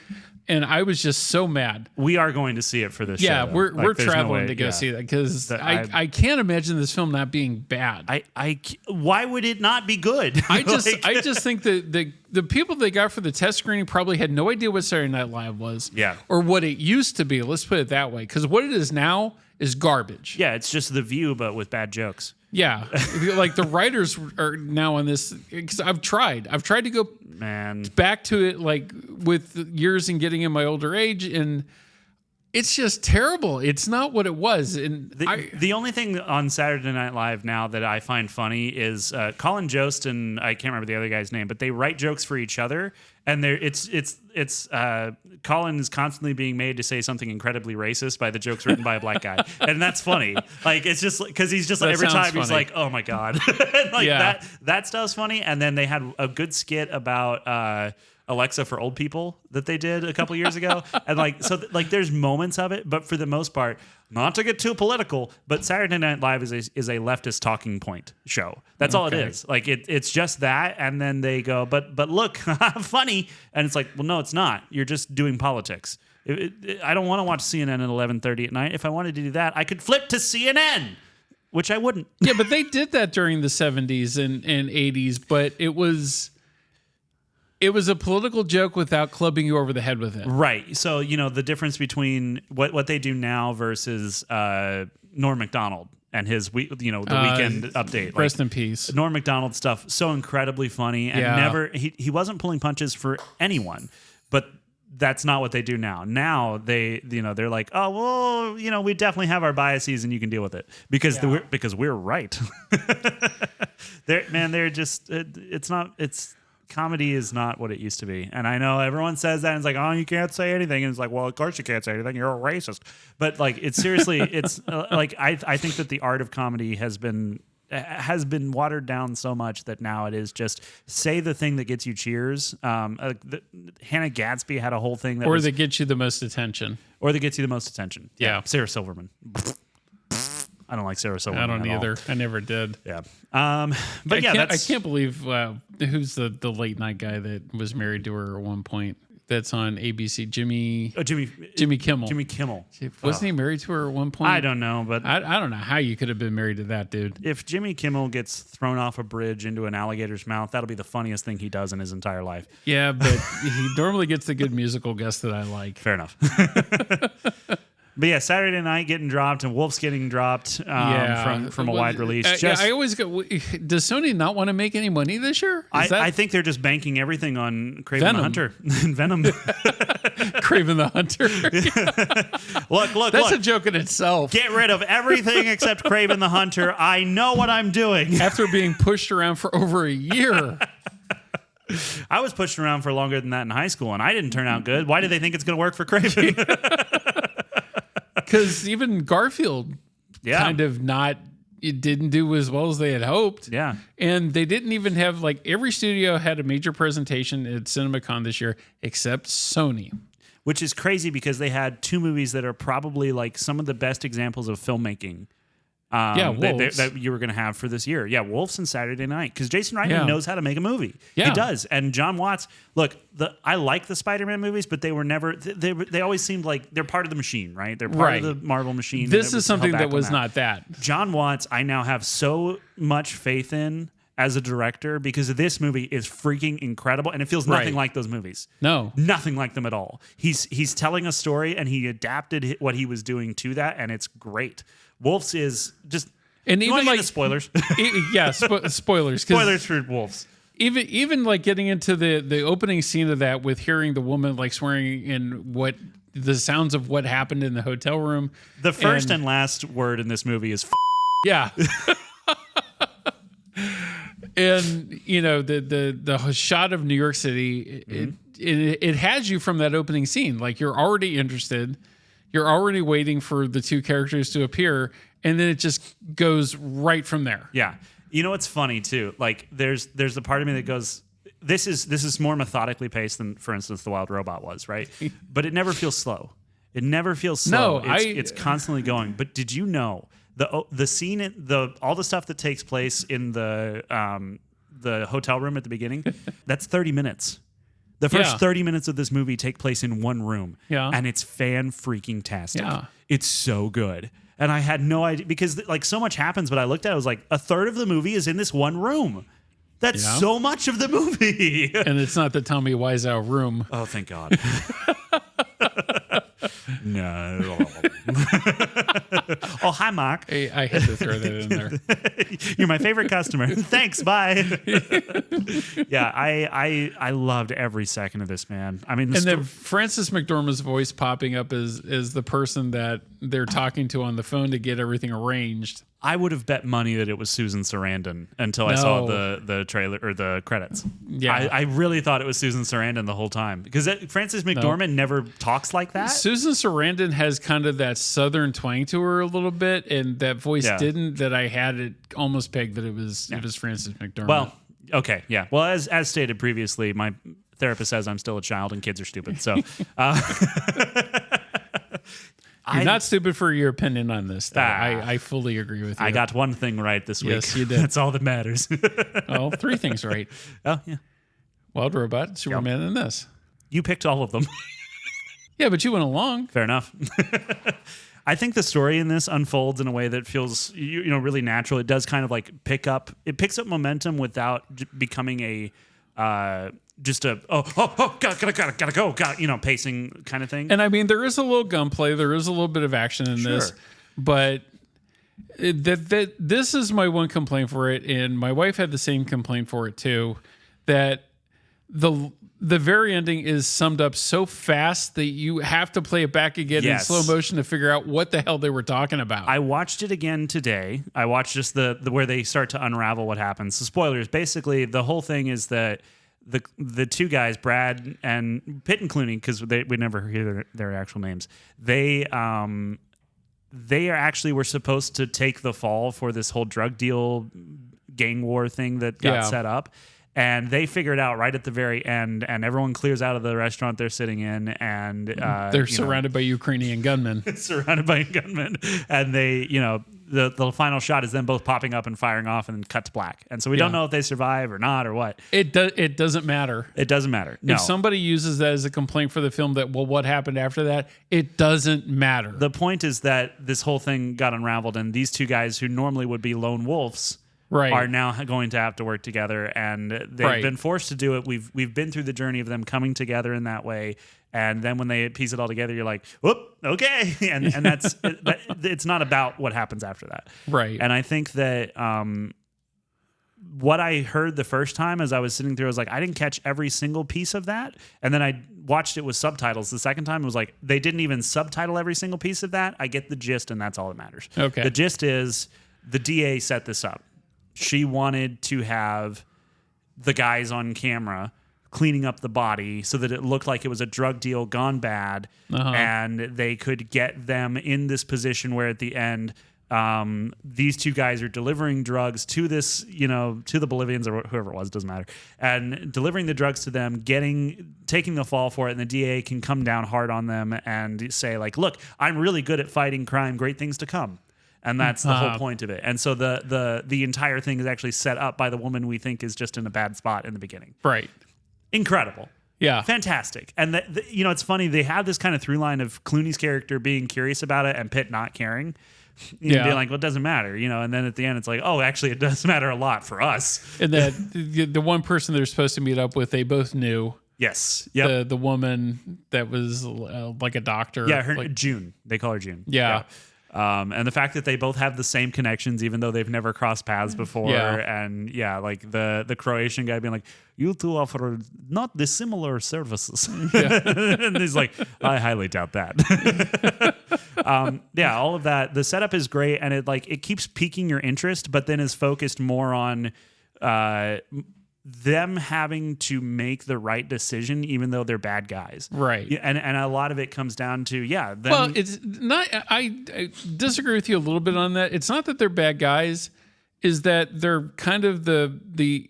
And I was just so mad. We are going to see it for this show. Yeah, we're traveling to go see that because I can't imagine this film not being bad. Why would it not be good? I just think that the people they got for the test screening probably had no idea what Saturday Night Live was. Yeah. Or what it used to be. Let's put it that way. Because what it is now is garbage. Yeah, it's just The View, but with bad jokes. Yeah, like the writers are now on this. Because I've tried to go back to it like with years and getting in my older age, and it's just terrible. It's not what it was. And the only thing on Saturday Night Live now that I find funny is Colin Jost and I can't remember the other guy's name, but they write jokes for each other, and it's Colin is constantly being made to say something incredibly racist by the jokes written by a black guy, and that's funny. Like it's just because he's just like every time funny. He's like, "Oh my god," that stuff's funny. And then they had a good skit about Alexa for old people that they did a couple years ago, and there's moments of it, but for the most part, not to get too political, but Saturday Night Live is a leftist talking point show. That's all it is. Like it's just that, and then they go, but look, funny, and it's like, well, no, it's not. You're just doing politics. I don't want to watch CNN at 11:30 at night. If I wanted to do that, I could flip to CNN. Which I wouldn't. Yeah, but they did that during the 70s and 80s, but it was a political joke without clubbing you over the head with it. Right. So, the difference between what they do now versus Norm Macdonald and his the weekend update. Rest in peace. Norm Macdonald stuff, so incredibly funny and never he wasn't pulling punches for anyone. But that's not what they do now. Now they're like, oh well, we definitely have our biases and you can deal with it because we're right. They're just comedy is not what it used to be. And I know everyone says that and it's like, oh, you can't say anything. And it's like, well, of course you can't say anything. You're a racist. But like, it's seriously, it's like, I think that the art of comedy has been watered down so much that now it is just say the thing that gets you cheers. Hannah Gadsby had a whole thing that gets you the most attention. Or that gets you the most attention. Yeah. Sarah Silverman. I don't like Sarah Silverman. I don't at either. all. I never did. Yeah. But yeah, I can't believe who's the late night guy that was married to her at one point. That's on ABC. Jimmy Kimmel. Jimmy Kimmel. Wasn't he married to her at one point? I don't know, but I don't know how you could have been married to that dude. If Jimmy Kimmel gets thrown off a bridge into an alligator's mouth, that'll be the funniest thing he does in his entire life. Yeah, but he normally gets the good musical guests that I like. Fair enough. But yeah, Saturday Night getting dropped and Wolf's getting dropped from a wide release. I always go, does Sony not want to make any money this year? I think they're just banking everything on Kraven the Hunter. Venom. Kraven the Hunter. Look. That's a joke in itself. Get rid of everything except Kraven the Hunter. I know what I'm doing. After being pushed around for over a year. I was pushed around for longer than that in high school, and I didn't turn out good. Why do they think it's going to work for Kraven? Because even Garfield kind of it didn't do as well as they had hoped. Yeah. And they didn't even have, every studio had a major presentation at CinemaCon this year except Sony. Which is crazy because they had two movies that are probably some of the best examples of filmmaking. That you were going to have for this year. Yeah, Wolves and Saturday Night. Because Jason Reitman knows how to make a movie. Yeah. He does. And John Watts, look, I like the Spider-Man movies, but they were never, they always seemed like they're part of the machine, right? They're part of the Marvel machine. This is something that was not that. John Watts, I now have so much faith in as a director because this movie is freaking incredible and it feels nothing like those movies. No. Nothing like them at all. He's telling a story and he adapted what he was doing to that and it's great. Wolves is just, and even the spoilers. Spoilers. Spoilers for Wolves. Even getting into the opening scene of that with hearing the woman swearing in the sounds of what happened in the hotel room. The first and last word in this movie is yeah. And the shot of New York City, it has you from that opening scene. You're already interested. You're already waiting for the two characters to appear, and then it just goes right from there. Yeah. You know what's funny too? There's the part of me that goes, this is more methodically paced than, for instance, The Wild Robot was, right? But it never feels slow. It never feels slow. No, it's constantly going. But did you know the scene, all the stuff that takes place in the hotel room at the beginning? That's 30 minutes. The first 30 minutes of this movie take place in one room. Yeah. And it's fan-freaking-tastic. Yeah. It's so good. And I had no idea, because so much happens, but I looked at it, I was like, a third of the movie is in this one room. That's so much of the movie. And it's not the Tommy Wiseau room. Oh, thank God. No. Oh, hi, Mark. Hey, I had to throw that in there. You're my favorite customer. Thanks. Bye. Yeah, I loved every second of this, man. I mean, then Frances McDormand's voice popping up as the person that they're talking to on the phone to get everything arranged. I would have bet money that it was Susan Sarandon until I saw the trailer or the credits. Yeah, I really thought it was Susan Sarandon the whole time because Frances McDormand never talks like that. Susan Sarandon has kind of that southern twang to her a little bit, and that voice didn't. That I had it almost pegged that it was Frances McDormand. Well, okay, yeah. Well, as stated previously, my therapist says I'm still a child and kids are stupid. So. You're not stupid for your opinion on this, though. I fully agree with you. I got one thing right this week. Yes, you did. That's all that matters. Oh, 3 things right. Oh, yeah. Wild Robot, Superman, and this. You picked all of them. Yeah, but you went along. Fair enough. I think the story in this unfolds in a way that feels really natural. It does kind of picks up momentum without becoming a gotta go, pacing kind of thing. And I mean, there is a little gunplay, there is a little bit of action in this, but this is my one complaint for it, and my wife had the same complaint for it too, that the very ending is summed up so fast that you have to play it back again in slow motion to figure out what the hell they were talking about. I watched it again today. I watched just the where they start to unravel what happens. So spoilers, basically the whole thing is that the two guys, Brad and Pitt and Clooney, because we never hear their actual names, they were supposed to take the fall for this whole drug deal gang war thing that got set up. And they figure it out right at the very end, and everyone clears out of the restaurant they're sitting in, and they're surrounded by Ukrainian gunmen. Surrounded by gunmen, and the final shot is them both popping up and firing off, and then cut to black. And so we don't know if they survive or not or what. It doesn't matter. It doesn't matter. No. If somebody uses that as a complaint for the film, that what happened after that, it doesn't matter. The point is that this whole thing got unraveled, and these two guys who normally would be lone wolves are now going to have to work together, and they've been forced to do it. We've been through the journey of them coming together in that way, and then when they piece it all together, you're like, whoop, okay, and that's it's not about what happens after that, right? And I think that what I heard the first time as I was sitting through, I was like, I didn't catch every single piece of that, and then I watched it with subtitles the second time. It was like they didn't even subtitle every single piece of that. I get the gist, and that's all that matters. Okay, the gist is the DA set this up. She wanted to have the guys on camera cleaning up the body so that it looked like it was a drug deal gone bad, and they could get them in this position where at the end these two guys are delivering drugs to this, to the Bolivians or whoever it was, doesn't matter, and delivering the drugs to them, taking the fall for it, and the DA can come down hard on them and say like, look, I'm really good at fighting crime, great things to come. And that's the whole point of it. And so the entire thing is actually set up by the woman we think is just in a bad spot in the beginning. Right. Incredible. Yeah. Fantastic. And, it's funny. They have this kind of through line of Clooney's character being curious about it and Pitt not caring. Being like, well, it doesn't matter, And then at the end, it's like, oh, actually, it does matter a lot for us. And that the one person they're supposed to meet up with, they both knew. Yes. Yep. The woman that was like a doctor. Yeah, June. They call her June. Yeah. And the fact that they both have the same connections, even though they've never crossed paths before. And like the Croatian guy being like, you two offer not dissimilar services. And he's like, I highly doubt that. All of that. The setup is great, and it keeps piquing your interest, but then is focused more on them having to make the right decision, even though they're bad guys. Right. And a lot of it comes down to, well, it's not, I disagree with you a little bit on that. It's not that they're bad guys, is that they're kind of the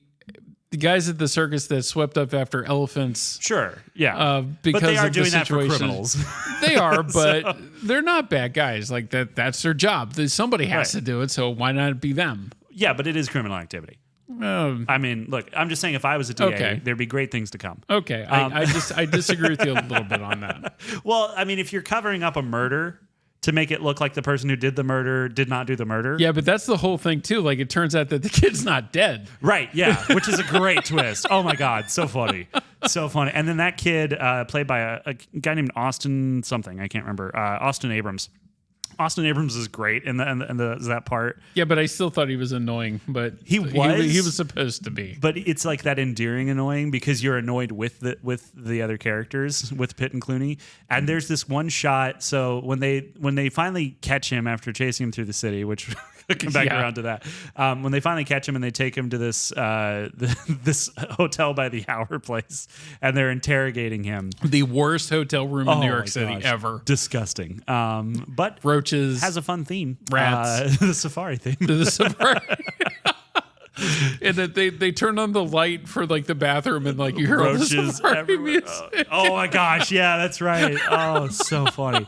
guys at the circus that swept up after elephants. Sure. Yeah. Because but they are of doing the that for situation. criminals. They are, but they're not bad guys. Like that's their job. Somebody has to do it. So why not be them? Yeah, but it is criminal activity. I mean, look, I'm just saying if I was a DA, there'd be great things to come. Okay. I disagree with you a little bit on that. Well, I mean, if you're covering up a murder to make it look like the person who did the murder did not do the murder. Yeah, but that's the whole thing too. Like it turns out that the kid's not dead. Right, yeah, which is a great twist. Oh my God, so funny. So funny. And then that kid played by a guy named Austin something, I can't remember, Austin Abrams. Austin Abrams is great in that part. Yeah, but I still thought he was annoying. But he was supposed to be. But it's like that endearing annoying because you're annoyed with the other characters, with Pitt and Clooney. And there's this one shot. So when they finally catch him after chasing him through the city, which we'll come back around to that. When they finally catch him and they take him to this this hotel by the hour place, and they're interrogating him. The worst hotel room in New York City ever. Disgusting. But roaches has a fun theme. Rats. The safari theme. The safari. And that they turn on the light for like the bathroom and like you hear roaches everywhere. Oh my gosh, yeah, that's right. Oh, so funny.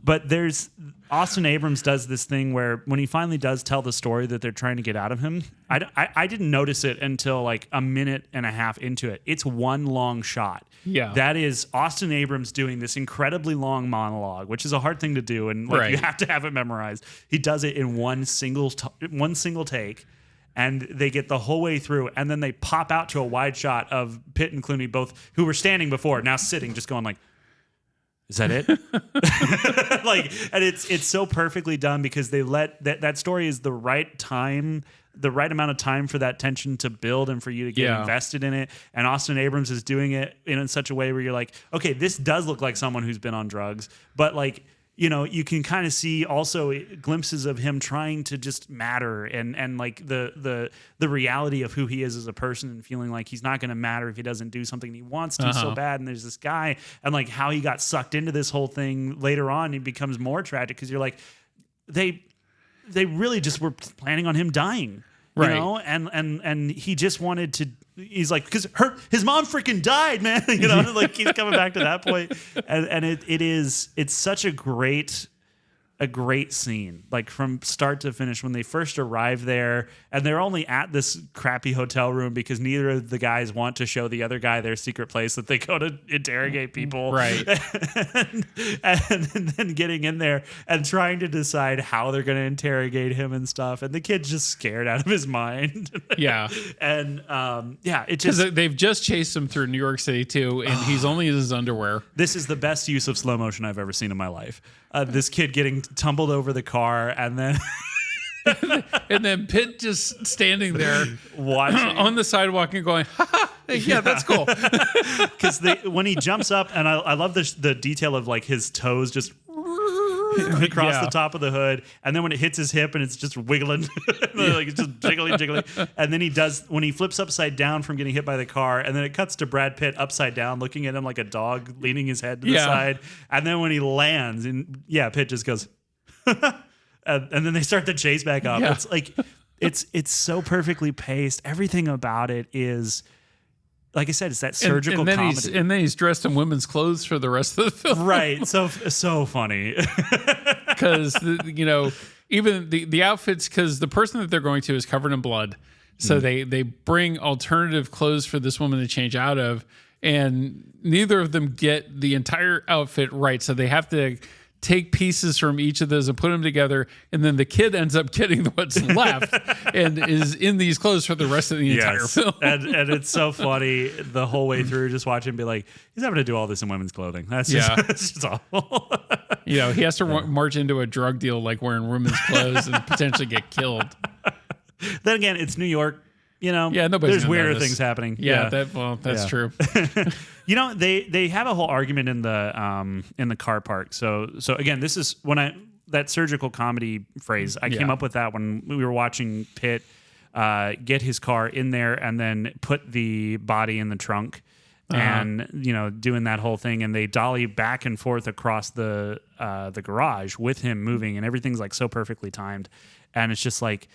But there's Austin Abrams does this thing where when he finally does tell the story that they're trying to get out of him, I didn't notice it until like a minute and a half into it. It's one long shot. Yeah. That is Austin Abrams doing this incredibly long monologue, which is a hard thing to do, and like you have to have it memorized. He does it in one single take, and they get the whole way through, and then they pop out to a wide shot of Pitt and Clooney, both who were standing before, now sitting, just going like, is that it? Like, and it's so perfectly done because they let that story is the right time, the right amount of time for that tension to build and for you to get invested in it. And Austin Abrams is doing it in such a way where you're like, okay, this does look like someone who's been on drugs, but like, you know, you can kind of see also glimpses of him trying to just matter and like the reality of who he is as a person and feeling like he's not going to matter if he doesn't do something he wants to so bad. And there's this guy and like how he got sucked into this whole thing later on. It becomes more tragic because you're like, they really just were planning on him dying, you know? And he just wanted to. He's like, because his mom freaking died, man. You know, like keeps coming back to that point. And it's such a great a great scene, like from start to finish, when they first arrive there and they're only at this crappy hotel room because neither of the guys want to show the other guy their secret place that they go to interrogate people. Right. and then getting in there and trying to decide how they're going to interrogate him and stuff. And the kid's just scared out of his mind. Yeah. And it just, because they've just chased him through New York City too, and he's only in his underwear. This is the best use of slow motion I've ever seen in my life. This kid getting tumbled over the car, and then and then Pitt just standing there watching on the sidewalk and going, yeah, that's cool. Because when he jumps up, and I love the detail of like his toes just across the top of the hood, and then when it hits his hip and it's just wiggling, like it's just jiggling, and then when he flips upside down from getting hit by the car, and then it cuts to Brad Pitt upside down looking at him like a dog leaning his head to the side, and then when he lands, and Pitt just goes and then they start the chase back up. It's like it's so perfectly paced. Everything about it is, like I said, it's that surgical comedy. And then he's dressed in women's clothes for the rest of the film. Right. So funny. Because, even the outfits, because the person that they're going to is covered in blood. So they bring alternative clothes for this woman to change out of. And neither of them get the entire outfit right. So they have to take pieces from each of those and put them together, and then the kid ends up getting what's left and is in these clothes for the rest of the entire film. and it's so funny the whole way through, just watching him be like, he's having to do all this in women's clothing. That's just awful. He has to march into a drug deal like wearing women's clothes and potentially get killed. Then again, it's New York. Nobody's there's weirder things happening. That's true. They have a whole argument in the car park. So again, this is that surgical comedy phrase. I came up with that when we were watching Pitt get his car in there and then put the body in the trunk. And doing that whole thing, and they dolly back and forth across the garage with him moving, and everything's like so perfectly timed, and it's just like.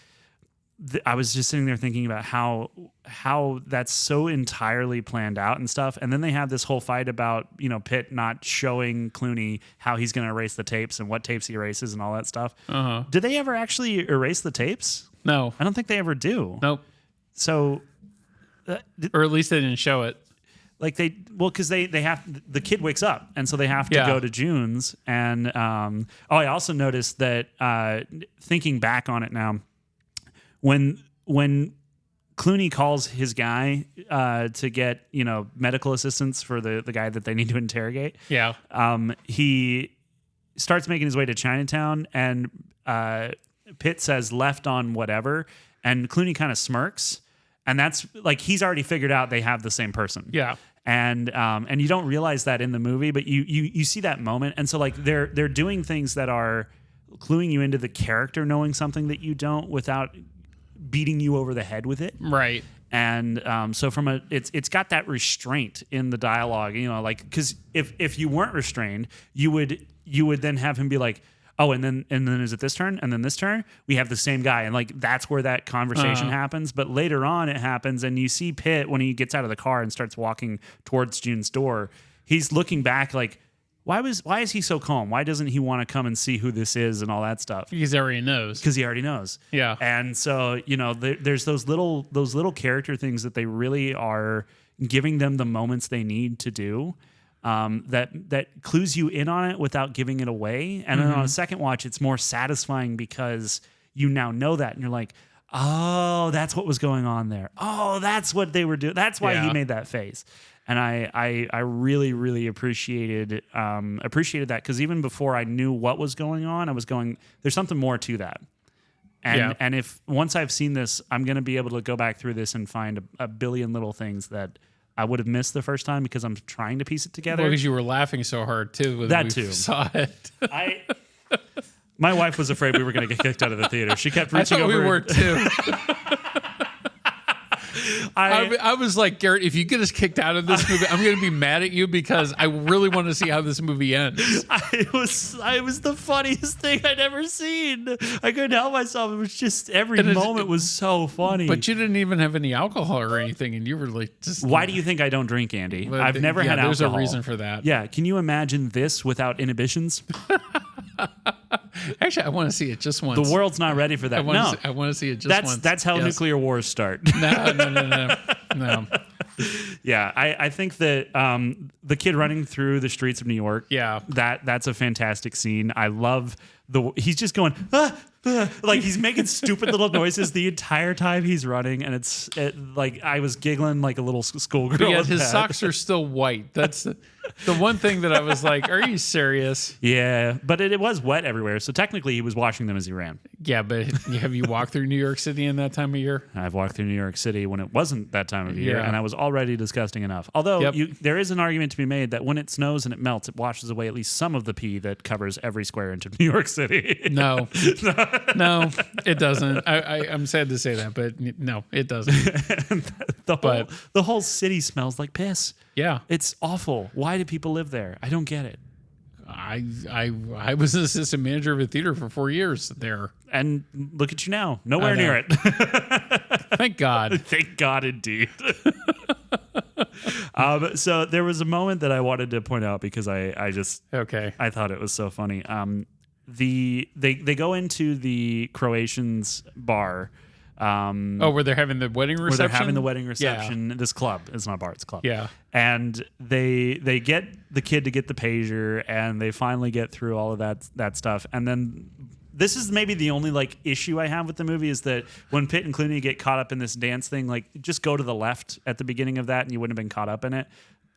I was just sitting there thinking about how that's so entirely planned out and stuff. And then they have this whole fight about, Pitt not showing Clooney how he's going to erase the tapes and what tapes he erases and all that stuff. Did they ever actually erase the tapes? No. I don't think they ever do. Nope. So... or at least they didn't show it. Like because they have, the kid wakes up, and so they have to go to June's. And, I also noticed that, thinking back on it now, when Clooney calls his guy to get medical assistance for the guy that they need to interrogate, he starts making his way to Chinatown, and Pitt says left on whatever, and Clooney kind of smirks, and that's like he's already figured out they have the same person. And you don't realize that in the movie, but you see that moment, and so like they're doing things that are cluing you into the character knowing something that you don't without beating you over the head with it. Right. And so it's got that restraint in the dialogue, because if you weren't restrained, you would then have him be like, oh, and then is it this turn? And then this turn? We have the same guy. And like, that's where that conversation happens. But later on it happens, and you see Pitt when he gets out of the car and starts walking towards June's door, he's looking back like, why is he so calm? Why doesn't he want to come and see who this is and all that stuff? Because he already knows. Because he already knows. Yeah. And so, there's those little character things that they really are giving them the moments they need to do, that clues you in on it without giving it away. And then on a second watch, it's more satisfying because you now know that, and you're like, oh, that's what was going on there. Oh, that's what they were doing. That's why he made that face. And I really, really appreciated that, because even before I knew what was going on, I was going, there's something more to that. And if once I've seen this, I'm going to be able to go back through this and find a billion little things that I would have missed the first time because I'm trying to piece it together. Well, because you were laughing so hard too when we saw it. My wife was afraid we were going to get kicked out of the theater. She kept reaching over. We were too. I was like, Garrett, if you get us kicked out of this movie, I'm going to be mad at you because I really want to see how this movie ends. It was the funniest thing I'd ever seen. I couldn't help myself. It was just every moment was so funny. But you didn't even have any alcohol or anything, and you were like, just. Why do you think I don't drink, Andy? I've never had alcohol. There's a reason for that. Yeah. Can you imagine this without inhibitions? Actually, I want to see it just once. The world's not ready for that. I want to see it just once. That's how nuclear wars start. No. Yeah, I think that the kid running through the streets of New York. Yeah, that's a fantastic scene. I love he's just going like he's making stupid little noises the entire time he's running, and like I was giggling like a little schoolgirl. But yet his socks are still white. That's the one thing that I was like, "Are you serious?" Yeah, but it was wet everywhere, so technically he was washing them as he ran. Yeah, but have you walked through New York City in that time of year? I've walked through New York City when it wasn't that time of year, and I was already disgusting enough. Although there is an argument to be made that when it snows and it melts, it washes away at least some of the pee that covers every square inch of New York City. No, it doesn't. I'm sad to say that, but no, it doesn't. The whole city smells like piss. Yeah, it's awful. Why do people live there? I don't get it. I was an assistant manager of a theater for 4 years there, and look at you now, nowhere near it. Thank God. Thank God, indeed. So there was a moment that I wanted to point out because I thought it was so funny. They go into the Croatians' bar. Where they're having the wedding reception? Where they're having the wedding reception. Yeah. This club. It's not a bar, it's a club. Yeah. And they get the kid to get the pager, and they finally get through all of that stuff. And then this is maybe the only like issue I have with the movie is that when Pitt and Clooney get caught up in this dance thing, like just go to the left at the beginning of that and you wouldn't have been caught up in it.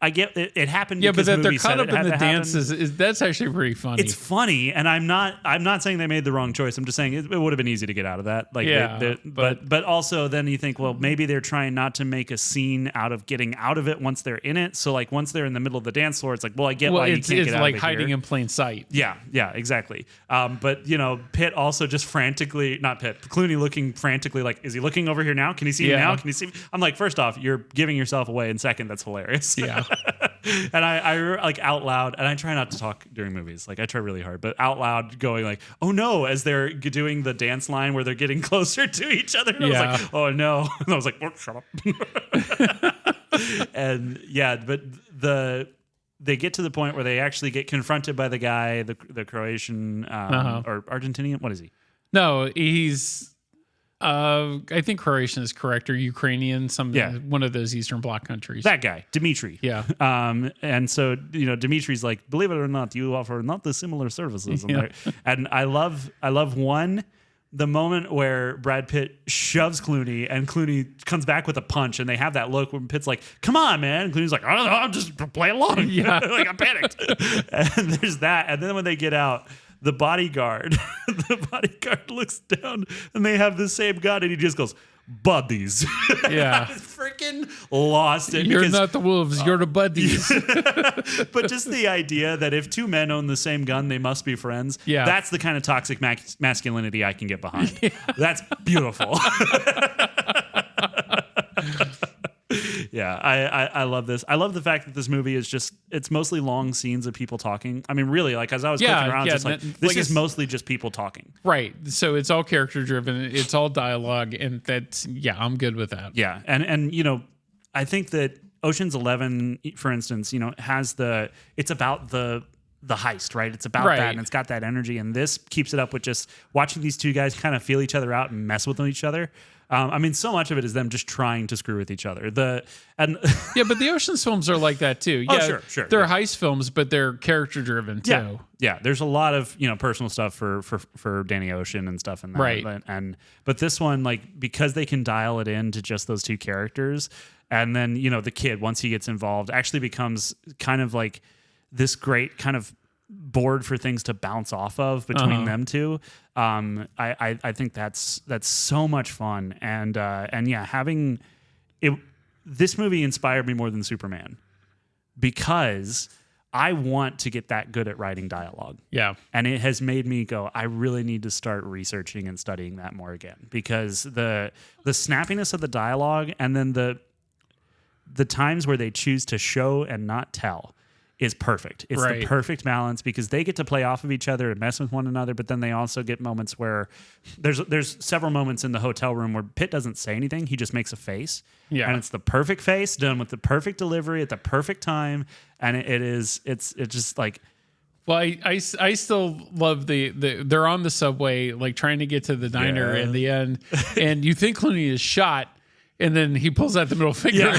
I get it. It happened. Yeah, because but that the movie they're caught up in the dance is that's actually pretty funny. It's funny, and I'm not saying they made the wrong choice. I'm just saying it would have been easy to get out of that. Like, yeah, but also then you think, well, maybe they're trying not to make a scene out of getting out of it once they're in it. So like once they're in the middle of the dance floor, it's like, well, I get why you can't get out of it. It's like hiding in plain sight. Yeah, exactly. But Pitt also just frantically, not Pitt, Clooney looking frantically like, is he looking over here now? Can he see me now? Can you see me? I'm like, first off, you're giving yourself away, and second, that's hilarious. Yeah. And I like out loud, and I try not to talk during movies. Like I try really hard, but out loud going like, "Oh no!" as they're doing the dance line where they're getting closer to each other. And I was like, "Oh no!" And I was like, "Oh, shut up." And but they get to the point where they actually get confronted by the guy, the Croatian or Argentinian. What is he? No, he's. I think Croatian is correct, or Ukrainian, one of those Eastern Bloc countries. That guy, Dimitri. Yeah. And so Dimitri's like, believe it or not, you offer not the similar services. Yeah. And I love the moment where Brad Pitt shoves Clooney, and Clooney comes back with a punch, and they have that look when Pitt's like, "Come on, man!" And Clooney's like, "I don't know, I'm just play along." Yeah, like I'm panicked. And there's that, and then when they get out. The bodyguard looks down, and they have the same gun, and he just goes, "Buddies." Yeah, freaking lost it. You're not the wolves, you're the buddies. But just the idea that if two men own the same gun, they must be friends. Yeah, that's the kind of toxic masculinity I can get behind. Yeah. That's beautiful. Yeah, I love this. I love the fact that this movie is it's mostly long scenes of people talking. I mean, really, like as I was clicking around, just like this is mostly just people talking. Right. So it's all character driven. It's all dialogue, and I'm good with that. Yeah, and I think that Ocean's 11, for instance, has it's about the heist, right? It's about that, and it's got that energy, and this keeps it up with just watching these two guys kind of feel each other out and mess with each other. I mean, so much of it is them just trying to screw with each other. But the Ocean's films are like that too. Yeah, sure. They're heist films, but they're character driven too. Yeah. There's a lot of personal stuff for Danny Ocean and stuff in that. Right. But this one, like, because they can dial it in to just those two characters, and then the kid, once he gets involved, actually becomes kind of like this great kind of board for things to bounce off of between them two. I think that's so much fun, and having it. This movie inspired me more than Superman because I want to get that good at writing dialogue. Yeah, and it has made me go, I really need to start researching and studying that more again, because the snappiness of the dialogue, and then the times where they choose to show and not tell is perfect. It's the perfect balance, because they get to play off of each other and mess with one another, but then they also get moments where there's several moments in the hotel room where Pitt doesn't say anything. He just makes a face. Yeah. And it's the perfect face done with the perfect delivery at the perfect time. And it's just like, Well, I still love the they're on the subway, like trying to get to the diner in the end, and you think Clooney is shot, and then he pulls out the middle finger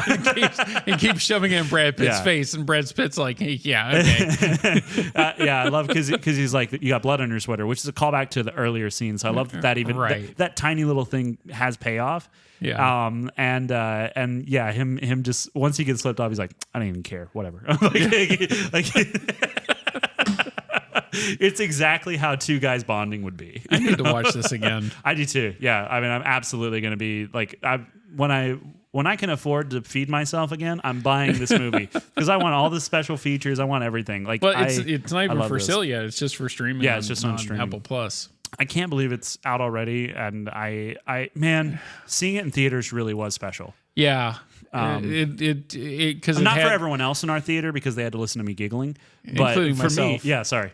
and keeps shoving it in Brad Pitt's face, and Brad Pitt's like, hey, okay. I love because he's like, you got blood on your sweater, which is a callback to the earlier scenes. So I love that even that tiny little thing has payoff. Yeah. And him just once he gets slipped off, he's like, I don't even care, whatever. It's exactly how two guys bonding would be. I need to watch this again. I do too. Yeah. I mean, I'm absolutely going to be like, when I can afford to feed myself again, I'm buying this movie because I want all the special features. I want everything. Like, well, it's not even for sale yet. It's just for streaming. Yeah, it's just on streaming. Apple Plus. I can't believe it's out already, and I seeing it in theaters really was special. Yeah, because not for everyone else in our theater because they had to listen to me giggling, but including for myself. me, yeah, sorry.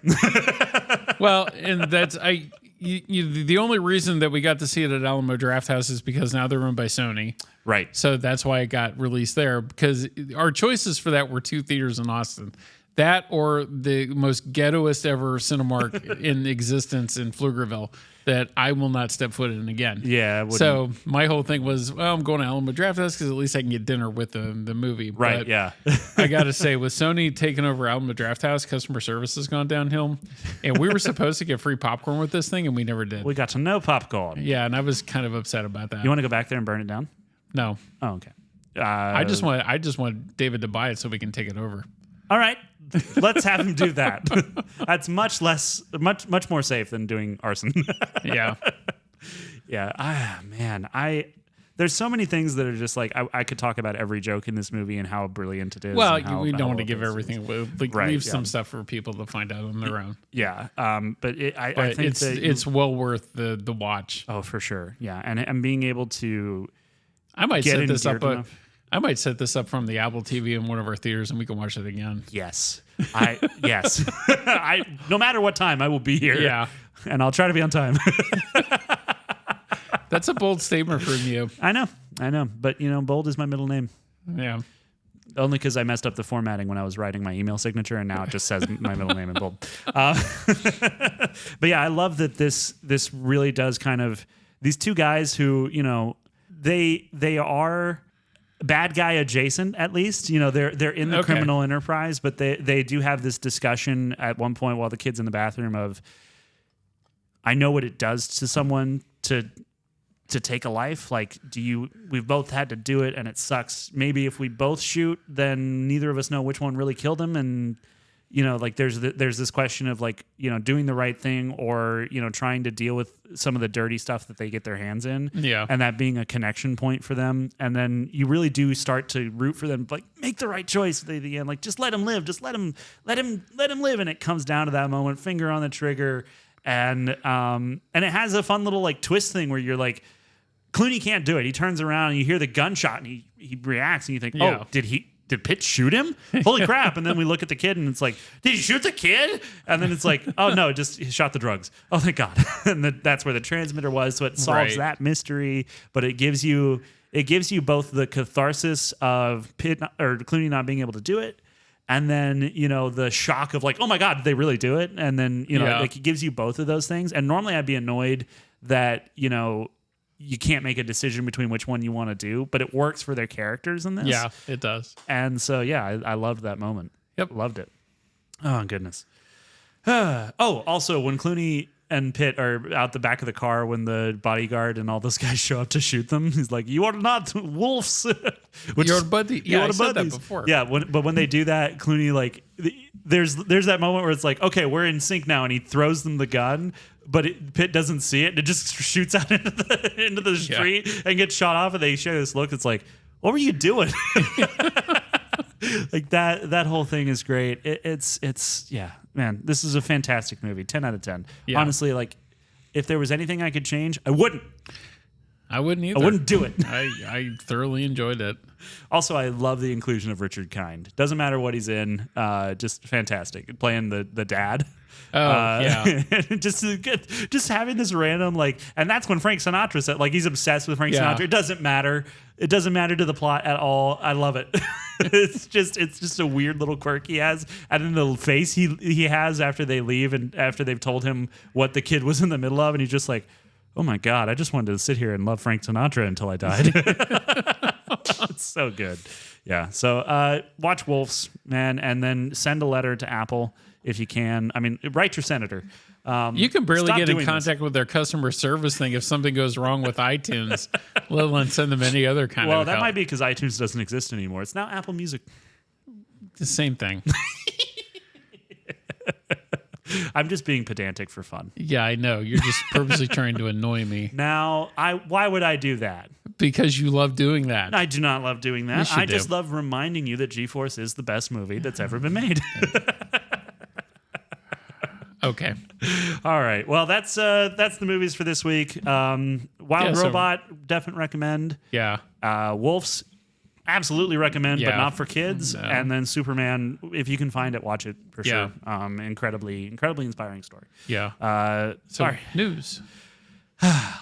Well, and that's the only reason that we got to see it at Alamo Drafthouse is because now they're run by Sony. Right. So that's why it got released there, because our choices for that were two theaters in Austin. That or the most ghettoest ever Cinemark in existence in Pflugerville that I will not step foot in again. Yeah. So my whole thing was, well, I'm going to Alamo Drafthouse because at least I can get dinner with the movie. Right, but yeah. I got to say, with Sony taking over Alamo Drafthouse, customer service has gone downhill. And we were supposed to get free popcorn with this thing, and we never did. We got to no popcorn. Yeah, and I was kind of upset about that. You want to go back there and burn it down? No. Oh, okay. I just want David to buy it so we can take it over. All right. Let's have him do that. That's much more safe than doing arson. Yeah. Yeah. Man, there's so many things that are just like I could talk about every joke in this movie and how brilliant it is. Well, we don't want to give everything away. Right, leave some stuff for people to find out on their own. Yeah. But I think it's well worth the watch. Oh, for sure. Yeah. And being able to I might set this up I might set this up from the Apple TV in one of our theaters and we can watch it again. Yes. Yes. No matter what time, I will be here. Yeah. And I'll try to be on time. That's a bold statement from you. I know. But, bold is my middle name. Yeah. Only because I messed up the formatting when I was writing my email signature, and now it just says my middle name in bold. But yeah, I love that this really does kind of... These two guys who, they are... bad guy adjacent, at least. They're in the criminal enterprise, but they do have this discussion at one point while the kid's in the bathroom of, I know what it does to someone to take a life. Like, we've both had to do it and it sucks. Maybe if we both shoot, then neither of us know which one really killed him. And, there's this question of doing the right thing or, trying to deal with some of the dirty stuff that they get their hands in. Yeah. And that being a connection point for them. And then you really do start to root for them, like make the right choice at the end. Like, just let him live. Just let him live. And it comes down to that moment, finger on the trigger. And it has a fun little twist thing where you're like, Clooney can't do it. He turns around and you hear the gunshot and he reacts and you think, oh, did Pitt shoot him? Holy crap. And then we look at the kid and it's like, did he shoot the kid? And then it's like, oh no, he shot the drugs. Oh, thank God. And that's where the transmitter was. So it solves that mystery, but it gives you both the catharsis of Pitt or Clooney not being able to do it. And then, the shock of oh my God, did they really do it? And then, it gives you both of those things. And normally I'd be annoyed that, you can't make a decision between which one you want to do, but it works for their characters in this. Yeah, it does. And so, yeah, I loved that moment. Yep. Loved it. Oh, goodness. Also, when Clooney and Pitt are out the back of the car when the bodyguard and all those guys show up to shoot them, he's like, you are not wolves. You're buddy. Yeah, I said that before. Yeah, but when they do that, Clooney, there's that moment where it's like, okay, we're in sync now, and he throws them the gun, but Pitt doesn't see it, and it just shoots out into the street and gets shot off, and they share this look. It's like, what were you doing? That whole thing is great. It's man, this is a fantastic movie. 10 out of 10. Yeah. Honestly, if there was anything I could change, I wouldn't. I wouldn't either. I wouldn't do it. I thoroughly enjoyed it. Also, I love the inclusion of Richard Kind. Doesn't matter what he's in, just fantastic. Playing the dad. Oh, yeah. just having this random, like, and that's when Frank Sinatra said, like, he's obsessed with Frank Sinatra. It doesn't matter. It doesn't matter to the plot at all. I love it. It's just a weird little quirk he has. And then the face he has after they leave and after they've told him what the kid was in the middle of. And he's just like, oh my God, I just wanted to sit here and love Frank Sinatra until I died. It's so good. Yeah. So watch Wolves, man, and then send a letter to Apple if you can. I mean, write your senator. You can barely get in contact with their customer service thing if something goes wrong with iTunes, let alone send them any other kind of help. Well, that might be because iTunes doesn't exist anymore. It's now Apple Music. The same thing. I'm just being pedantic for fun. Yeah, I know. You're just purposely trying to annoy me. Now, why would I do that? Because you love doing that. I do not love doing that. I just love reminding you that G-Force is the best movie that's ever been made. Okay. All right. Well, that's the movies for this week. Wild Robot, definite recommend. Yeah. Wolves, absolutely recommend, but not for kids. No. And then Superman, if you can find it, watch it for sure. Incredibly inspiring story. Yeah. Sorry. News.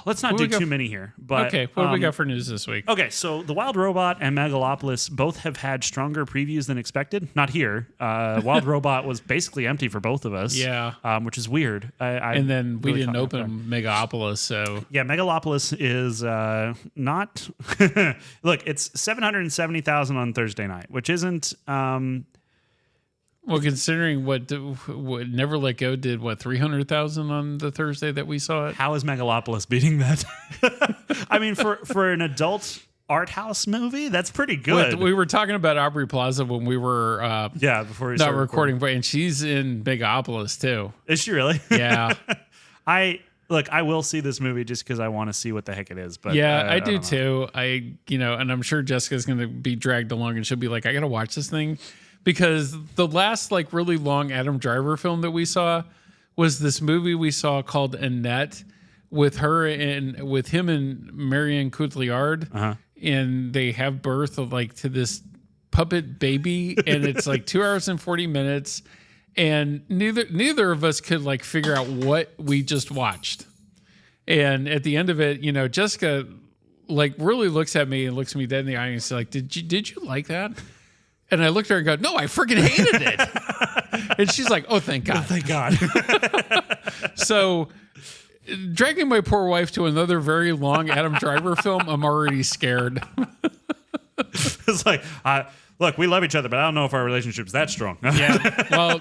Let's not do too many here. But okay, what do we got for news this week? Okay, so The Wild Robot and Megalopolis both have had stronger previews than expected. Not here. Wild Robot was basically empty for both of us. Yeah. Which is weird. And then we didn't open Megalopolis, so... Yeah, Megalopolis is not... Look, it's 770,000 on Thursday night, which isn't... Well, considering what Never Let Go did, 300,000 on the Thursday that we saw it? How is Megalopolis beating that? I mean, for an adult art house movie, that's pretty good. We were talking about Aubrey Plaza when we were before we started recording, and she's in Megalopolis too. Is she really? Yeah. I will see this movie just because I want to see what the heck it is. But yeah, I do too. And I'm sure Jessica's going to be dragged along, and she'll be like, "I got to watch this thing." Because the last really long Adam Driver film that we saw was this movie we saw called Annette with him and Marianne Cotillard, and they have birth of to this puppet baby, and it's 2 hours and 40 minutes, and neither of us could figure out what we just watched, and at the end of it, Jessica really looks at me and looks me dead in the eye and is like, "Did you like that?" And I looked at her and go, "No, I freaking hated it." And she's like, "Oh, thank God." Oh, thank God. So dragging my poor wife to another very long Adam Driver film, I'm already scared. It's look, we love each other, but I don't know if our relationship's that strong. Yeah. Well,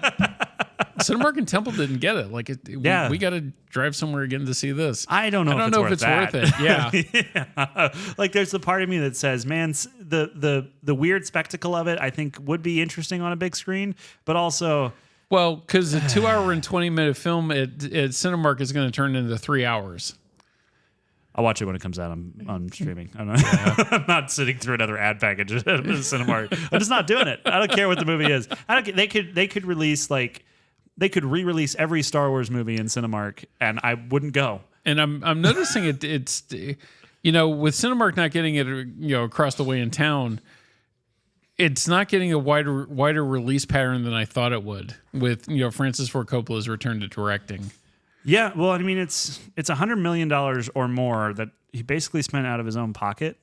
Cinemark and Temple didn't get it. We got to drive somewhere again to see this. I don't know if it's worth it. Yeah. Yeah. There's the part of me that says, man, the weird spectacle of it, I think, would be interesting on a big screen, but also... Well, because a 2 hour and 20-minute film at Cinemark is going to turn into 3 hours. I'll watch it when it comes out on streaming. I'm not sitting through another ad package at Cinemark. I'm just not doing it. I don't care what the movie is. They could release they could re-release every Star Wars movie in Cinemark, and I wouldn't go. And I'm noticing it's with Cinemark not getting it across the way in town, it's not getting a wider release pattern than I thought it would. With Francis Ford Coppola's return to directing. Yeah, well, I mean, it's $100 million or more that he basically spent out of his own pocket.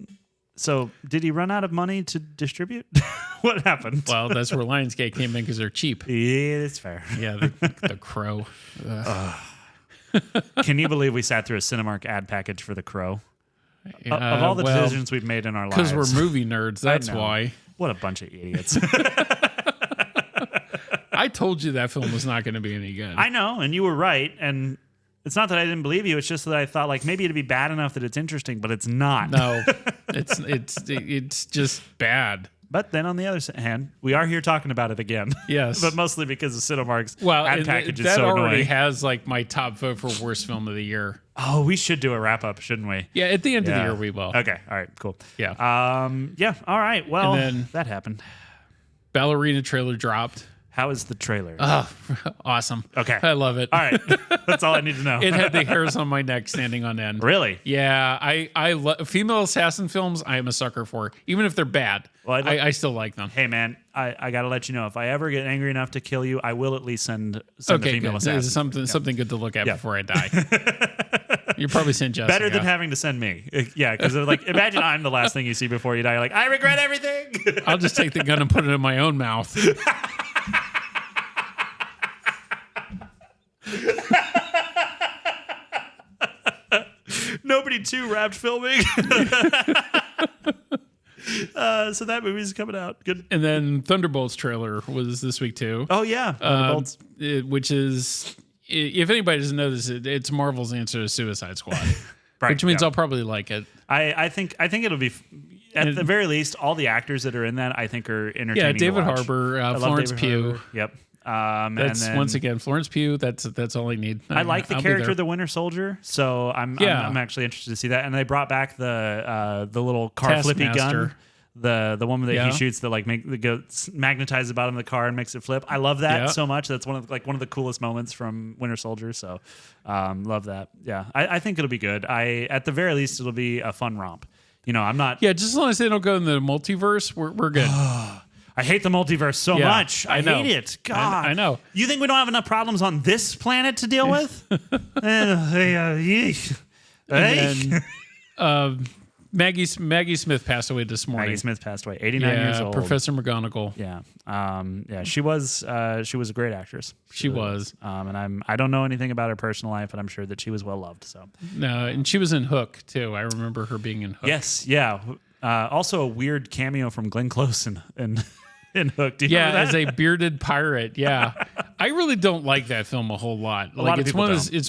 So, did he run out of money to distribute? What happened? Well, that's where Lionsgate came in because they're cheap. Yeah, it's fair. Yeah, the Crow. Can you believe we sat through a Cinemark ad package for The Crow? Of all the decisions we've made in our lives. Because we're movie nerds, that's why. What a bunch of idiots. I told you that film was not going to be any good. I know, and you were right. And it's not that I didn't believe you. It's just that I thought maybe it'd be bad enough that it's interesting, but it's not. No, it's just bad. But then on the other hand, we are here talking about it again. Yes. But mostly because of Cinemark's ad package is so that annoying. already has my top vote for worst film of the year. Oh, we should do a wrap up, shouldn't we? Yeah, at the end of the year we will. Okay. All right, cool. Yeah. Yeah, all right. Well, and then that happened. Ballerina trailer dropped. How is the trailer? Oh, awesome. Okay. I love it. All right. That's all I need to know. It had the hairs on my neck standing on end. Really? Yeah. I love female assassin films. I am a sucker for, even if they're bad. Well, I still like them. Hey, man, I got to let you know, if I ever get angry enough to kill you, I will at least send a female assassin. Something good to look at before I die. You're probably sent Jessica. Better than having to send me. Yeah, because like, imagine I'm the last thing you see before you die. You're like, I regret everything. I'll just take the gun and put it in my own mouth. Nobody 2 wrapped filming. So that movie's coming out. Good. And then Thunderbolts trailer was this week too. Oh yeah, Thunderbolts. Which is, if anybody doesn't know this, it's Marvel's answer to Suicide Squad. Right, which means I'll probably like it. I think it'll be, at the very least, all the actors that are in that I think are entertaining. Yeah, David to watch. Harbour, Florence Pugh. Harbour. Yep. That's and then, once again Florence Pugh. That's all I need. I like the character of the Winter Soldier, so I'm actually interested to see that. And they brought back the little car flippy gun, the woman that he shoots that like magnetizes the bottom of the car and makes it flip. I love that so much. That's one of the coolest moments from Winter Soldier. So love that. Yeah, I think it'll be good. At the very least, it'll be a fun romp. You know, I'm not. Yeah, just as long as they don't go in the multiverse, we're good. I hate the multiverse so much. I hate it. God. I know. You think we don't have enough problems on this planet to deal with? Maggie Smith passed away this morning. Maggie Smith passed away, 89 years old. Professor McGonagall. Yeah. She was a great actress. She was. And I don't know anything about her personal life, but I'm sure that she was well loved. So. No, and she was in Hook too. I remember her being in Hook. Yes. Yeah. Also a weird cameo from Glenn Close in Hook. Do you remember that? As a bearded pirate. Yeah. I really don't like that film a whole lot. It's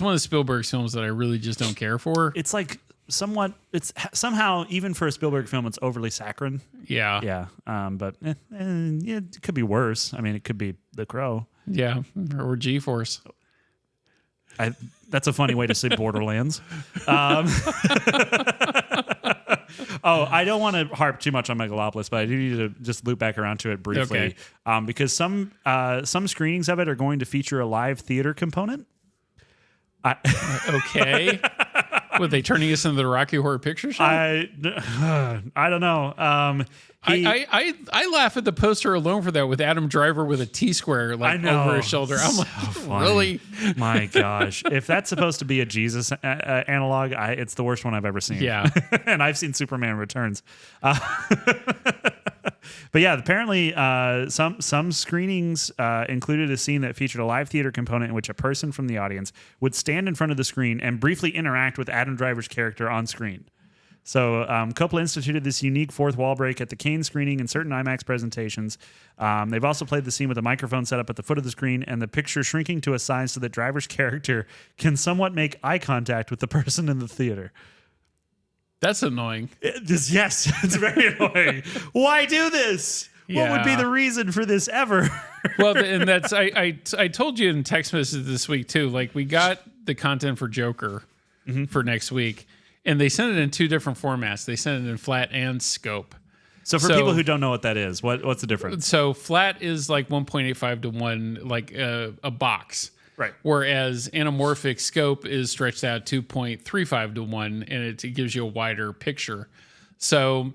one of Spielberg's films that I really just don't care for. It's like it's somehow, even for a Spielberg film, it's overly saccharine. Yeah. Yeah. But it could be worse. I mean, it could be The Crow. Yeah. Or G-Force. That's a funny way to say Borderlands. I don't want to harp too much on Megalopolis, but I do need to just loop back around to it briefly. Okay. Because some screenings of it are going to feature a live theater component. Okay. Were they turning us into the Rocky Horror Picture Show? I don't know. I laugh at the poster alone for that with Adam Driver with a T-square over his shoulder. I'm like, funny. Really? My gosh. If that's supposed to be a Jesus analog, it's the worst one I've ever seen. Yeah. And I've seen Superman Returns. But yeah, apparently some screenings included a scene that featured a live theater component in which a person from the audience would stand in front of the screen and briefly interact with Adam Driver's character on screen. So Coppola instituted this unique fourth wall break at the Cannes screening and certain IMAX presentations. They've also played the scene with a microphone set up at the foot of the screen and the picture shrinking to a size so that Driver's character can somewhat make eye contact with the person in the theater. That's annoying. Yes, it's very annoying. Why do this? What would be the reason for this ever? Well, and that's I told you in text messages this week too. Like, we got the content for Joker for next week, and they sent it in 2 different formats. They sent it in flat and scope. So for people who don't know what that is, what's the difference? So flat is like 1.85 to 1, like a box. Right. Whereas anamorphic scope is stretched out 2.35 to 1, and it gives you a wider picture. So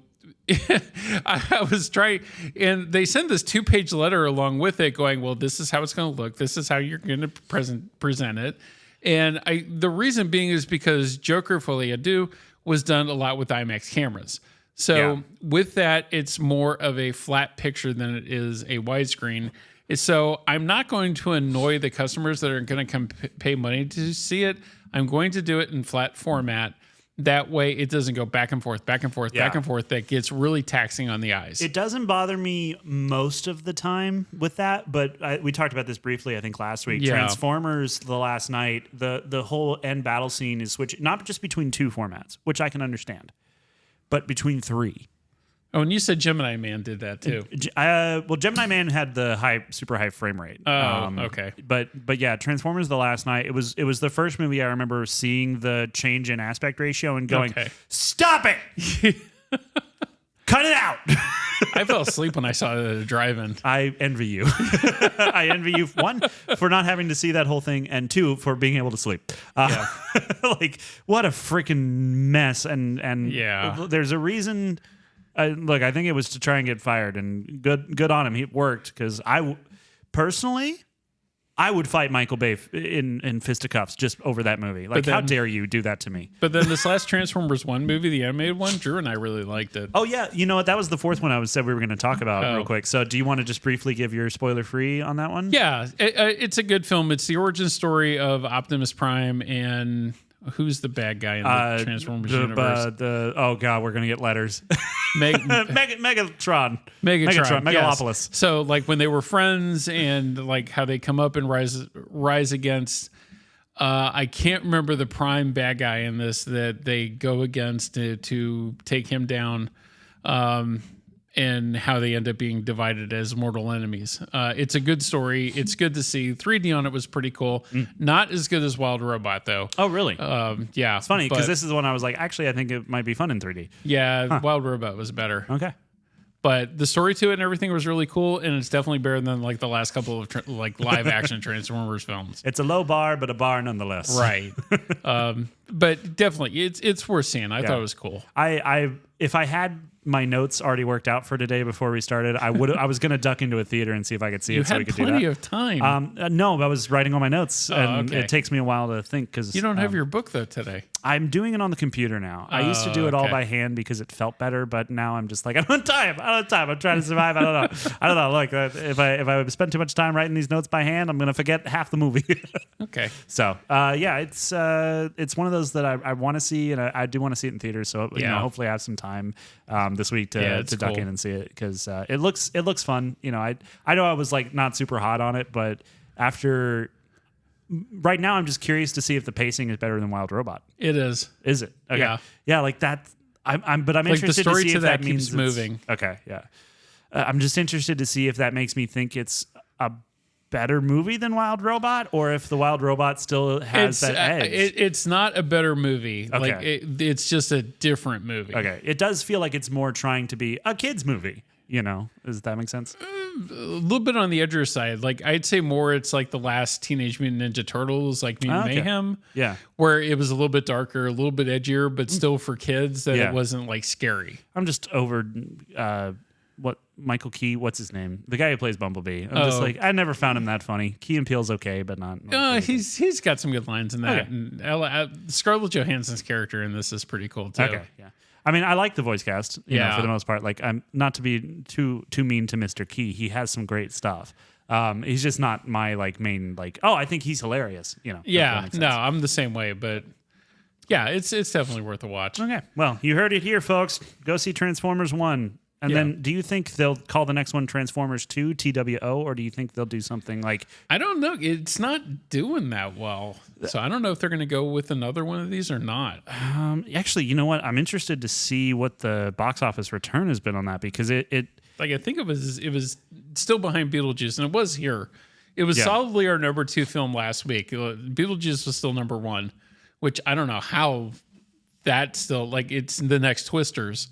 I was trying, and they send this 2-page letter along with it going, well, this is how it's going to look. This is how you're going to present it. And the reason being is because Joker Folie à Deux was done a lot with IMAX cameras. So with that, it's more of a flat picture than it is a widescreen. So I'm not going to annoy the customers that are going to come pay money to see it. I'm going to do it in flat format. That way it doesn't go back and forth, back and forth, back and forth. That gets really taxing on the eyes. It doesn't bother me most of the time with that, but we talked about this briefly, I think, last week. Transformers The Last Night, the whole end battle scene is switched, not just between 2 formats, which I can understand, but between 3. Oh, and you said Gemini Man did that too. Well, Gemini Man had the super high frame rate. Oh, okay. But yeah, Transformers The Last Night, it was the first movie I remember seeing the change in aspect ratio and going, stop it! Cut it out! I fell asleep when I saw it at a drive-in. I envy you. I envy you, one, for not having to see that whole thing, and two, for being able to sleep. Like, what a freaking mess. And there's a reason. Look, I think it was to try and get fired, and good on him. He worked, because personally, I would fight Michael Bay in fisticuffs just over that movie. Like, how dare you do that to me? But then this last Transformers 1 movie, the animated one, Drew and I really liked it. Oh, yeah. You know what? That was the fourth one I said we were going to talk about real quick. So do you want to just briefly give your spoiler-free on that one? Yeah. It's a good film. It's the origin story of Optimus Prime and... Who's the bad guy in the Transformers universe? Oh, God, we're going to get letters. Megatron. Megalopolis. Yes. So, like, when they were friends and, like, how they come up and rise against... I can't remember the prime bad guy in this that they go against to take him down. And how they end up being divided as mortal enemies. It's a good story. It's good to see. 3D on it was pretty cool. Not as good as Wild Robot, though. Oh, really? Yeah. It's funny, because this is the one I was like, actually, I think it might be fun in 3D. Yeah, Wild Robot was better. Okay. But the story to it and everything was really cool, and it's definitely better than like the last couple of live-action Transformers films. It's a low bar, but a bar nonetheless. Right. But definitely, it's worth seeing. I thought it was cool. If I had my notes already worked out for today before we started, I was going to duck into a theater and see if I could see it, so we could do that. You had plenty of time. No, I was writing all my notes, and it takes me a while to think, because you don't have your book though today. I'm doing it on the computer now. I used to do it all by hand because it felt better, but now I'm just like, I don't have time. I'm trying to survive. I don't know. Like, if I spend too much time writing these notes by hand, I'm going to forget half the movie. Okay. So it's one of those that I want to see, and I do want to see it in theaters. So hopefully I have some time this week to duck in and see it, because it looks fun. You know, I know I was like not super hot on it, but after right now, I'm just curious to see if the pacing is better than Wild Robot. It is. Is it? Okay. Yeah, like that. I'm like interested the story to see if that means keeps moving. Okay, yeah. I'm just interested to see if that makes me think it's a better movie than Wild Robot, or if the Wild Robot still has that edge. It's not a better movie. Okay. Like it's just a different movie. Okay. It does feel like it's more trying to be a kid's movie. You know, does that make sense? A little bit on the edgier side. Like, I'd say more it's like the last Teenage Mutant Ninja Turtles, like Mutant Mayhem. Yeah. Where it was a little bit darker, a little bit edgier, but still for kids, that it wasn't like scary. I'm just over Michael Key, what's his name? The guy who plays Bumblebee. I'm just like, I never found him that funny. Key and Peele's okay, but not. He's got some good lines in that. Okay. And Scarlett Johansson's character in this is pretty cool too. Okay, yeah. I mean, I like the voice cast, you know, for the most part. Like, I'm not to be too mean to Mr. Key. He has some great stuff. He's just not my like main like. Oh, I think he's hilarious. You know. Yeah. No, I'm the same way, but yeah, it's definitely worth a watch. Okay. Well, you heard it here, folks. Go see Transformers 1. And then, do you think they'll call the next one Transformers 2, TWO, or do you think they'll do something like... I don't know. It's not doing that well. So I don't know if they're going to go with another one of these or not. Actually, you know what? I'm interested to see what the box office return has been on that, because it like, I think it was still behind Beetlejuice, and it was here. It was solidly our number 2 film last week. Beetlejuice was still number 1, which I don't know how... That's still like it's the next Twisters,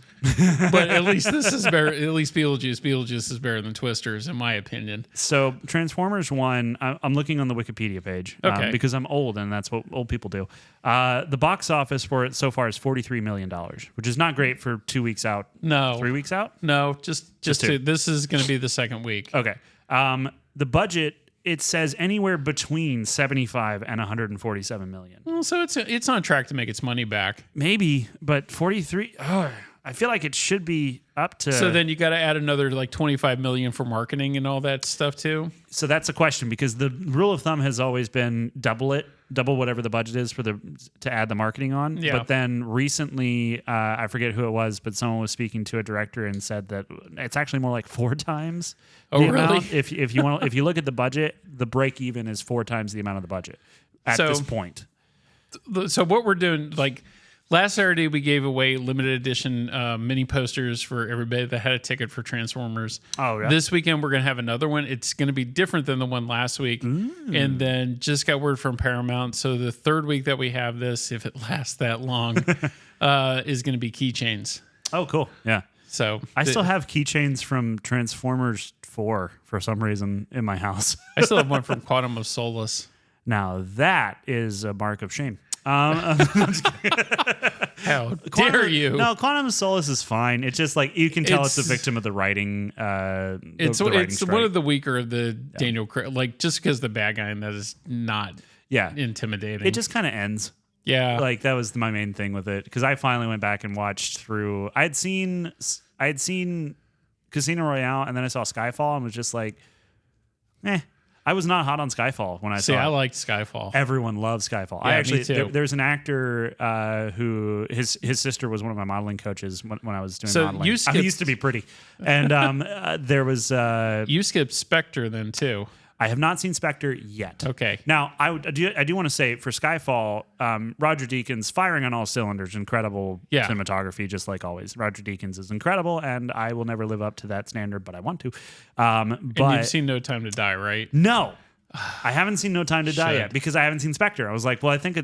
but at least this is better. At least Beetlejuice is better than Twisters, in my opinion. So Transformers 1, I'm looking on the Wikipedia page because I'm old and that's what old people do. The box office for it so far is $43 million, which is not great for 2 weeks out. No, 3 weeks out. No, just two. This is going to be the second week. Okay. The budget. It says anywhere between 75 and 147 million. Well, so it's on track to make its money back. Maybe, but 43. I feel like it should be up to. So then you got to add another like 25 million for marketing and all that stuff too. So that's a question, because the rule of thumb has always been double whatever the budget is to add the marketing on. Yeah. But then recently, I forget who it was, but someone was speaking to a director and said that it's actually more like 4 times. Oh, the really? Amount. If you look at the budget, the break even is 4 times the amount of the budget at this point. So what we're doing, like. Last Saturday, we gave away limited edition mini posters for everybody that had a ticket for Transformers. Oh, yeah. This weekend, we're going to have another one. It's going to be different than the one last week. And then just got word from Paramount. So the third week that we have this, if it lasts that long, is going to be keychains. Oh, cool. Yeah. So I still have keychains from Transformers 4 for some reason in my house. I still have one from Quantum of Solace. Now that is a mark of shame. How dare you? No, Quantum of Solace is fine. It's just like you can tell it's a victim of the writing. It's one of the weaker of the Daniel Craig. Like just because the bad guy in that is not intimidating. It just kind of ends. Yeah, like that was my main thing with it because I finally went back and watched through. I had seen Casino Royale and then I saw Skyfall and was just like, I was not hot on Skyfall when I saw it. I liked Skyfall. Everyone loved Skyfall. Yeah, I actually me too. There's an actor who his sister was one of my modeling coaches when I was doing modeling. I used to be pretty, and there was you skipped Spectre then too. I have not seen Spectre yet. Okay. Now, I do want to say for Skyfall, Roger Deakins firing on all cylinders, incredible cinematography, just like always. Roger Deakins is incredible, and I will never live up to that standard, but I want to. But and you've seen No Time to Die, right? No. I haven't seen No Time to Die yet because I haven't seen Spectre. I was like, well, I think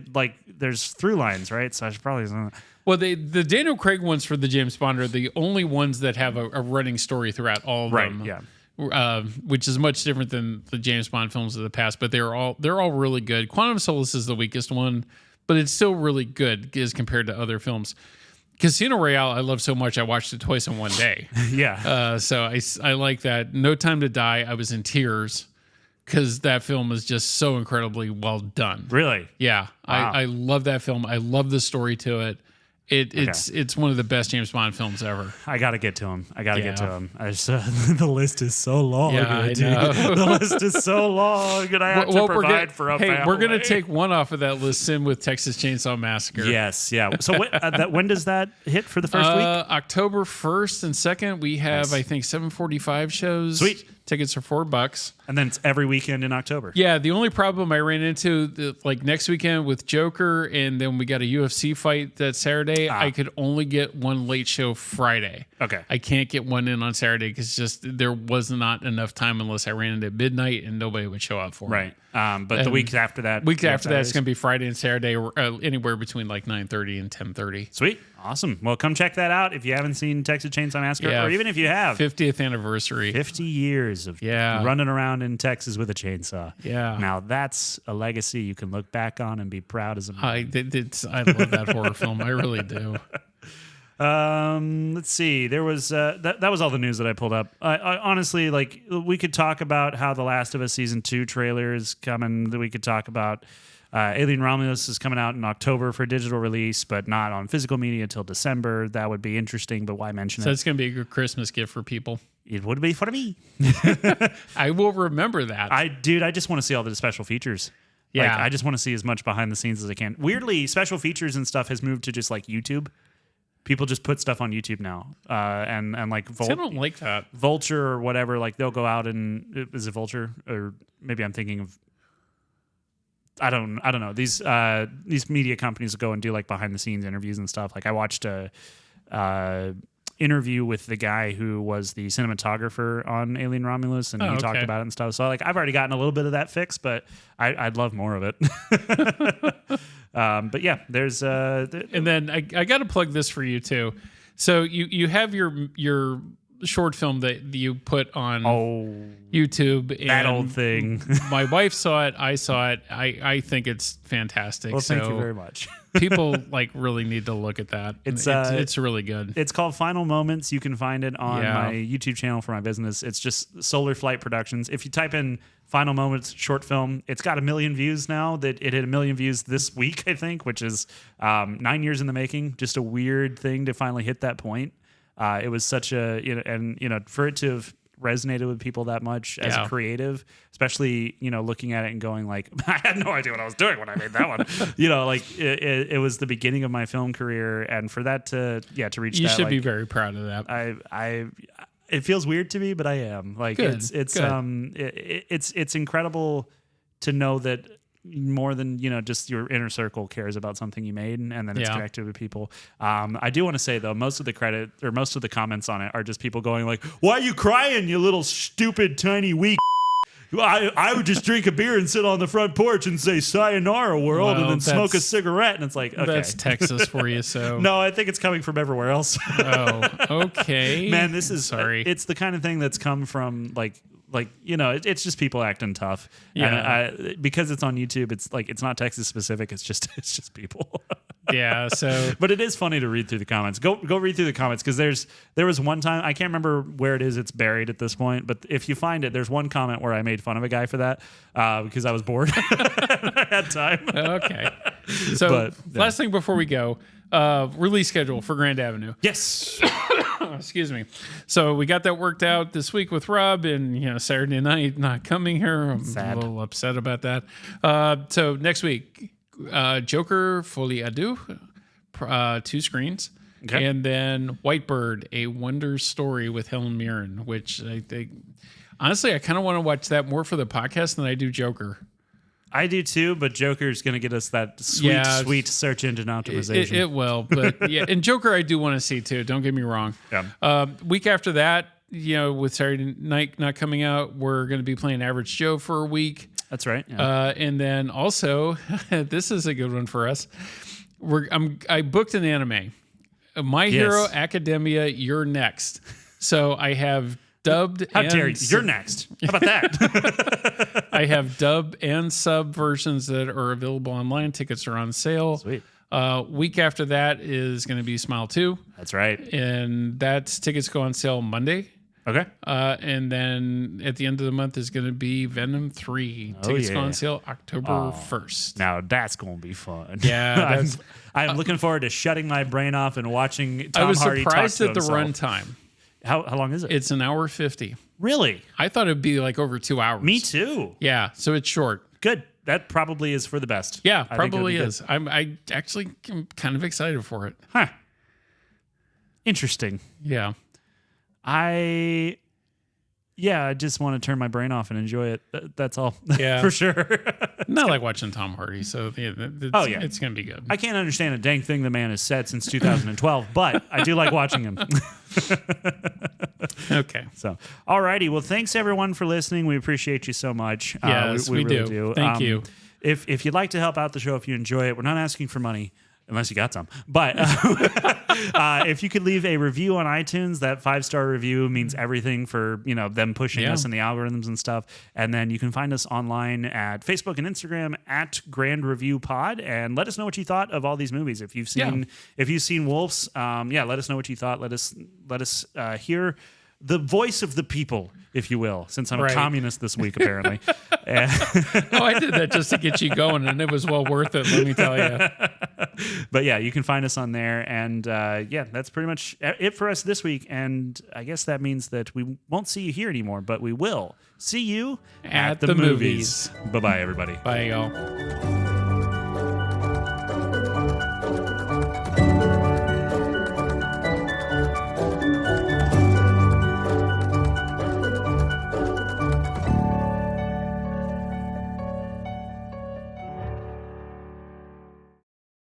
there's through lines, right? So I should probably... Well, the Daniel Craig ones for the James Bond are the only ones that have a running story throughout all of them. Right, yeah. Which is much different than the James Bond films of the past, but they're all really good. Quantum of Solace is the weakest one, but it's still really good as compared to other films. Casino Royale, I love so much, I watched it twice in one day. Yeah. So I like that. No Time to Die, I was in tears because that film is just so incredibly well done. Really? Yeah. Wow. I love that film. I love the story to it. It's one of the best James Bond films ever. I got to get to him. The list is so long. Yeah, I know. The list is so long, and I have to provide for a family. We're going to take one off of that list, Sim, with Texas Chainsaw Massacre. Yes, yeah. So when does that hit for the first week? October 1st and 2nd. We have, I think, 7:45 shows. Sweet. Tickets are $4. And then it's every weekend in October. Yeah, the only problem I ran into, like next weekend with Joker, and then we got a UFC fight that Saturday, I could only get one late show Friday. Okay. I can't get one in on Saturday because just there was not enough time unless I ran into midnight and nobody would show up for me. Right. But the week after that. Week after that, it's going to be Friday and Saturday, anywhere between like 9:30 and 10:30. Sweet. Awesome. Well, come check that out if you haven't seen Texas Chainsaw Massacre, or even if you have. 50th anniversary. 50 years of running around in Texas with a chainsaw. Yeah. Now that's a legacy you can look back on and be proud as a man. I love that horror film. I really do. Let's see. There was that was all the news that I pulled up. I honestly, like, we could talk about how The Last of Us Season 2 trailer is coming. We could talk about Alien Romulus is coming out in October for digital release, but not on physical media until December. That would be interesting, but why mention it? So it's going to be a good Christmas gift for people. It would be for me. I will remember that. I just want to see all the special features. Yeah. Like, I just want to see as much behind the scenes as I can. Weirdly, special features and stuff has moved to just like YouTube. People just put stuff on YouTube now, and like I don't like that. Vulture or whatever. Like they'll go out and is it Vulture, or maybe I'm thinking of. I don't know. These media companies go and do like behind the scenes interviews and stuff. Like I watched a interview with the guy who was the cinematographer on Alien Romulus, and he talked about it and stuff. So like I've already gotten a little bit of that fix, but I'd love more of it. But yeah, there's and then I got to plug this for you too. So you have your short film that you put on YouTube. And that old thing. My wife saw it. I saw it. I think it's fantastic. Well, thank you very much. People like really need to look at that. It's really good. It's called Final Moments. You can find it on my YouTube channel for my business. It's just Solar Flight Productions. If you type in Final Moments short film, it's got 1 million views now. That it hit 1 million views this week, I think, which is 9 years in the making. Just a weird thing to finally hit that point. It was such a, for it to have resonated with people that much as a creative, especially, looking at it and going like, I had no idea what I was doing when I made that one. It was the beginning of my film career. And for that to reach that. You should be very proud of that. It feels weird to me, but I am. Like, good. It's incredible to know that more than just your inner circle cares about something you made, and then it's connected with people. I do want to say though, most of the credit or most of the comments on it are just people going like, "Why are you crying, you little stupid tiny weak?" I would just drink a beer and sit on the front porch and say "Sayonara, world," and then smoke a cigarette. And it's like, okay, that's Texas for you. So no, I think it's coming from everywhere else. Oh, okay. Man, this is sorry. It's the kind of thing that's come from like it's just people acting tough. Yeah. And because it's on YouTube, it's like it's not Texas specific. It's just people. Yeah. So, but it is funny to read through the comments. Go read through the comments because there was one time, I can't remember where it is. It's buried at this point. But if you find it, there's one comment where I made fun of a guy for that because I was bored. I had time. Okay. So last thing before we go, release schedule for Grand Avenue. Yes. Excuse me. So we got that worked out this week with Rob, and Saturday night not coming here. I'm a little upset about that. So next week, Joker Folie à Deux, 2 screens, okay. And then Whitebird, A Wonder Story with Helen Mirren, which I think, honestly, I kind of want to watch that more for the podcast than I do Joker. I do too, but Joker's going to get us that sweet search engine optimization. It will, but yeah, and Joker I do want to see too. Don't get me wrong. Yeah. Week after that, with Saturday night not coming out, we're going to be playing Average Joe for a week. That's right. Yeah. And then also, this is a good one for us. I booked an anime, My Hero Academia. You're next. So I have dubbed. How dare you? You're next. How about that? I have dub and sub versions that are available online. Tickets are on sale. Sweet. Week after that is going to be Smile 2. That's right. And tickets go on sale Monday. Okay. And then at the end of the month is going to be Venom 3. Tickets go on sale October 1st. Now that's going to be fun. Yeah. I'm looking forward to shutting my brain off and watching Tom Hardy talk to himself. I was surprised at the runtime. How long is it? It's an hour 50. Really? I thought it'd be like over 2 hours. Me too. Yeah, so it's short. Good. That probably is for the best. Yeah, probably is. I actually am kind of excited for it. Huh. Interesting. Yeah. I just want to turn my brain off and enjoy it. That's all. Yeah. For sure. Not like watching Tom Hardy, so it's going to be good. I can't understand a dang thing the man has said since 2012, but I do like watching him. Okay. So, alrighty. Well, thanks everyone for listening. We appreciate you so much. Yes, we really do. Thank you. If you'd like to help out the show, if you enjoy it, we're not asking for money. Unless you got some. But if you could leave a review on iTunes, that 5-star review means everything for them pushing us in the algorithms and stuff. And then you can find us online at Facebook and Instagram at Grand Review Pod, and let us know what you thought of all these movies. If you've seen Wolves, let us know what you thought. Let us hear the voice of the people, if you will, since I'm a communist this week, apparently. I did that just to get you going, and it was well worth it, let me tell you. But yeah, you can find us on there. And that's pretty much it for us this week. And I guess that means that we won't see you here anymore, but we will see you at the movies. Bye-bye, everybody. Bye, y'all.